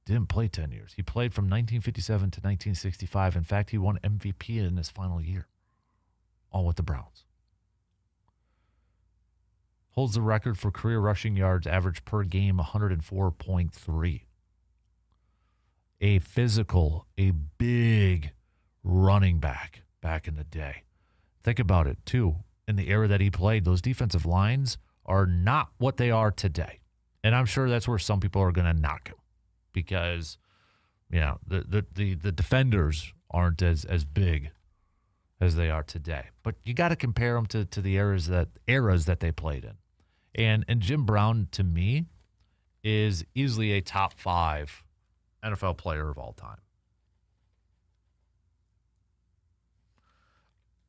didn't play 10 years. He played from 1957 to 1965. In fact, he won MVP in his final year, all with the Browns. Holds the record for career rushing yards average per game, 104.3. A physical, a big running back in the day. Think about it, too. In the era that he played, those defensive lines are not what they are today. And I'm sure that's where some people are going to knock him because, the defenders aren't as big as they are today. But you got to compare them to the eras that they played in. And Jim Brown, to me, is easily a top 5 NFL player of all time.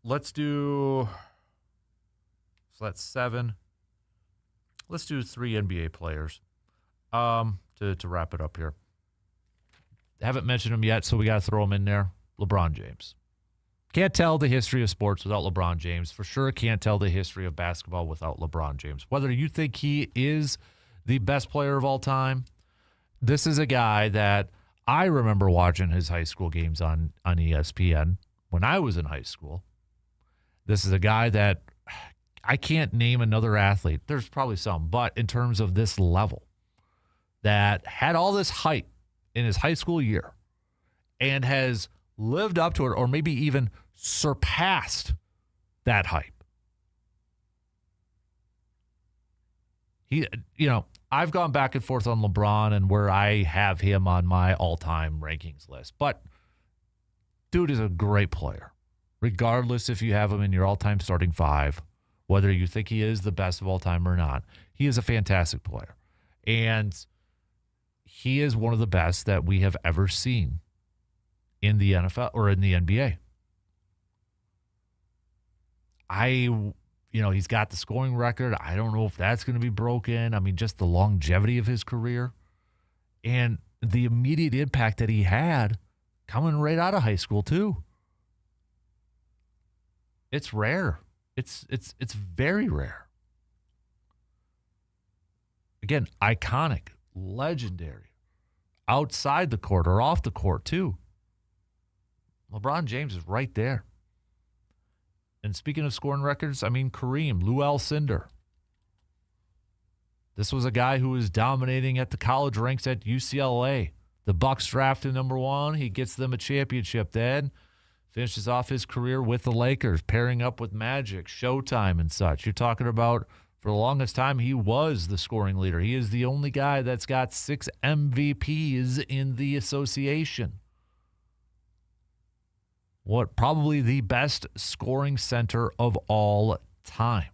So that's 7. Let's do 3 NBA players to wrap it up here. Haven't mentioned them yet, so we got to throw them in there. LeBron James. Can't tell the history of sports without LeBron James. For sure can't tell the history of basketball without LeBron James. Whether you think he is the best player of all time, this is a guy that I remember watching his high school games on ESPN when I was in high school. This is a guy that I can't name another athlete. There's probably some, but in terms of this level that had all this hype in his high school year and has lived up to it or maybe even surpassed that hype. I've gone back and forth on LeBron and where I have him on my all-time rankings list, but dude is a great player. Regardless if you have him in your all-time starting 5, whether you think he is the best of all time or not, he is a fantastic player. And he is one of the best that we have ever seen in the NFL or in the NBA. He's got the scoring record. I don't know if that's going to be broken. I mean, just the longevity of his career and the immediate impact that he had coming right out of high school too. It's rare. It's very rare. Again, iconic, legendary, outside the court or off the court too. LeBron James is right there. And speaking of scoring records, I mean, Kareem, Lou Alcindor. This was a guy who was dominating at the college ranks at UCLA. The Bucks draft him number 1. He gets them a championship then. Finishes off his career with the Lakers, pairing up with Magic, Showtime, and such. You're talking about, for the longest time, he was the scoring leader. He is the only guy that's got 6 MVPs in the association. Probably the best scoring center of all time.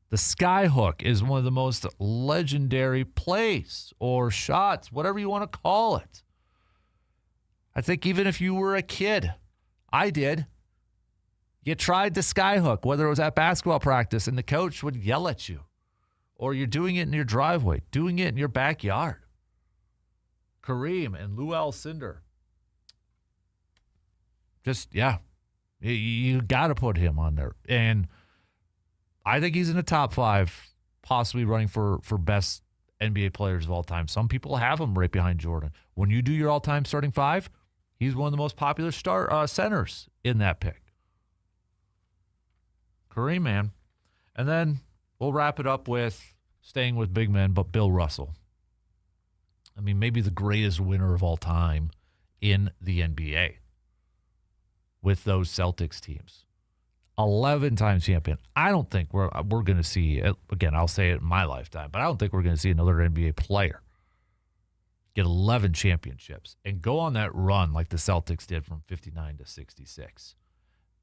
The skyhook is one of the most legendary plays or shots, whatever you want to call it. I think even if you were a kid, I did. You tried the skyhook, whether it was at basketball practice and the coach would yell at you, or you're doing it in your driveway, doing it in your backyard. Kareem and Lou Alcindor. You got to put him on there. And I think he's in the top 5, possibly running for best NBA players of all time. Some people have him right behind Jordan. When you do your all-time starting 5, he's one of the most popular centers in that pick. Kareem, man. And then we'll wrap it up with staying with big men, but Bill Russell. I mean, maybe the greatest winner of all time in the NBA with those Celtics teams. 11-time champion. I don't think we're going to see, again, I'll say it in my lifetime, but I don't think we're going to see another NBA player get 11 championships and go on that run like the Celtics did from 59 to 66.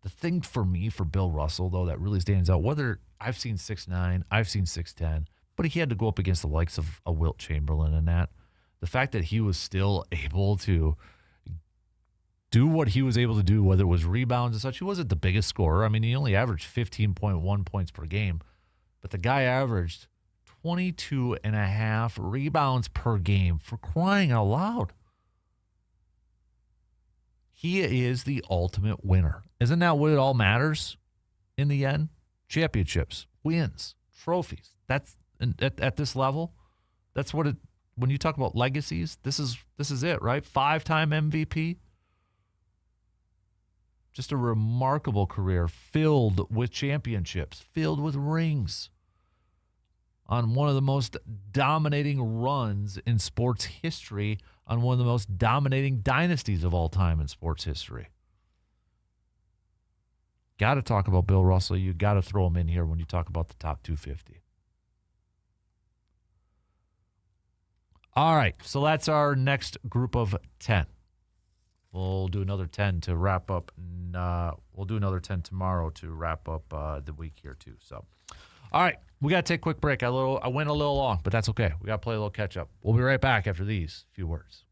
The thing for me, for Bill Russell, though, that really stands out, whether I've seen 6'9", I've seen 6'10", but he had to go up against the likes of a Wilt Chamberlain and that. The fact that he was still able to do what he was able to do, whether it was rebounds and such. He wasn't the biggest scorer. I mean, he only averaged 15.1 points per game, but the guy averaged 22.5 rebounds per game, for crying out loud. He is the ultimate winner. Isn't that what it all matters in the end? Championships, wins, trophies. That's at this level. That's what it. When you talk about legacies, this is it, right? 5-time MVP. Just a remarkable career filled with championships, filled with rings. on one of the most dominating runs in sports history, on one of the most dominating dynasties of all time in sports history. Got to talk about Bill Russell. You got to throw him in here when you talk about the top 250. All right, so that's our next group of 10. We'll do another 10 to wrap up. And, we'll do another 10 tomorrow to wrap up the week here, too. So, all right, we got to take a quick break. I went a little long, but that's okay. We got to play a little catch-up. We'll be right back after these few words.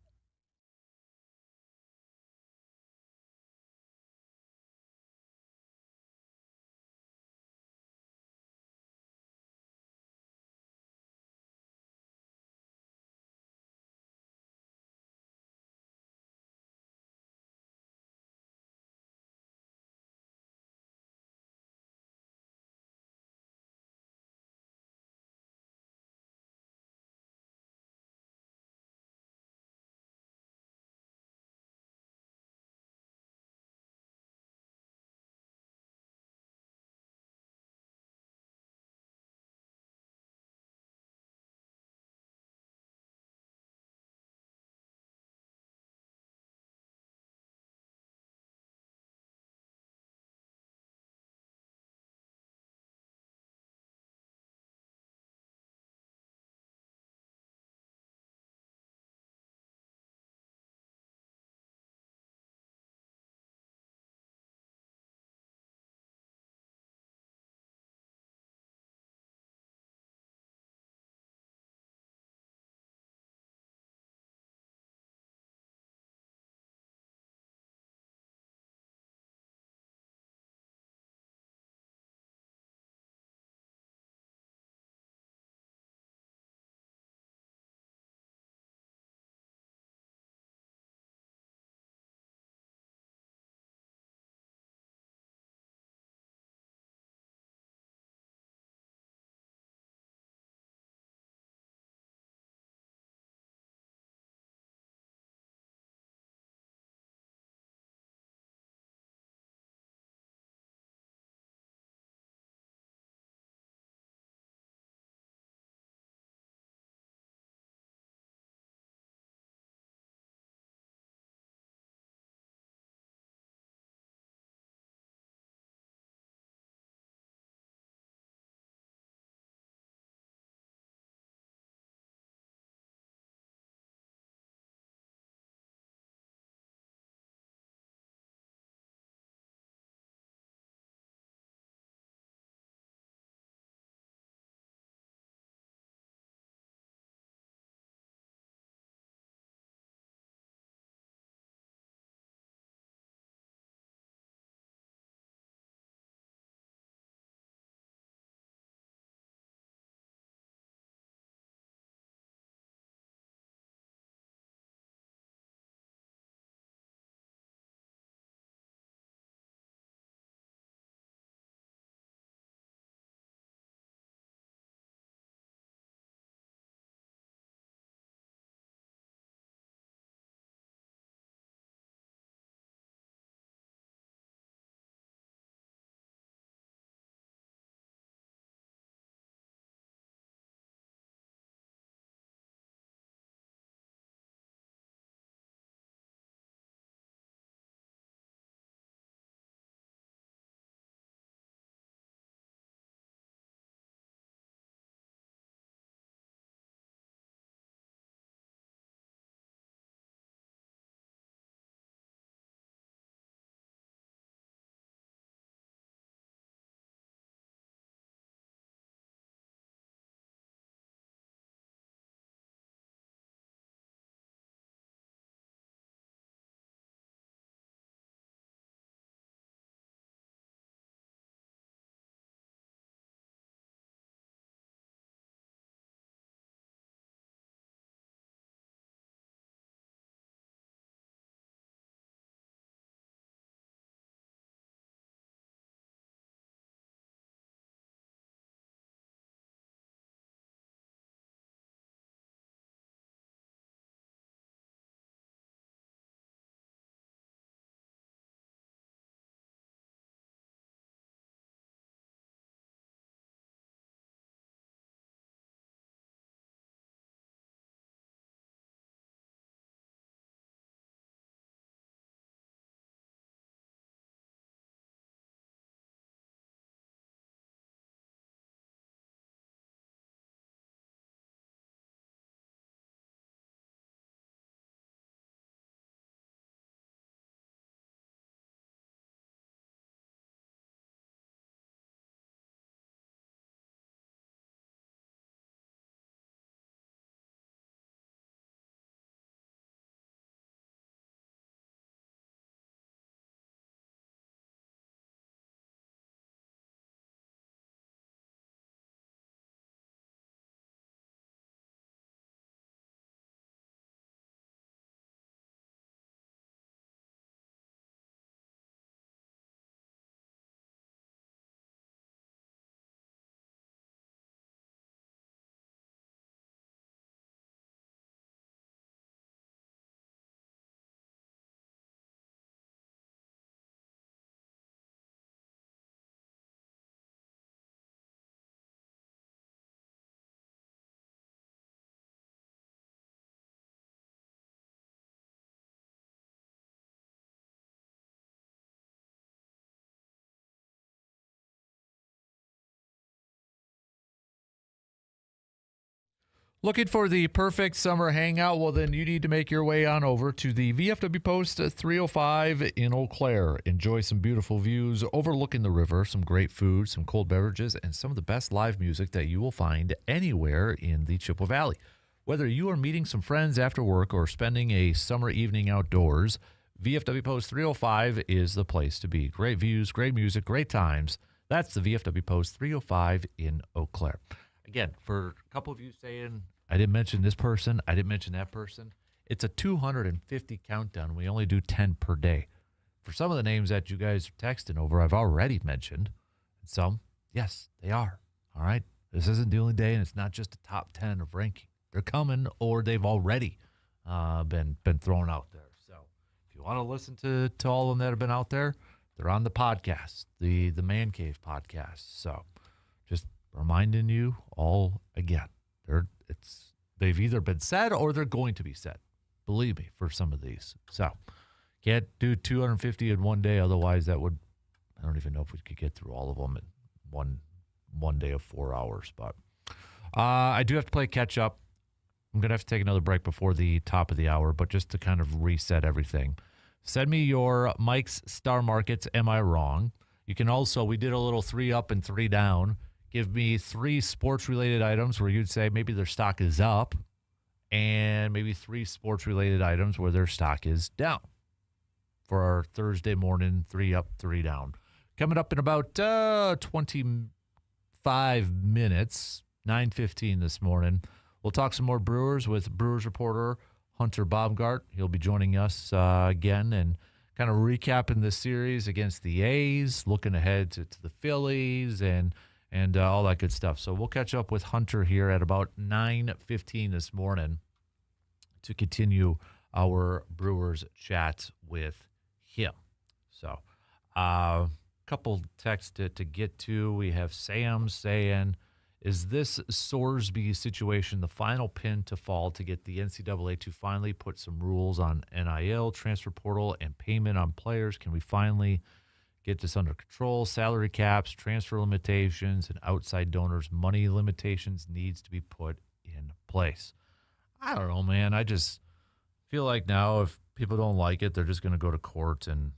Looking for the perfect summer hangout? Well, then you need to make your way on over to the VFW Post 305 in Eau Claire. Enjoy some beautiful views overlooking the river, some great food, some cold beverages, and some of the best live music that you will find anywhere in the Chippewa Valley. Whether you are meeting some friends after work or spending a summer evening outdoors, VFW Post 305 is the place to be. Great views, great music, great times. That's the VFW Post 305 in Eau Claire. Again, for a couple of you saying, I didn't mention this person, I didn't mention that person, it's a 250 countdown. We only do 10 per day. For some of the names that you guys are texting over, I've already mentioned. Some, yes, they are. All right? This isn't the only day, and it's not just a top 10 of ranking. They're coming, or they've already been thrown out there. So if you want to listen to all of them that have been out there, they're on the podcast, the Man Cave podcast. So just reminding you all again, they've either been said or they're going to be said. Believe me, for some of these. So can't do 250 in one day. Otherwise, I don't even know if we could get through all of them in one day of 4 hours. But I do have to play catch up. I'm going to have to take another break before the top of the hour, but just to kind of reset everything. Send me your Mike's Star Markets, Am I Wrong? You can also, we did a little 3 up and 3 down. Give me 3 sports-related items where you'd say maybe their stock is up, and maybe 3 sports-related items where their stock is down for our Thursday morning 3 up, 3 down. Coming up in about 25 minutes, 9:15 this morning, we'll talk some more Brewers with Brewers reporter Hunter Baumgart. He'll be joining us again and kind of recapping the series against the A's, looking ahead to the Phillies, and all that good stuff. So we'll catch up with Hunter here at about 9:15 this morning to continue our Brewers chat with him. So a couple texts to get to. We have Sam saying, is this Sorsby situation the final pin to fall to get the NCAA to finally put some rules on NIL, transfer portal, and payment on players? Can we finally get this under control? Salary caps, transfer limitations, and outside donors' money limitations needs to be put in place. I don't know, man. I just feel like now if people don't like it, they're just going to go to court and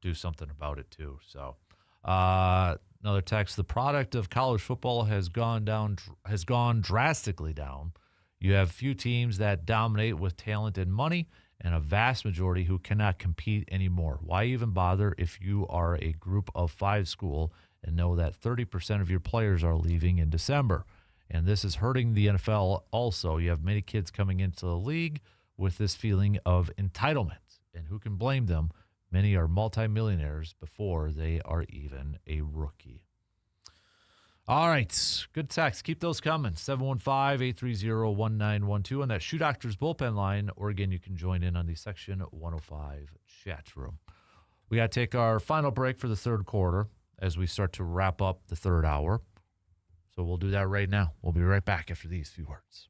do something about it too. So another text, the product of college football has gone drastically down. You have few teams that dominate with talent and money, and a vast majority who cannot compete anymore. Why even bother if you are a group of 5 school and know that 30% of your players are leaving in December? And this is hurting the NFL also. You have many kids coming into the league with this feeling of entitlement, and who can blame them? Many are multimillionaires before they are even a rookie. All right, good text. Keep those coming. 715-830-1912 on that Shoe Doctors bullpen line. Or again, you can join in on the Section 105 chat room. We got to take our final break for the third quarter as we start to wrap up the third hour. So we'll do that right now. We'll be right back after these few words.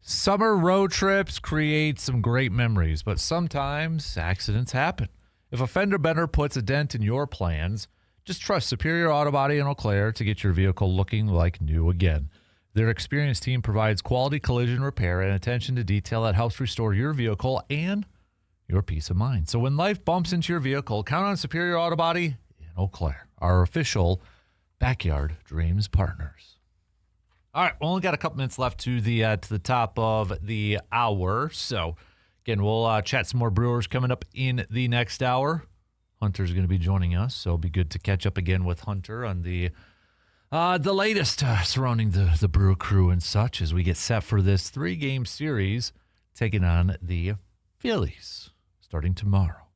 Summer road trips create some great memories, but sometimes accidents happen. If a fender bender puts a dent in your plans, just trust Superior Auto Body in Eau Claire to get your vehicle looking like new again. Their experienced team provides quality collision repair and attention to detail that helps restore your vehicle and your peace of mind. So when life bumps into your vehicle, count on Superior Auto Body in Eau Claire, our official Backyard Dreams partners. All right, we only got a couple minutes left to the top of the hour. So, again, we'll chat some more Brewers coming up in the next hour. Hunter's going to be joining us, so it'll be good to catch up again with Hunter on the latest surrounding the Brewer crew and such as we get set for this 3-game series taking on the Phillies starting tomorrow.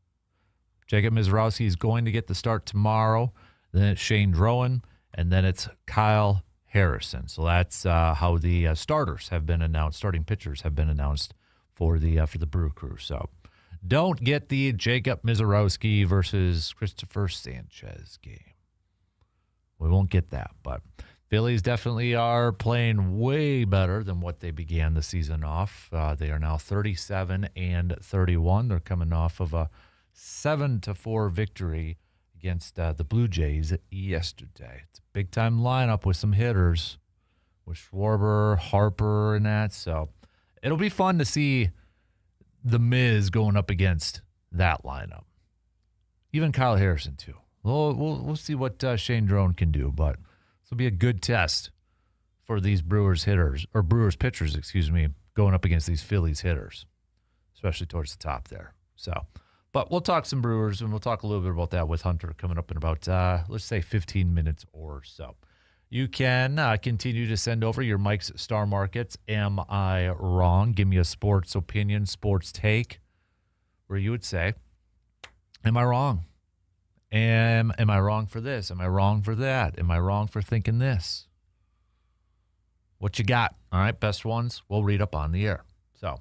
Jacob Mizorowski is going to get the start tomorrow. Then it's Shane Drowan, and then it's Kyle Harrison. So that's how the starters have been announced. Starting pitchers have been announced for the Brew Crew. So don't get the Jacob Mizorowski versus Christopher Sanchez game. We won't get that, but Phillies definitely are playing way better than what they began the season off. They are now 37-31. They're coming off of a 7-4 victory against the Blue Jays yesterday. It's a big-time lineup with some hitters, with Schwarber, Harper, and that. So it'll be fun to see the Miz going up against that lineup. Even Kyle Harrison, too. We'll see what Shane Drowan can do, but this will be a good test for these Brewers pitchers, going up against these Phillies hitters, especially towards the top there. So, but we'll talk some Brewers, and we'll talk a little bit about that with Hunter coming up in about, let's say, 15 minutes or so. You can continue to send over your Mike's Star Markets. Am I wrong? Give me a sports opinion, sports take, where you would say, am I wrong? Am I wrong for this? Am I wrong for that? Am I wrong for thinking this? What you got? All right, best ones we'll read up on the air. So,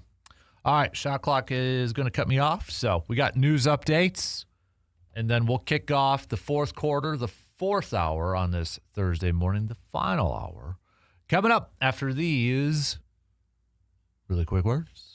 all right, shot clock is going to cut me off. So we got news updates, and then we'll kick off the fourth quarter, the fourth hour on this Thursday morning, the final hour. Coming up after these really quick words.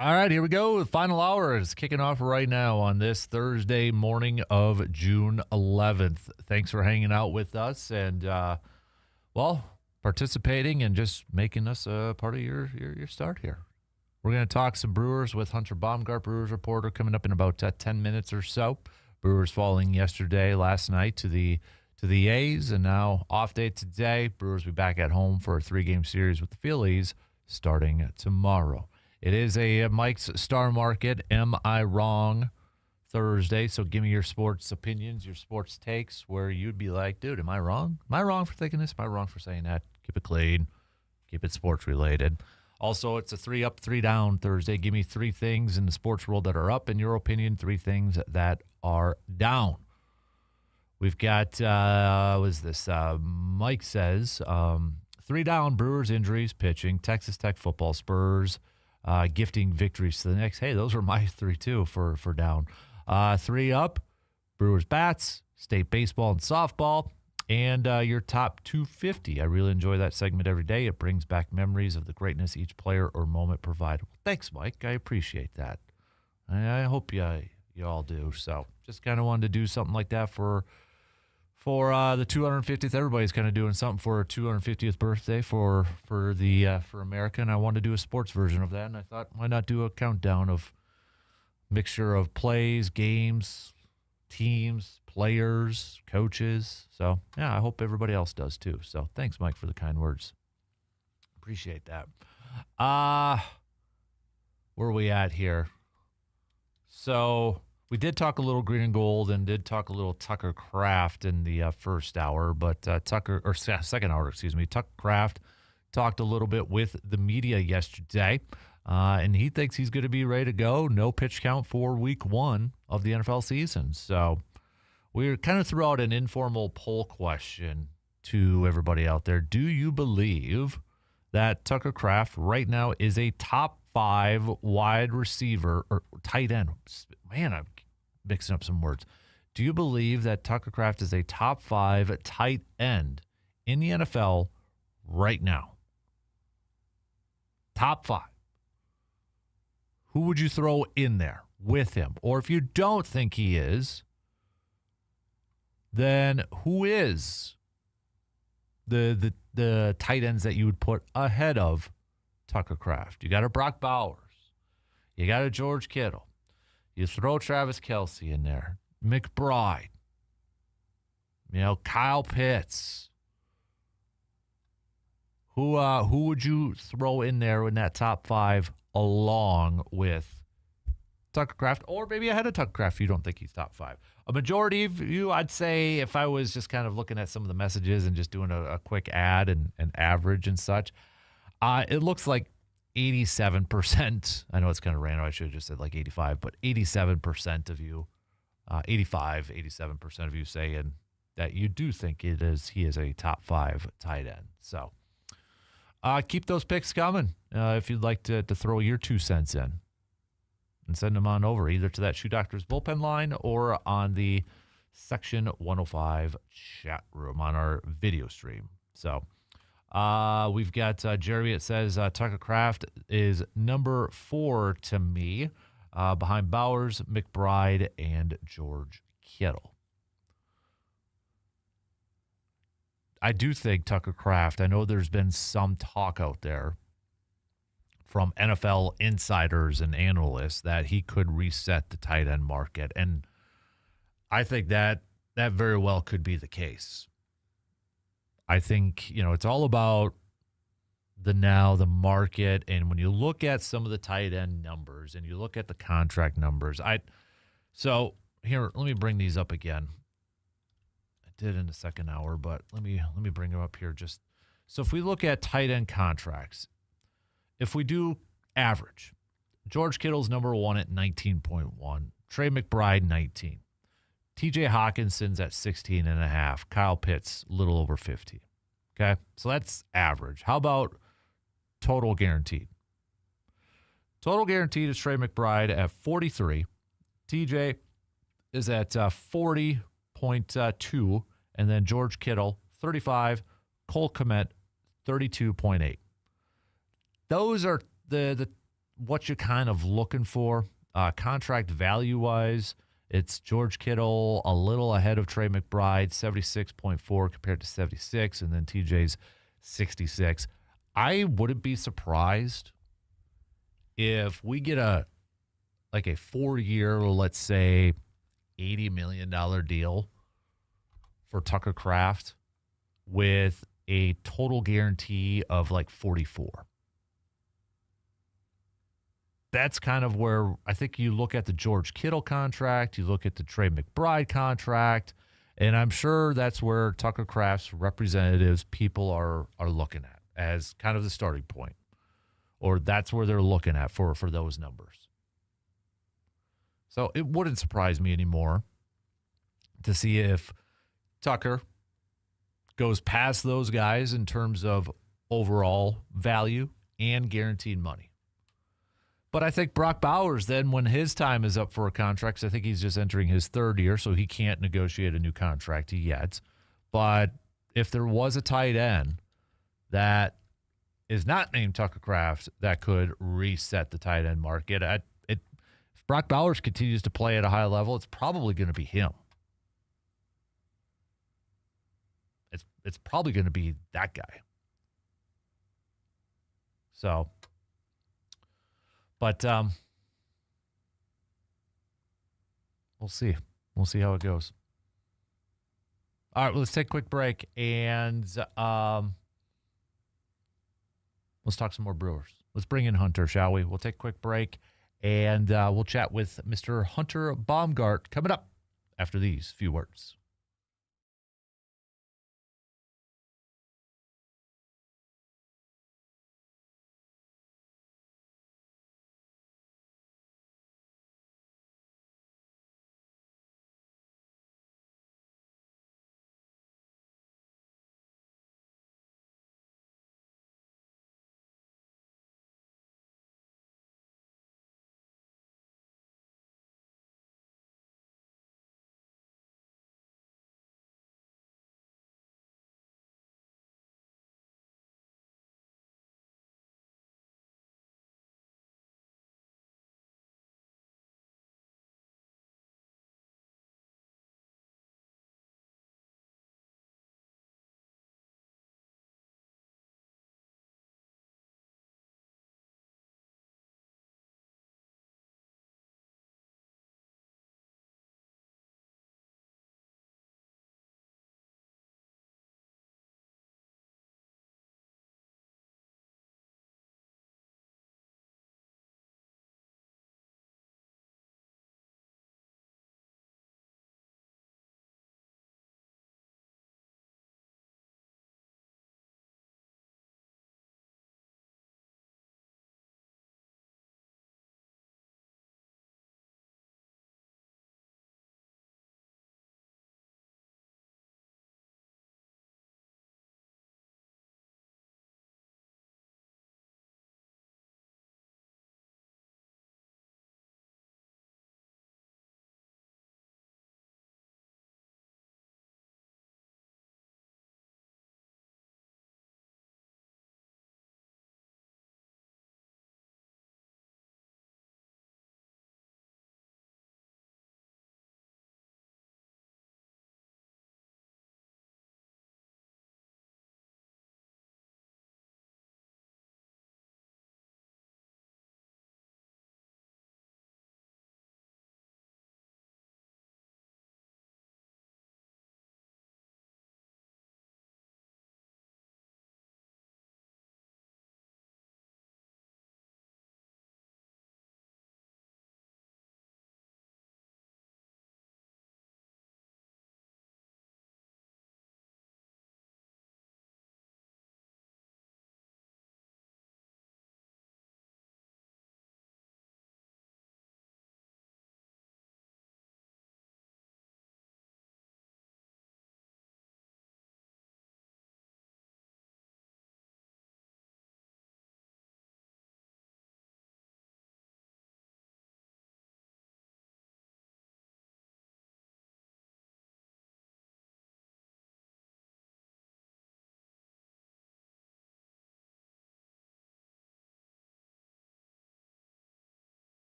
All right, here we go. The final hour is kicking off right now on this Thursday morning of June 11th. Thanks for hanging out with us and, participating and just making us a part of your start here. We're going to talk some Brewers with Hunter Baumgart, Brewers reporter, coming up in about 10 minutes or so. Brewers falling last night to the A's, and now off day today. Brewers will be back at home for a 3-game series with the Phillies starting tomorrow. It is a Mike's Star Market, Am I Wrong Thursday, so give me your sports opinions, your sports takes, where you'd be like, dude, am I wrong? Am I wrong for thinking this? Am I wrong for saying that? Keep it clean. Keep it sports-related. Also, it's a 3 up, 3 down Thursday. Give me 3 things in the sports world that are up, in your opinion, 3 things that are down. We've got, Mike says, 3 down, Brewers injuries, pitching, Texas Tech football, Spurs, gifting victories to the next. Hey, those were my 3 too for down. 3 up, Brewers bats, state baseball and softball, and your top 250. I really enjoy that segment every day. It brings back memories of the greatness each player or moment provided. Well, thanks, Mike. I appreciate that. I hope you all do. So just kind of wanted to do something like that for the 250th. Everybody's kind of doing something for a 250th birthday for America, and I wanted to do a sports version of that. And I thought, why not do a countdown of mixture of plays, games, teams, players, coaches. So yeah, I hope everybody else does too. So thanks, Mike, for the kind words. Appreciate that. Where are we at here? So we did talk a little green and gold and did talk a little Tucker Kraft in the first hour, but second hour, Tucker Kraft talked a little bit with the media yesterday, and he thinks he's going to be ready to go. No pitch count for week 1 of the NFL season. So we kind of threw out an informal poll question to everybody out there. Do you believe that Tucker Kraft right now is a top 5 wide receiver or tight end? Man, I'm mixing up some words. Do you believe that Tucker Kraft is a top 5 tight end in the NFL right now? Top 5. Who would you throw in there with him? Or if you don't think he is, then who is the tight ends that you would put ahead of Tucker Kraft? You got a Brock Bowers. You got a George Kittle. You throw Travis Kelce in there. McBride. Kyle Pitts. Who would you throw in there in that top 5 along with Tucker Kraft, or maybe ahead of Tucker Kraft if you don't think he's top 5? A majority of you, I'd say, if I was just kind of looking at some of the messages and just doing a quick ad and average and such, it looks like 87%. I know it's kind of random. I should have just said like 85, but 87% of you, 87% of you saying that you do think he is a top 5 tight end. So keep those picks coming if you'd like to throw your 2 cents in and send them on over either to that Shoe Doctor's bullpen line or on the Section 105 chat room on our video stream. So we've got Jeremy. It says Tucker Kraft is number 4 to me, behind Bowers, McBride, and George Kittle. I do think Tucker Kraft, I know there's been some talk out there from NFL insiders and analysts that he could reset the tight end market, and I think that very well could be the case. I think, it's all about the market, and when you look at some of the tight end numbers and you look at the contract numbers, so here, let me bring these up again. I did in the second hour, but let me bring them up here. Just so if we look at tight end contracts, if we do average, George Kittle's number 1 at 19.1, Trey McBride 19. TJ Hawkinson's at 16.5. Kyle Pitts, a little over 15. Okay, so that's average. How about total guaranteed? Total guaranteed is Trey McBride at 43. TJ is at 40.2. And then George Kittle, 35. Cole Kmet, 32.8. Those are the what you're kind of looking for. Contract value-wise, it's George Kittle a little ahead of Trey McBride, 76.4 compared to 76, and then TJ's 66. I wouldn't be surprised if we get a 4-year, let's say, $80 million deal for Tucker Kraft with a total guarantee of like 44. That's kind of where I think you look at the George Kittle contract, you look at the Trey McBride contract, and I'm sure that's where Tucker Kraft's representatives, people are looking at as kind of the starting point, or that's where they're looking at for those numbers. So it wouldn't surprise me anymore to see if Tucker goes past those guys in terms of overall value and guaranteed money. But I think Brock Bowers, then, when his time is up for a contract, 'cause I think he's just entering his third year, so he can't negotiate a new contract yet. But if there was a tight end that is not named Tucker Kraft that could reset the tight end market, if Brock Bowers continues to play at a high level, it's probably going to be him. It's probably going to be that guy. So, but we'll see. We'll see how it goes. All right, well, let's take a quick break, and let's talk some more Brewers. Let's bring in Hunter, shall we? We'll take a quick break, and we'll chat with Mr. Hunter Baumgart coming up after these few words.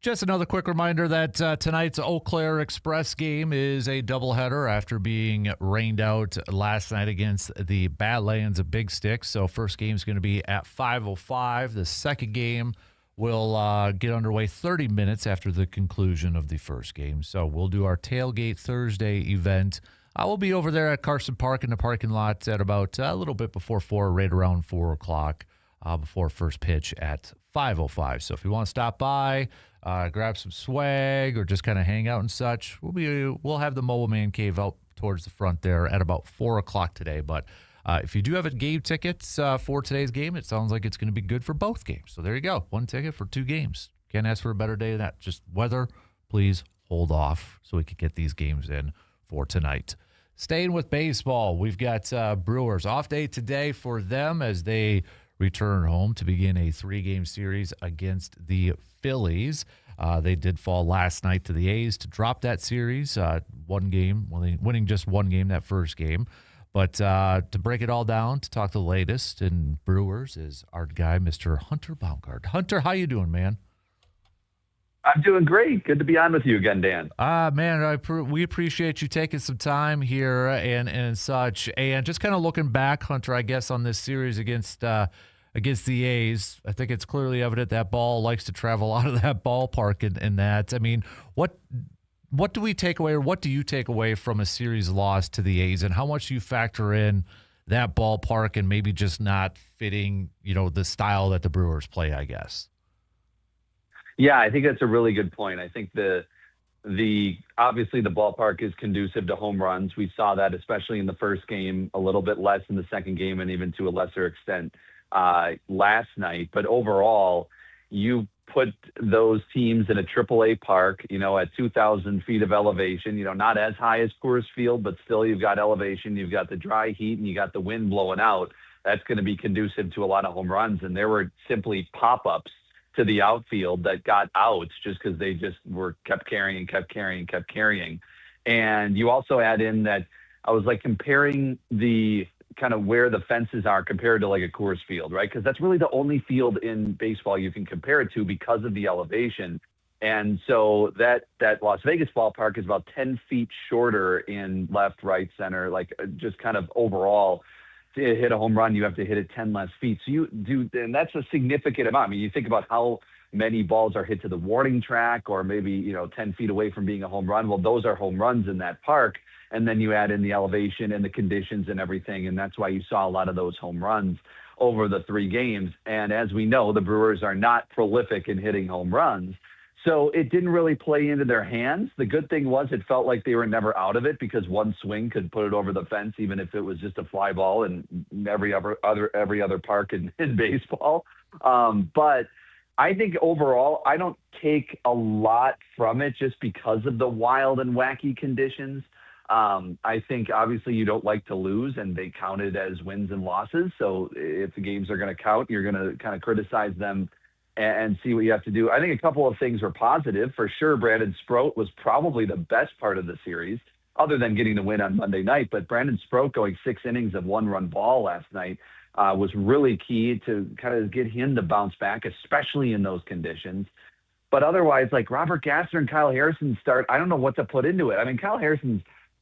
Just another quick reminder that tonight's Eau Claire Express game is a doubleheader after being rained out last night against the Badlands of Big Sticks. So first game is going to be at 5:05. The second game will get underway 30 minutes after the conclusion of the first game. So we'll do our Tailgate Thursday event. I will be over there at Carson Park in the parking lot at about a little bit before 4, right around 4 o'clock before first pitch at 5:05. So if you want to stop by, grab some swag, or just kind of hang out and such, we'll have the Mobile Man Cave out towards the front there at about 4 o'clock today. But if you do have a game tickets for today's game, it sounds like it's going to be good for both games. So there you go. One ticket for 2 games. Can't ask for a better day than that. Just weather, please hold off so we can get these games in for tonight. Staying with baseball, we've got Brewers off day today for them as they return home to begin a 3-game series against the Phillies. They did fall last night to the A's to drop that series, one game, winning just one game that first game. But to break it all down, to talk the latest in Brewers is our guy, Mr. Hunter Baumgart. Hunter, how you doing, man? I'm doing great. Good to be on with you again, Dan. Man, we appreciate you taking some time here and such. And just kind of looking back, Hunter, I guess, on this series against the A's, I think it's clearly evident that ball likes to travel out of that ballpark and that. I mean, what do we take away, or what do you take away from a series loss to the A's, and how much do you factor in that ballpark and maybe just not fitting, the style that the Brewers play, I guess? Yeah, I think that's a really good point. I think obviously the ballpark is conducive to home runs. We saw that especially in the first game, a little bit less in the second game, and even to a lesser extent last night. But overall, you put those teams in a AAA park, at 2,000 feet of elevation, not as high as Coors Field, but still you've got elevation, you've got the dry heat, and you got the wind blowing out. That's going to be conducive to a lot of home runs. And there were simply pop-ups to the outfield that got outs just because they just kept carrying. And you also add in that I was comparing the kind of where the fences are compared to a Coors Field, right? Because that's really the only field in baseball you can compare it to because of the elevation. And so that Las Vegas ballpark is about 10 feet shorter in left, right, center, just kind of overall. To hit a home run, you have to hit it 10 less feet. So you do, and that's a significant amount. I mean, you think about how many balls are hit to the warning track, or maybe 10 feet away from being a home run. Well, those are home runs in that park. And then you add in the elevation and the conditions and everything, and that's why you saw a lot of those home runs over the 3 games. And as we know, the Brewers are not prolific in hitting home runs. So it didn't really play into their hands. The good thing was it felt like they were never out of it, because one swing could put it over the fence, even if it was just a fly ball in every other park in baseball. But I think overall, I don't take a lot from it just because of the wild and wacky conditions. I think obviously you don't like to lose, and they counted as wins and losses. So if the games are going to count, you're going to kind of criticize them and see what you have to do. I think a couple of things were positive. For sure, Brandon Sproat was probably the best part of the series, other than getting the win on Monday night. But Brandon Sproat going 6 innings of 1-run ball last night was really key to kind of get him to bounce back, especially in those conditions. But otherwise, Robert Gasser and Kyle Harrison start, I don't know what to put into it. I mean, Kyle Harrison's,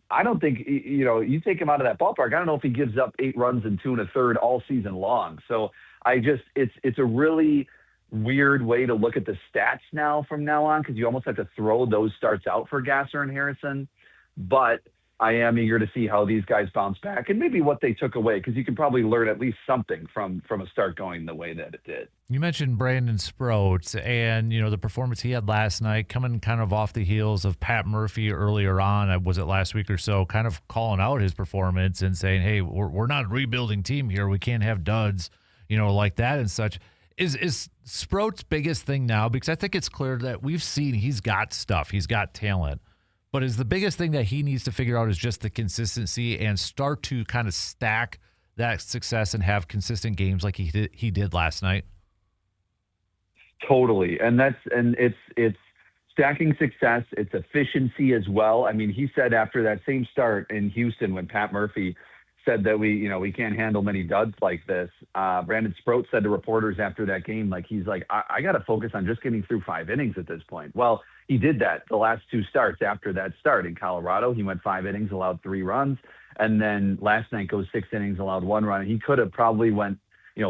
I don't think, you take him out of that ballpark, I don't know if he gives up 8 runs and 2 1/3 all season long. So it's a really weird way to look at the stats now from now on, because you almost have to throw those starts out for Gasser and Harrison. But I am eager to see how these guys bounce back, and maybe what they took away, because you can probably learn at least something from a start going the way that it did. You mentioned Brandon Sproat and, the performance he had last night, coming kind of off the heels of Pat Murphy earlier on, was it last week or so, kind of calling out his performance and saying, hey, we're not a rebuilding team here. We can't have duds, like that and such. Is Sproat's biggest thing now, because I think it's clear that we've seen he's got stuff, he's got talent, but is the biggest thing that he needs to figure out is just the consistency and start to kind of stack that success and have consistent games like he did last night? Totally. And it's stacking success. It's efficiency as well. I mean, he said after that same start in Houston when Pat Murphy said that we can't handle many duds like this. Brandon Sproat said to reporters after that game, like, he's like, I got to focus on just getting through 5 innings at this point. Well, he did that the last 2 starts after that start. In Colorado, he went 5 innings, allowed 3 runs. And then last night goes 6 innings, allowed 1 run. He could have probably went,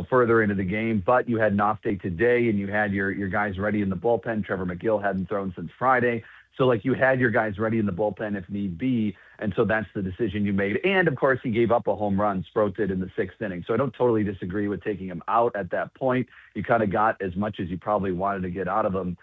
further into the game, but you had an off day today and you had your guys ready in the bullpen. Trevor McGill hadn't thrown since Friday. So, like, you had your guys ready in the bullpen if need be, and so that's the decision you made. And, of course, he gave up a home run, Sproat did, in the 6th inning. So I don't totally disagree with taking him out at that point. You kind of got as much as you probably wanted to get out of him.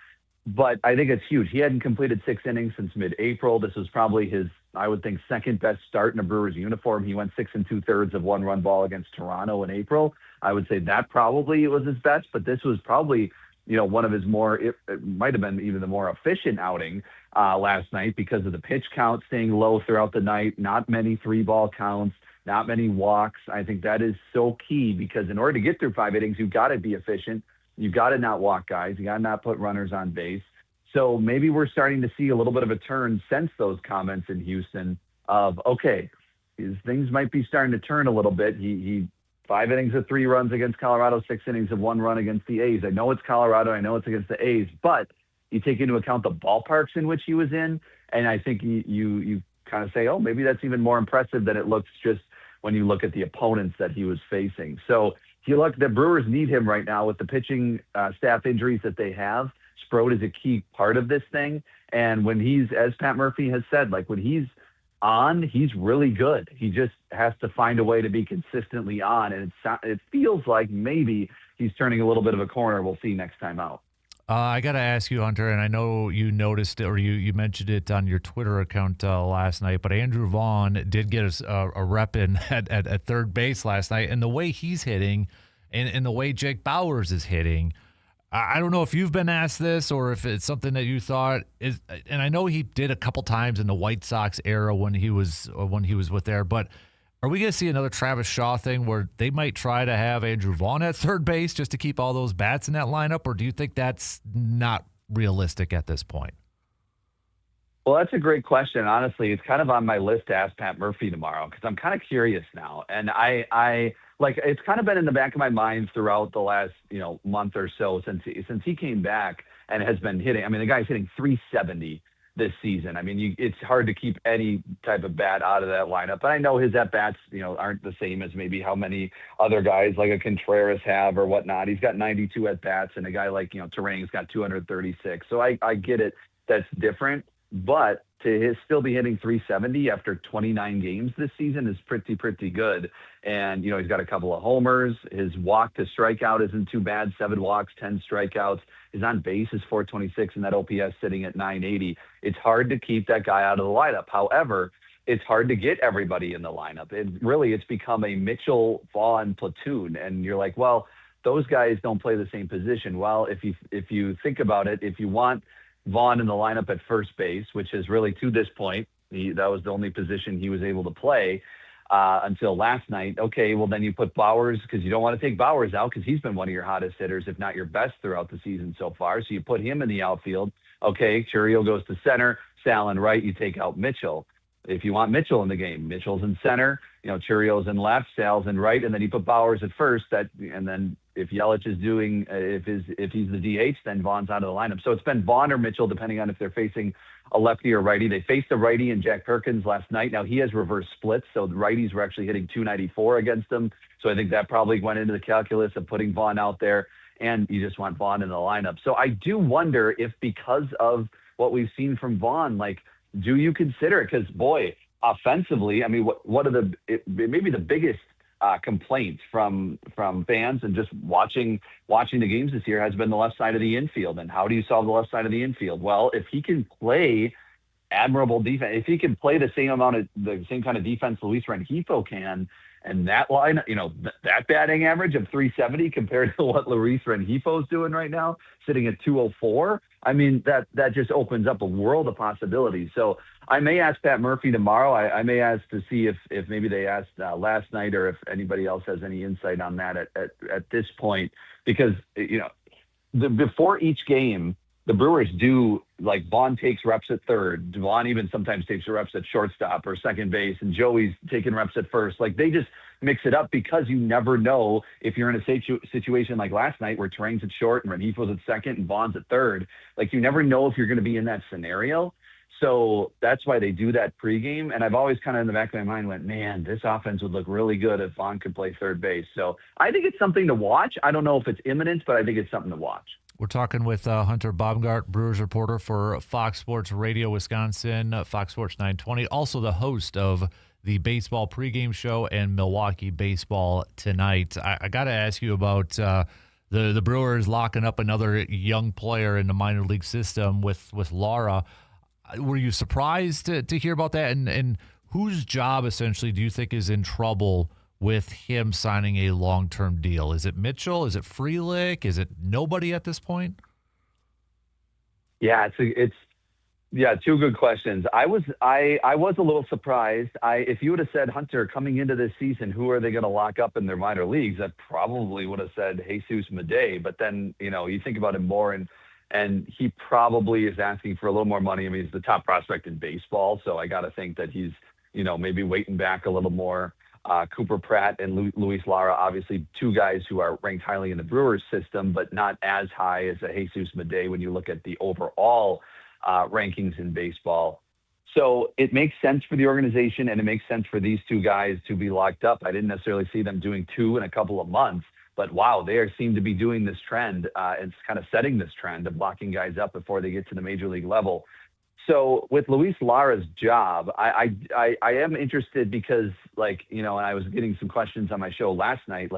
But I think it's huge. He hadn't completed 6 innings since mid-April. This was probably his, I would think, second-best start in a Brewers uniform. He went 6 2/3 of 1-run ball against Toronto in April. I would say that probably was his best, but this was probably one of his more, it might have been even the more efficient outing last night because of the pitch count staying low throughout the night, not many 3-ball counts, not many walks. I think that is so key because in order to get through 5 innings, you've got to be efficient. You've got to not walk guys. You got to not put runners on base. So maybe we're starting to see a little bit of a turn since those comments in Houston of, okay, things might be starting to turn a little bit. He 5 innings of 3 runs against Colorado, 6 innings of 1 run against the A's. I know it's Colorado. I know it's against the A's, but you take into account the ballparks in which he was in, and I think you kind of say, oh, maybe that's even more impressive than it looks just when you look at the opponents that he was facing. So the Brewers need him right now with the pitching staff injuries that they have. Sproat is a key part of this thing, and when he's, as Pat Murphy has said, like when he's on, he's really good. He just has to find a way to be consistently on, and it feels like maybe he's turning a little bit of a corner. We'll see next time out. I got to ask you, Hunter, and I know you noticed it or you mentioned it on your Twitter account last night, but Andrew Vaughn did get a rep in at third base last night, and the way he's hitting and the way Jake Bauers is hitting, I don't know if you've been asked this or if it's something that you thought is, and I know he did a couple times in the White Sox era when he was with there, but are we going to see another Travis Shaw thing where they might try to have Andrew Vaughn at third base just to keep all those bats in that lineup, or do you think that's not realistic at this point? Well, that's a great question. Honestly, it's kind of on my list to ask Pat Murphy tomorrow because I'm kind of curious now, and I like, it's kind of been in the back of my mind throughout the last, month or so since he came back and has been hitting. I mean, the guy's hitting 370 this season. I mean, it's hard to keep any type of bat out of that lineup. But I know his at-bats, aren't the same as maybe how many other guys like a Contreras have or whatnot. He's got 92 at-bats, and a guy like, Terang's got 236. So I get it. That's different. But to still be hitting 370 after 29 games this season is pretty good. And, he's got a couple of homers. His walk to strikeout isn't too bad. 7 walks, 10 strikeouts. His on base is 426, and that OPS sitting at 980. It's hard to keep that guy out of the lineup. However, it's hard to get everybody in the lineup. It's become a Mitchell Vaughn platoon. And you're like, well, those guys don't play the same position. Well, if you think about it, if you want Vaughn in the lineup at first base, which is really to this point, that was the only position he was able to play until last night. Okay, well then you put Bauers because you don't want to take Bauers out because he's been one of your hottest hitters, if not your best throughout the season so far. So you put him in the outfield. Okay, Churiel goes to center, Sal in right, you take out Mitchell. If you want Mitchell in the game, Mitchell's in center, Churiel's in left, Sal's in right, and then you put Bauers at first. And then if Yelich is doing, if he's the DH, then Vaughn's out of the lineup. So it's been Vaughn or Mitchell, depending on if they're facing a lefty or righty. They faced a righty in Jack Perkins last night. Now he has reverse splits, so the righties were actually hitting 294 against him. So I think that probably went into the calculus of putting Vaughn out there, and you just want Vaughn in the lineup. So I do wonder if because of what we've seen from Vaughn, like, do you consider it? Because, boy, offensively, I mean, what are maybe the biggest complaints from fans and just watching the games this year has been the left side of the infield. And how do you solve the left side of the infield? Well, if he can play admirable defense, if he can play the same kind of defense Luis Rengifo can, and that line, that batting average of 370 compared to what Luis Rengifo is doing right now, sitting at 204. I mean, that just opens up a world of possibilities. So I may ask Pat Murphy tomorrow. I may ask to see if maybe they asked last night or if anybody else has any insight on that at this point, because, before each game, the Brewers do, like, Vaughn takes reps at third. Vaughn even sometimes takes reps at shortstop or second base, and Joey's taking reps at first. Like, they just mix it up because you never know if you're in a situation like last night where Terang's at short and Renifo's at second and Vaughn's at third. Like, you never know if you're going to be in that scenario. So that's why they do that pregame. And I've always kind of in the back of my mind went, man, this offense would look really good if Vaughn could play third base. So I think it's something to watch. I don't know if it's imminent, but I think it's something to watch. We're talking with Hunter Baumgart, Brewers reporter for Fox Sports Radio Wisconsin, Fox Sports 920, also the host of the baseball pregame show and Milwaukee Baseball Tonight. I got to ask you about the Brewers locking up another young player in the minor league system with Lara. Were you surprised to hear about that? And whose job essentially do you think is in trouble with him signing a long-term deal? Is it Mitchell? Is it Frelick? Is it nobody at this point? Yeah, it's two good questions. I was a little surprised. If you would have said, Hunter, coming into this season, who are they going to lock up in their minor leagues? I probably would have said Jesus Madej. But then, you think about him more, and he probably is asking for a little more money. I mean, he's the top prospect in baseball, so I got to think that he's, maybe waiting back a little more. Cooper Pratt and Luis Lara, obviously two guys who are ranked highly in the Brewers system, but not as high as a Jesus Madej when you look at the overall rankings in baseball. So it makes sense for the organization, and it makes sense for these two guys to be locked up. I didn't necessarily see them doing two in a couple of months, but wow, they seem to be doing this trend and kind of setting this trend of locking guys up before they get to the major league level. So with Luis Lara's job, I am interested because, and I was getting some questions on my show last night,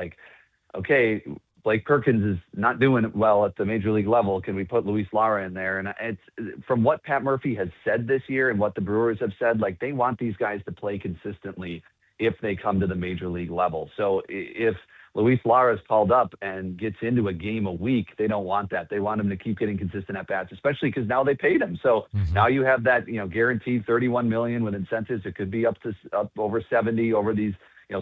okay, Blake Perkins is not doing well at the major league level. Can we put Luis Lara in there? And it's from what Pat Murphy has said this year and what the Brewers have said, they want these guys to play consistently if they come to the major league level. So if Luis Lara is called up and gets into a game a week, they don't want that. They want him to keep getting consistent at bats, especially because now they paid him. So now you have that, guaranteed $31 million with incentives. It could be up over 70 over these,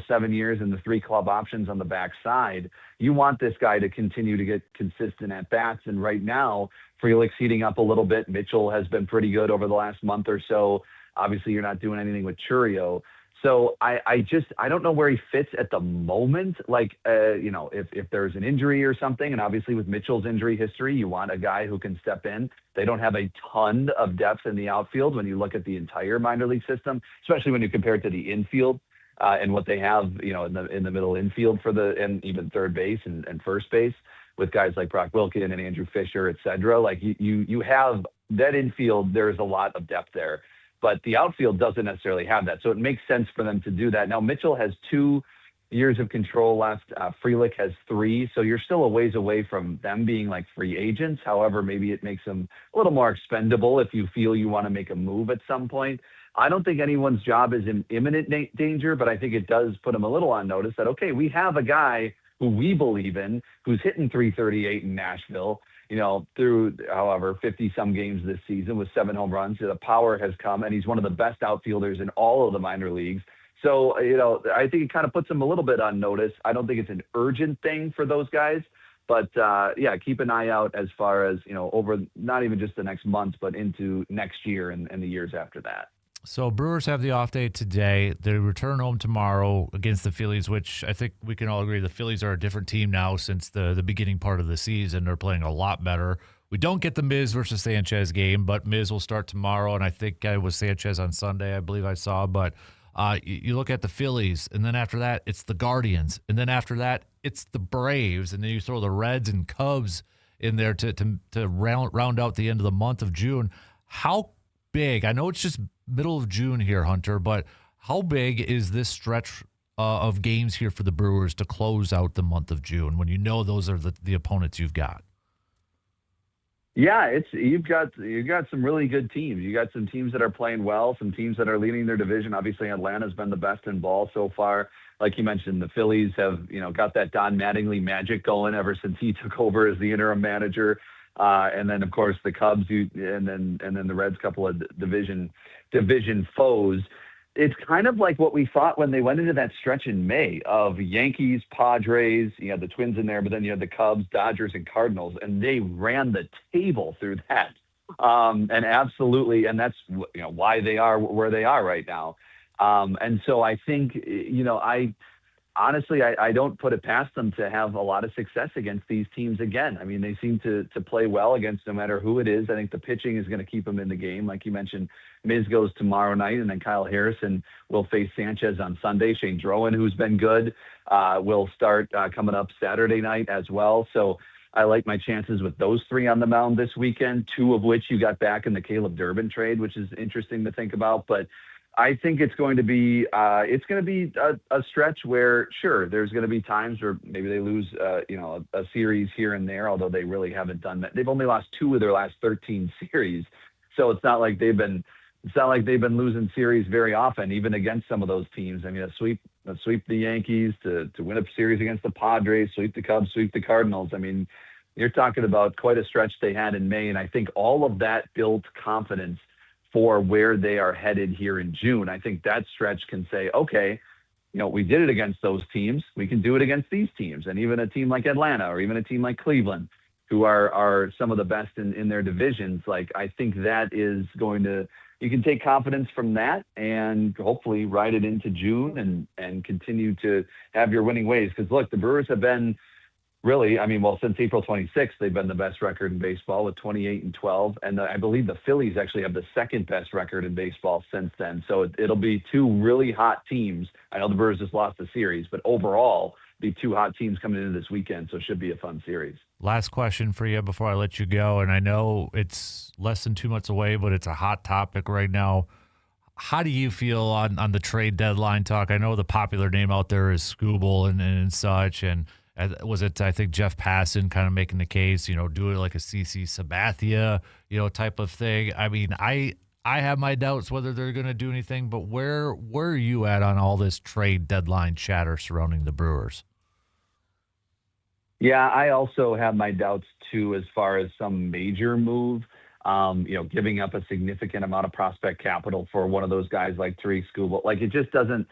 7 years, and the 3 club options on the backside. You want this guy to continue to get consistent at bats. And right now, Frelick's heating up a little bit. Mitchell has been pretty good over the last month or so. Obviously, you're not doing anything with Churio. So I don't know where he fits at the moment. If there's an injury or something, and obviously with Mitchell's injury history, you want a guy who can step in. They don't have a ton of depth in the outfield when you look at the entire minor league system, especially when you compare it to the infield and what they have, in the middle infield and even third base and first base with guys like Brock Wilken and Andrew Fisher, et cetera. You have that infield. There's a lot of depth there. But the outfield doesn't necessarily have that. So it makes sense for them to do that. Now, Mitchell has 2 years of control left. Frelick has 3. So you're still a ways away from them being free agents. However, maybe it makes them a little more expendable if you feel you want to make a move at some point. I don't think anyone's job is in imminent danger, but I think it does put them a little on notice that, okay, we have a guy who we believe in, who's hitting .338 in Nashville, through, however, 50-some games this season with 7 home runs. The power has come, and he's one of the best outfielders in all of the minor leagues. So, I think it kind of puts him a little bit on notice. I don't think it's an urgent thing for those guys. But, keep an eye out as far as, over not even just the next month, but into next year and the years after that. So Brewers have the off day today. They return home tomorrow against the Phillies, which I think we can all agree the Phillies are a different team now since the beginning part of the season. They're playing a lot better. We don't get the Miz versus Sanchez game, but Miz will start tomorrow, and I think it was Sanchez on Sunday, I believe I saw. But you look at the Phillies, and then after that, it's the Guardians. And then after that, it's the Braves. And then you throw the Reds and Cubs in there to round out the end of the month of June. How big, I know it's just middle of June here, Hunter, but how big is this stretch of games here for the Brewers to close out the month of June when you know those are the opponents you've got? Yeah, you've got some really good teams. You got some teams that are playing well, some teams that are leading their division. Obviously, Atlanta's been the best in ball so far. Like you mentioned, the Phillies have got that Don Mattingly magic going ever since he took over as the interim manager. And then, of course, the Cubs, and then the Reds, couple of division foes. it's kind of like what we thought when they went into that stretch in May of Yankees, Padres, you had the Twins in there, but then you had the Cubs, Dodgers, and Cardinals, and they ran the table through that. And absolutely, and that's why they are where they are right now. And so I think, honestly, I don't put it past them to have a lot of success against these teams again. I mean, they seem to play well against no matter who it is. I think the pitching is going to keep them in the game. Like you mentioned, Miz goes tomorrow night, and then Kyle Harrison will face Sanchez on Sunday. Shane Drowan, who's been good, will start coming up Saturday night as well. So I like my chances with those three on the mound this weekend, two of which you got back in the Caleb Durbin trade, which is interesting to think about. But I think it's going to be a stretch where, sure, there's going to be times where maybe they lose a series here and there, although they really haven't done that. They've only lost 2 of their last 13 series, so it's not like they've been losing series very often, even against some of those teams. I mean, a sweep the Yankees, to win a series against the Padres, sweep the Cubs, sweep the Cardinals. I mean, you're talking about quite a stretch they had in May, and I think all of that built confidence for where they are headed here in June. I think that stretch can say, okay, we did it against those teams. We can do it against these teams. And even a team like Atlanta or even a team like Cleveland, who are some of the best in their divisions. Like, I think that is going to, you can take confidence from that and hopefully ride it into June and continue to have your winning ways. Because look, the Brewers have been really, since April 26th, they've been the best record in baseball with 28-12. And I believe the Phillies actually have the second best record in baseball since then. So it'll be 2 really hot teams. I know the Brewers just lost the series, but overall, be 2 hot teams coming into this weekend. So it should be a fun series. Last question for you before I let you go. And I know it's less than 2 months away, but it's a hot topic right now. How do you feel on the trade deadline talk? I know the popular name out there is Scooble and such, and was it, I think, Jeff Passan kind of making the case, do it like a CC Sabathia, type of thing. I mean, I have my doubts whether they're going to do anything, but where are you at on all this trade deadline chatter surrounding the Brewers? Yeah, I also have my doubts too, as far as some major move, giving up a significant amount of prospect capital for one of those guys like Tariq Skubal. Like, it just doesn't,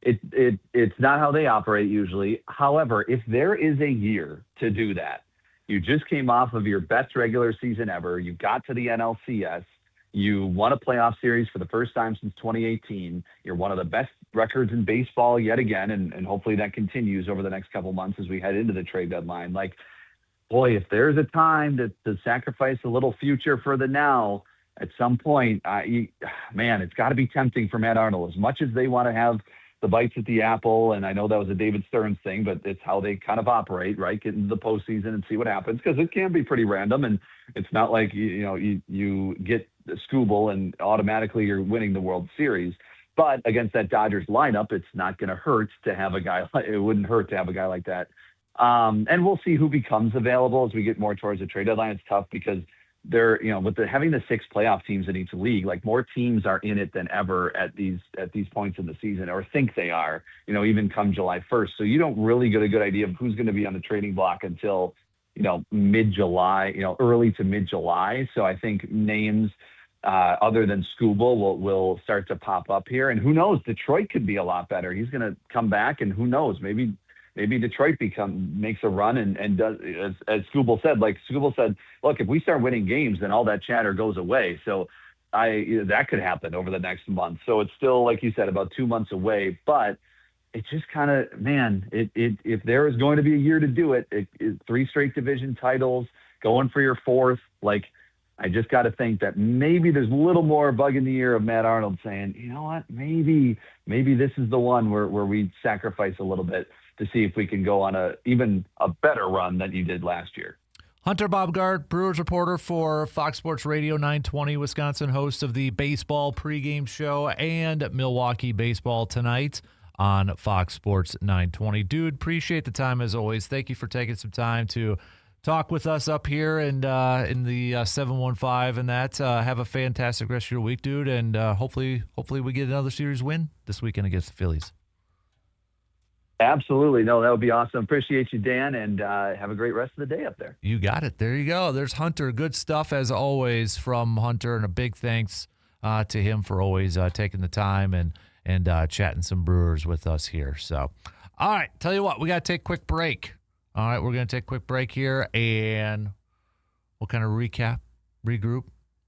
it's not how they operate usually. However, if there is a year to do that, you just came off of your best regular season ever. You got to the NLCS. You won a playoff series for the first time since 2018. You're one of the best records in baseball yet again, and hopefully that continues over the next couple months as we head into the trade deadline. Like, boy, if there's a time to sacrifice a little future for the now, at some point, it's got to be tempting for Matt Arnold. As much as they want to have the bites at the apple, and I know that was a David Stearns thing, but it's how they kind of operate, right? Get into the postseason and see what happens, because it can be pretty random, and it's not like you get Scooble and automatically you're winning the World Series. But against that Dodgers lineup, it's not going to hurt to have a guy. It wouldn't hurt to have a guy like that. And we'll see who becomes available as we get more towards the trade deadline. It's tough because they're, with having the 6 playoff teams in each league, like, more teams are in it than ever at these points in the season, or think they are, even come July 1st. So you don't really get a good idea of who's going to be on the trading block until, mid-July, early to mid-July. So I think names other than Scooble will start to pop up here. And who knows, Detroit could be a lot better. He's going to come back, and who knows, maybe Detroit makes a run and does, as Scooble said. Like Scooble said, look, if we start winning games, then all that chatter goes away. So that could happen over the next month. So it's still, like you said, about 2 months away. But it just kind of, if there is going to be a year to do it, 3 straight division titles, going for your 4th, like, I just got to think that maybe there's a little more bug in the ear of Matt Arnold saying, you know what, maybe this is the one where we sacrifice a little bit to see if we can go on even a better run than you did last year. Hunter Baumgart, Brewers reporter for Fox Sports Radio 920, Wisconsin, host of the baseball pregame show and Milwaukee Baseball Tonight on Fox Sports 920. Dude, appreciate the time as always. Thank you for taking some time to talk with us up here and in the 715 and that. Have a fantastic rest of your week, dude, and hopefully we get another series win this weekend against the Phillies. Absolutely. No, that would be awesome. Appreciate you, Dan, and have a great rest of the day up there. You got it. There you go. There's Hunter. Good stuff as always from Hunter, and a big thanks to him for always taking the time and and chatting some Brewers with us here. So, all right, tell you what, we got to take a quick break. All right, we're going to take a quick break here, and we'll kind of recap, regroup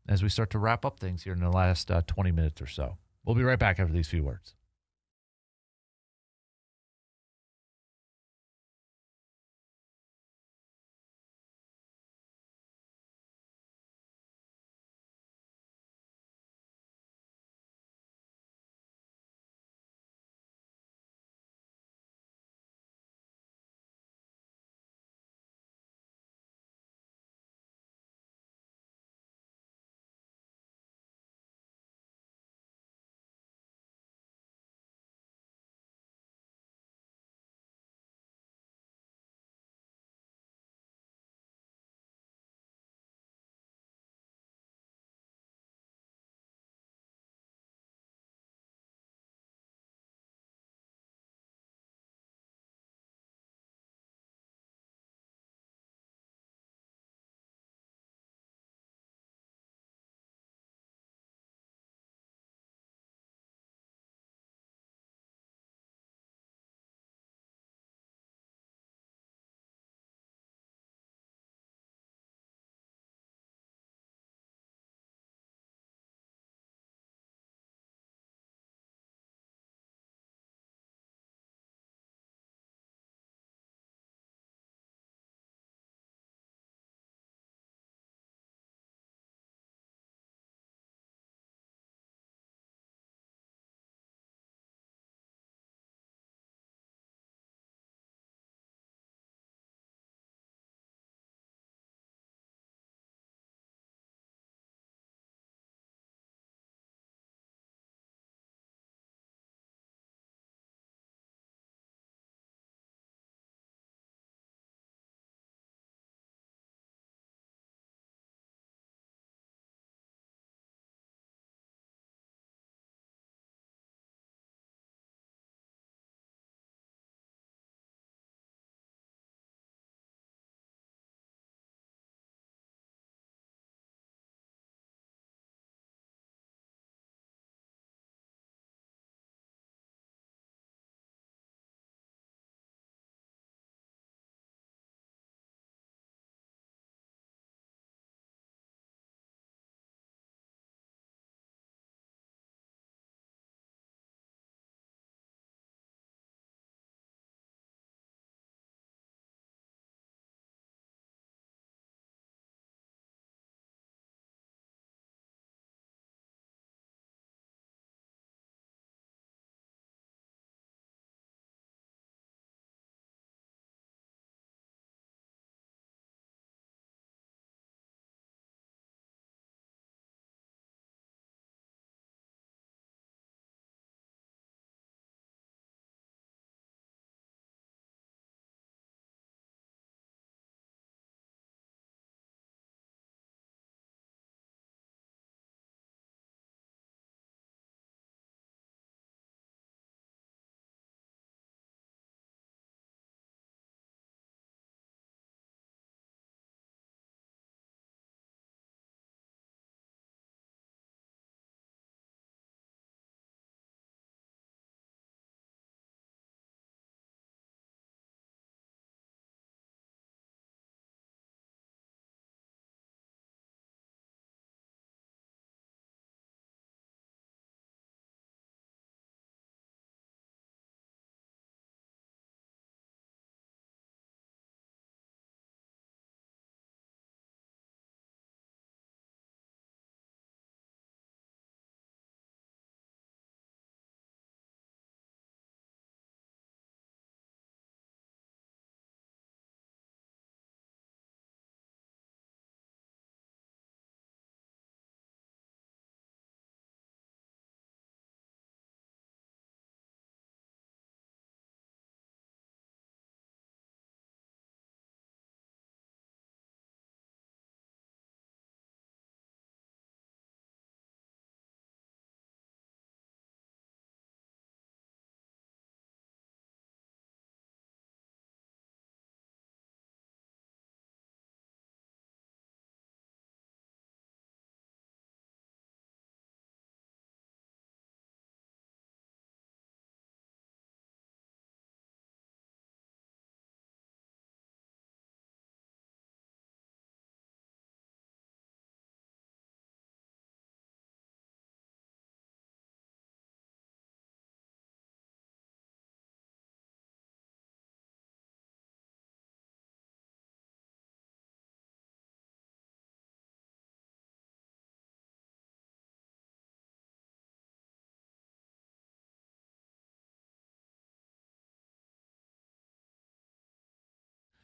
as we start to wrap up things here in the last 20 minutes or so. We'll be right back after these few words.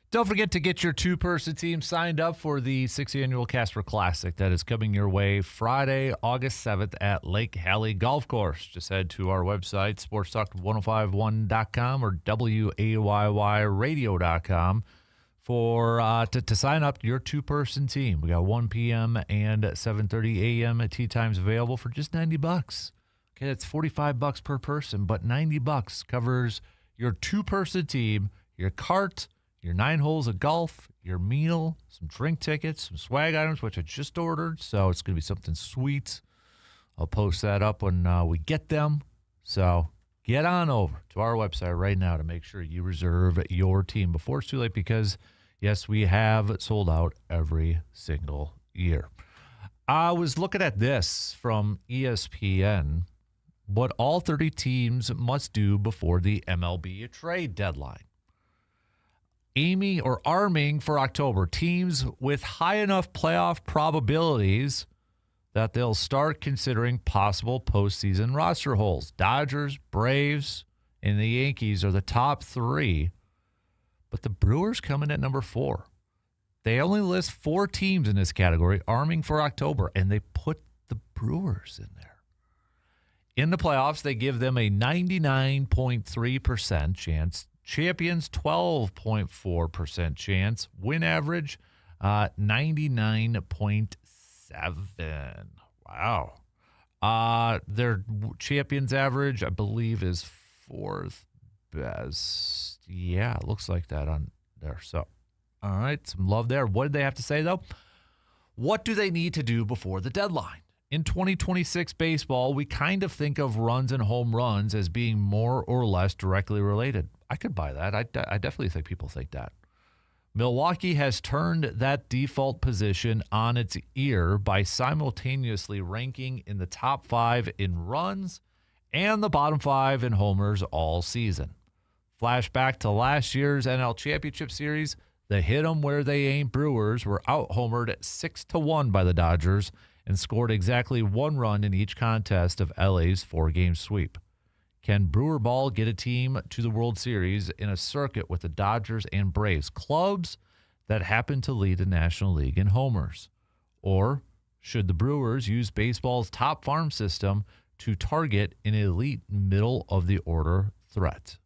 Don't forget to get your two-person team signed up for the 6th Annual Casper Classic that is coming your way Friday, August 7th at Lake Hallie Golf Course. Just head to our website, sportstalk1051.com or WAYYradio.com to sign up your two-person team. We got 1 p.m. and 7:30 a.m. at tee times available for just $90. Okay, that's $45 per person, but $90 covers your two-person team, your cart, your 9 holes of golf, your meal, some drink tickets, some swag items, which I just ordered. So it's going to be something sweet. I'll post that up when we get them. So get on over to our website right now to make sure you reserve your team before it's too late because, yes, we have sold out every single year. I was looking at this from ESPN, what all 30 teams must do before the MLB trade deadline. Arming for October, teams with high enough playoff probabilities that they'll start considering possible postseason roster holes. Dodgers, Braves, and the Yankees are the top 3, but the Brewers come in at number 4. They only list 4 teams in this category, arming for October, and they put the Brewers in there. In the playoffs, they give them a 99.3% chance. Champions, 12.4% chance. Win average, 99.7. Wow. Their champions average, I believe, is 4th best. Yeah, it looks like that on there. So, all right, some love there. What did they have to say, though? What do they need to do before the deadline? In 2026 baseball, we kind of think of runs and home runs as being more or less directly related. I could buy that. I definitely think people think that. Milwaukee has turned that default position on its ear by simultaneously ranking in the top 5 in runs and the bottom 5 in homers all season. Flashback to last year's NL Championship Series, the hit 'em where they ain't Brewers were out-homered 6-1 by the Dodgers and scored exactly 1 run in each contest of LA's 4-game sweep. Can Brewer ball get a team to the World Series in a circuit with the Dodgers and Braves, clubs that happen to lead the National League in homers? Or should the Brewers use baseball's top farm system to target an elite middle-of-the-order threat?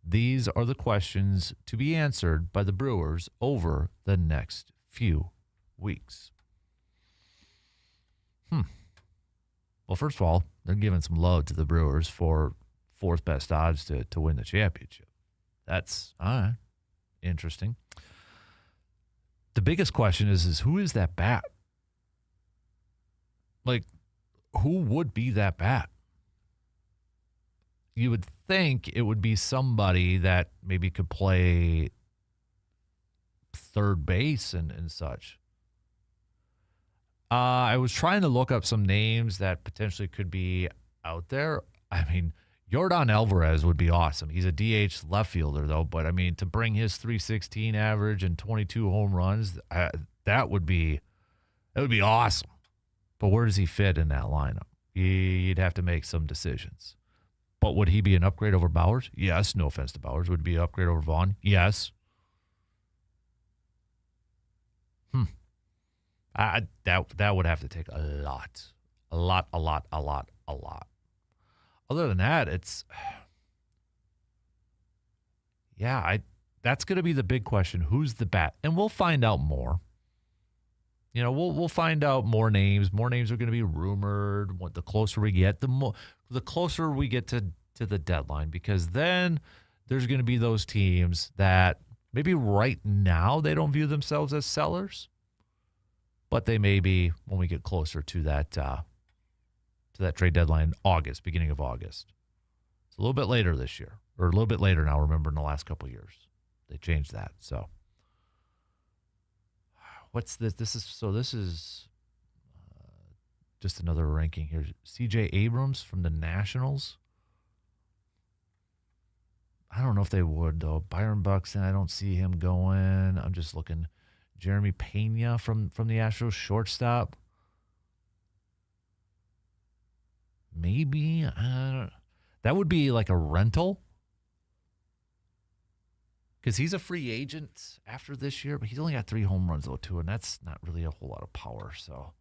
These are the questions to be answered by the Brewers over the next few weeks. Well, first of all, they're giving some love to the Brewers for 4th best odds to win the championship. That's interesting. The biggest question is who is that bat? Like, who would be that bat? You would think it would be somebody that maybe could play third base and such. I was trying to look up some names that potentially could be out there. I mean, Yordan Alvarez would be awesome. He's a DH left fielder, though. But, I mean, to bring his .316 average and 22 home runs, that would be awesome. But where does he fit in that lineup? You'd have to make some decisions. But would he be an upgrade over Bowers? Yes. No offense to Bowers. Would he be an upgrade over Vaughn? Yes. That would have to take a lot. Other than that, that's going to be the big question. Who's the bat? And we'll find out more. You know, we'll find out more names. More names are going to be rumored. The closer we get, the closer we get to the deadline, because then there's going to be those teams that maybe right now they don't view themselves as sellers, but they may be when we get closer to that trade deadline in beginning of August. It's a little bit later this year, or a little bit later now. Remember, in the last couple of years, they changed that. So, what's this? This is just another ranking here. C.J. Abrams from the Nationals. I don't know if they would, though. Byron Buxton, I don't see him going. I'm just looking. Jeremy Pena from the Astros, shortstop. Maybe. That would be like a rental. because he's a free agent after this year, but he's only got 3 home runs, though, too, and that's not really a whole lot of power. So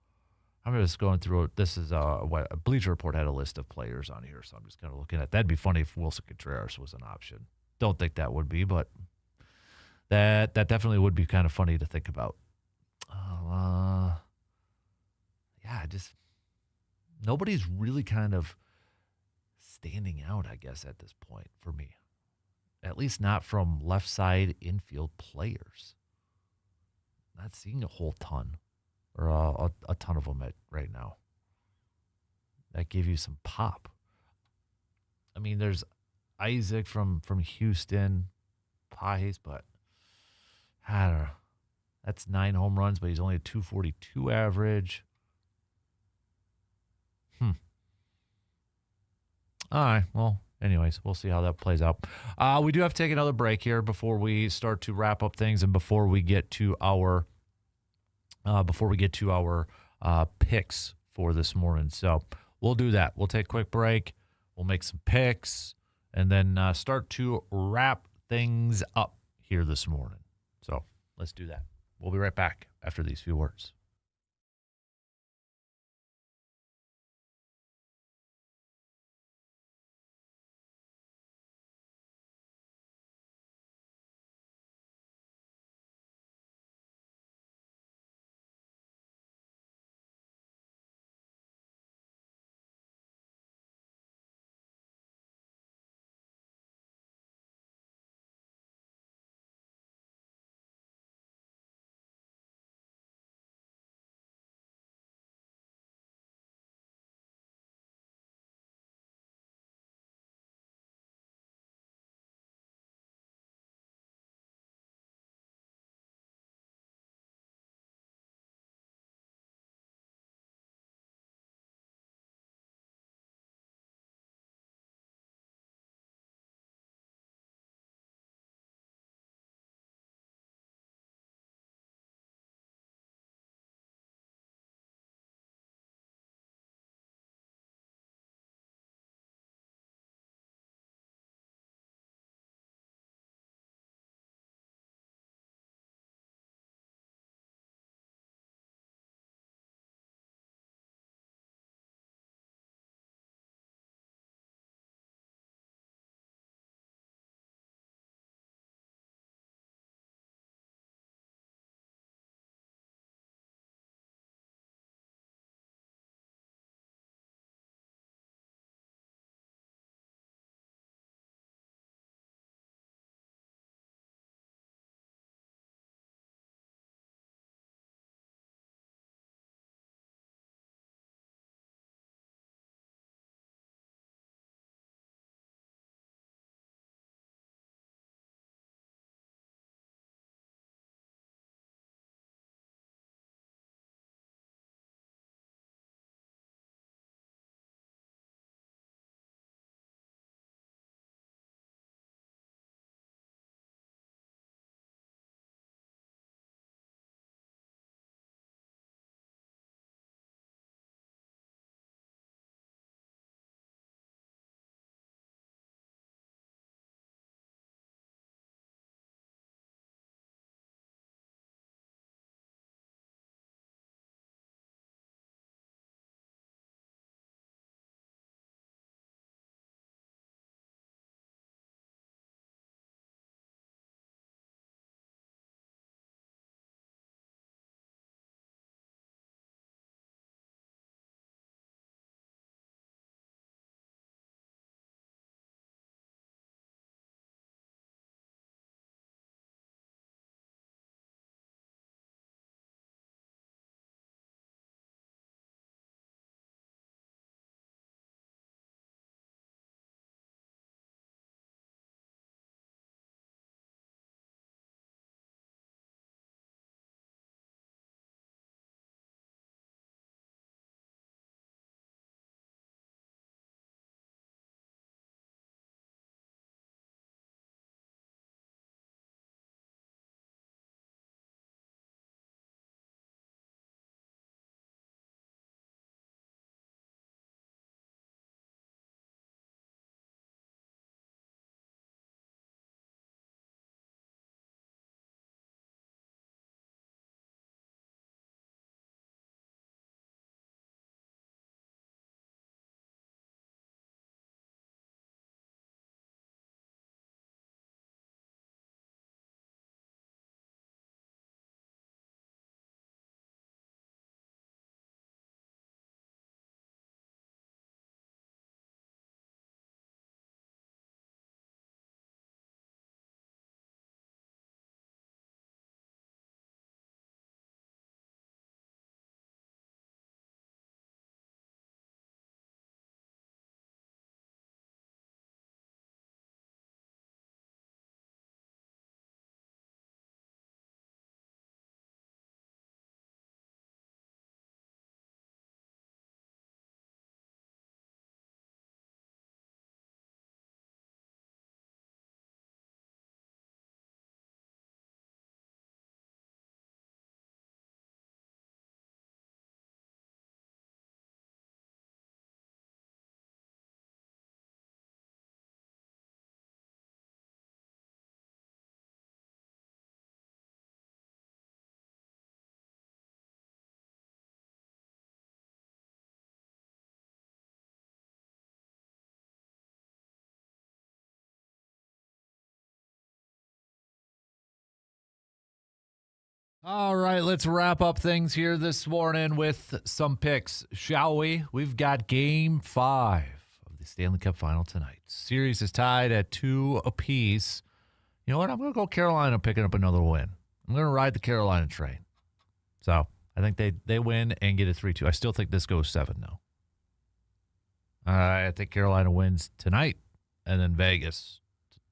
I'm just going through it. This is what Bleacher Report had a list of players on here, so I'm just kind of looking at that. That'd be funny if Wilson Contreras was an option. Don't think that would be, but that definitely would be kind of funny to think about. Nobody's really kind of standing out, I guess, at this point for me. At least not from left side infield players. Not seeing a whole ton or a ton of them right now. That give you some pop. I mean, there's Isaac from Houston, Pajes, but I don't know. That's 9 home runs, but he's only a 242 average. All right. Well, anyways, we'll see how that plays out. We do have to take another break here before we start to wrap up things and before we get to our picks for this morning. So we'll do that. We'll take a quick break. We'll make some picks and then start to wrap things up here this morning. So let's do that. We'll be right back after these few words. All right, let's wrap up things here this morning with some picks, shall we? We've got Game 5 of the Stanley Cup Final tonight. Series is tied at 2 apiece. You know what? I'm going to go Carolina picking up another win. I'm going to ride the Carolina train. So I think they win and get a 3-2. I still think this goes 7, though. I think Carolina wins tonight and then Vegas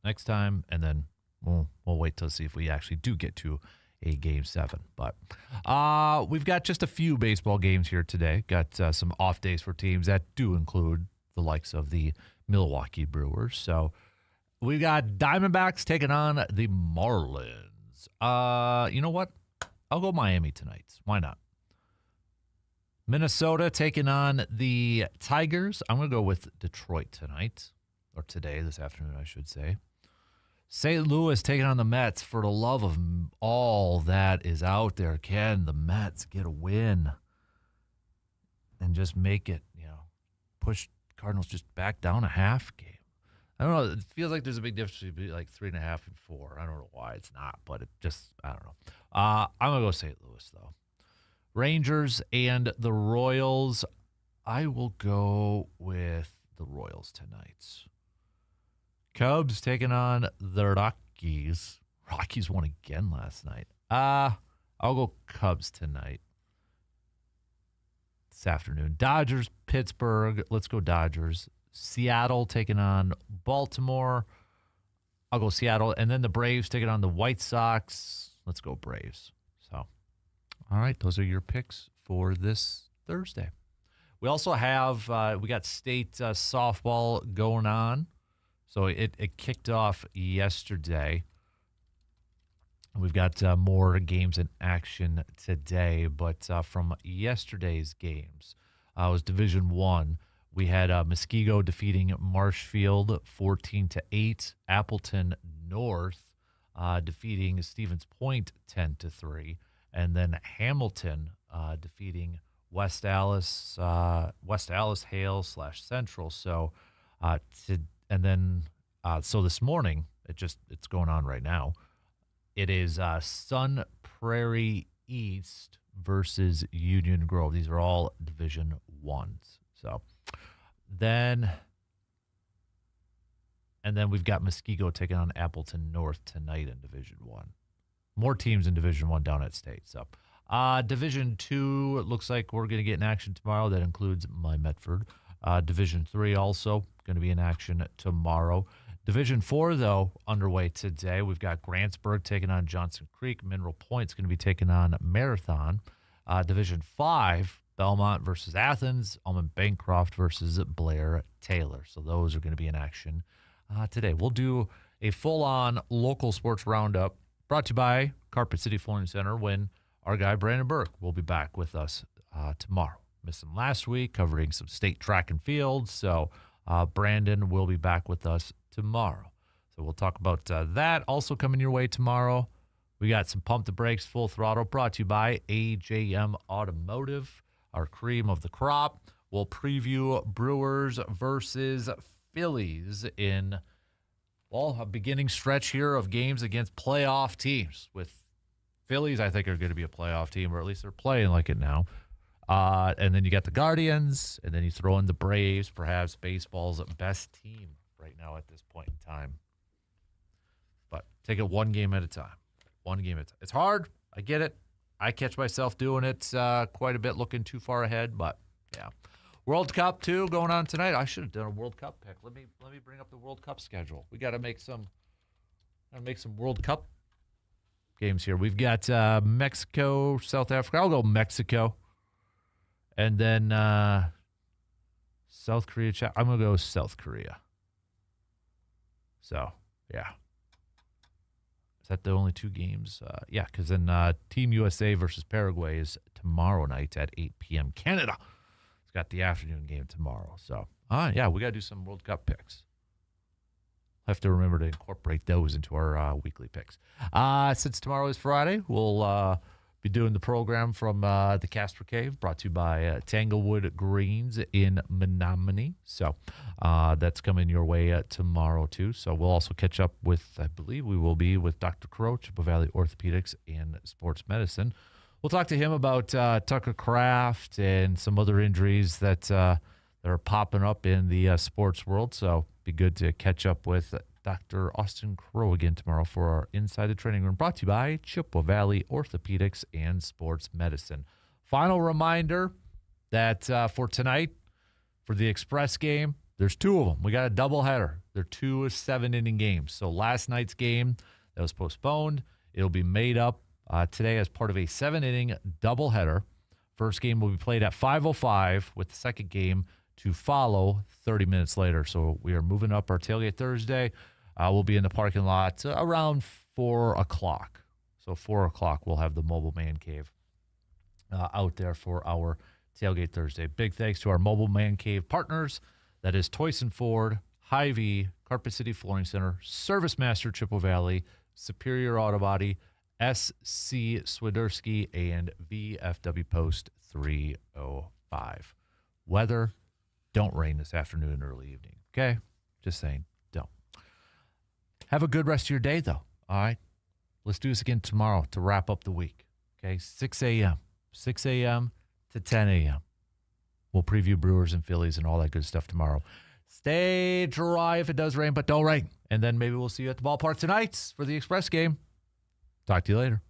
next time, and then we'll wait to see if we actually do get to a Game 7. But we've got just a few baseball games here today. Got some off days for teams that do include the likes of the Milwaukee Brewers. So we've got Diamondbacks taking on the Marlins. You know what? I'll go Miami tonight. Why not? Minnesota taking on the Tigers. I'm going to go with Detroit tonight, or today, this afternoon, I should say. St. Louis taking on the Mets. For the love of all that is out there, can the Mets get a win and just make it, push Cardinals just back down a half game? I don't know. It feels like there's a big difference between like 3.5 and 4. I don't know why it's not, but it just, I don't know. I'm going to go St. Louis, though. Rangers and the Royals. I will go with the Royals tonight. Cubs taking on the Rockies. Rockies won again last night. I'll go Cubs tonight. This afternoon. Dodgers, Pittsburgh. Let's go Dodgers. Seattle taking on Baltimore. I'll go Seattle. And then the Braves taking on the White Sox. Let's go Braves. So, all right, those are your picks for this Thursday. We also have, we got state softball going on. So it kicked off yesterday. We've got more games in action today, but from yesterday's games, it was Division I. We had Muskego defeating Marshfield 14-8. Appleton North defeating Stevens Point 10-3, and then Hamilton defeating West Allis Hale / Central. So so this morning it's going on right now. It is Sun Prairie East versus Union Grove. These are all Division Ones. So then we've got Muskego taking on Appleton North tonight in Division One. More teams in Division One down at state. So Division Two, it looks like we're going to get in action tomorrow. That includes my Medford. Division 3 also going to be in action tomorrow. Division 4, though, underway today. We've got Grantsburg taking on Johnson Creek. Mineral Point's going to be taking on Marathon. Division 5, Belmont versus Athens. Almond Bancroft versus Blair Taylor. So those are going to be in action today. We'll do a full-on local sports roundup brought to you by Carpet City Flooring Center when our guy Brandon Burke will be back with us tomorrow. Missed him last week covering some state track and field. So Brandon will be back with us tomorrow. So we'll talk about that. Also coming your way tomorrow, we got some Pump the Brakes Full Throttle brought to you by AJM Automotive, our cream of the crop. We'll preview Brewers versus Phillies in, a beginning stretch here of games against playoff teams. With Phillies, I think, are going to be a playoff team, or at least they're playing like it now. And then you got the Guardians, and then you throw in the Braves, perhaps baseball's best team right now at this point in time. But take it one game at a time. One game at a time. It's hard. I get it. I catch myself doing it quite a bit, looking too far ahead. But, yeah. World Cup, too, going on tonight. I should have done a World Cup pick. Let me bring up the World Cup schedule. We got to make some World Cup games here. We've got Mexico, South Africa. I'll go Mexico. And then South Korea. I'm going to go South Korea. So, yeah. Is that the only two games? Yeah, because then Team USA versus Paraguay is tomorrow night at 8 p.m. Canada. It's got the afternoon game tomorrow. So, yeah, we got to do some World Cup picks. Have to remember to incorporate those into our weekly picks. Since tomorrow is Friday, we'll be doing the program from the Casper Cave, brought to you by Tanglewood Greens in Menominee. So that's coming your way tomorrow, too. So we'll also catch up with, I believe we will be with Dr. Crow, Chippewa Valley Orthopedics and Sports Medicine. We'll talk to him about Tucker Kraft and some other injuries that are popping up in the sports world. So be good to catch up with Dr. Austin Crow again tomorrow for our Inside the Training Room, brought to you by Chippewa Valley Orthopedics and Sports Medicine. Final reminder that for tonight, for the Express game, there's two of them. We got a doubleheader. They're 2 7-inning games. So last night's game that was postponed, it'll be made up today as part of a 7-inning doubleheader. First game will be played at 5:05 with the second game to follow 30 minutes later. So we are moving up our tailgate Thursday. We'll be in the parking lot around 4 o'clock. So 4 o'clock, we'll have the Mobile Man Cave out there for our tailgate Thursday. Big thanks to our Mobile Man Cave partners. That is Toyson Ford, Hy-Vee, Carpet City Flooring Center, Service Master Chippewa Valley, Superior Auto Body, SC Swiderski, and VFW Post 305. Weather, don't rain this afternoon, early evening. Okay? Just saying, don't. Have a good rest of your day, though. All right? Let's do this again tomorrow to wrap up the week. Okay? 6 a.m. 6 a.m. to 10 a.m. We'll preview Brewers and Phillies and all that good stuff tomorrow. Stay dry if it does rain, but don't rain. And then maybe we'll see you at the ballpark tonight for the Express game. Talk to you later.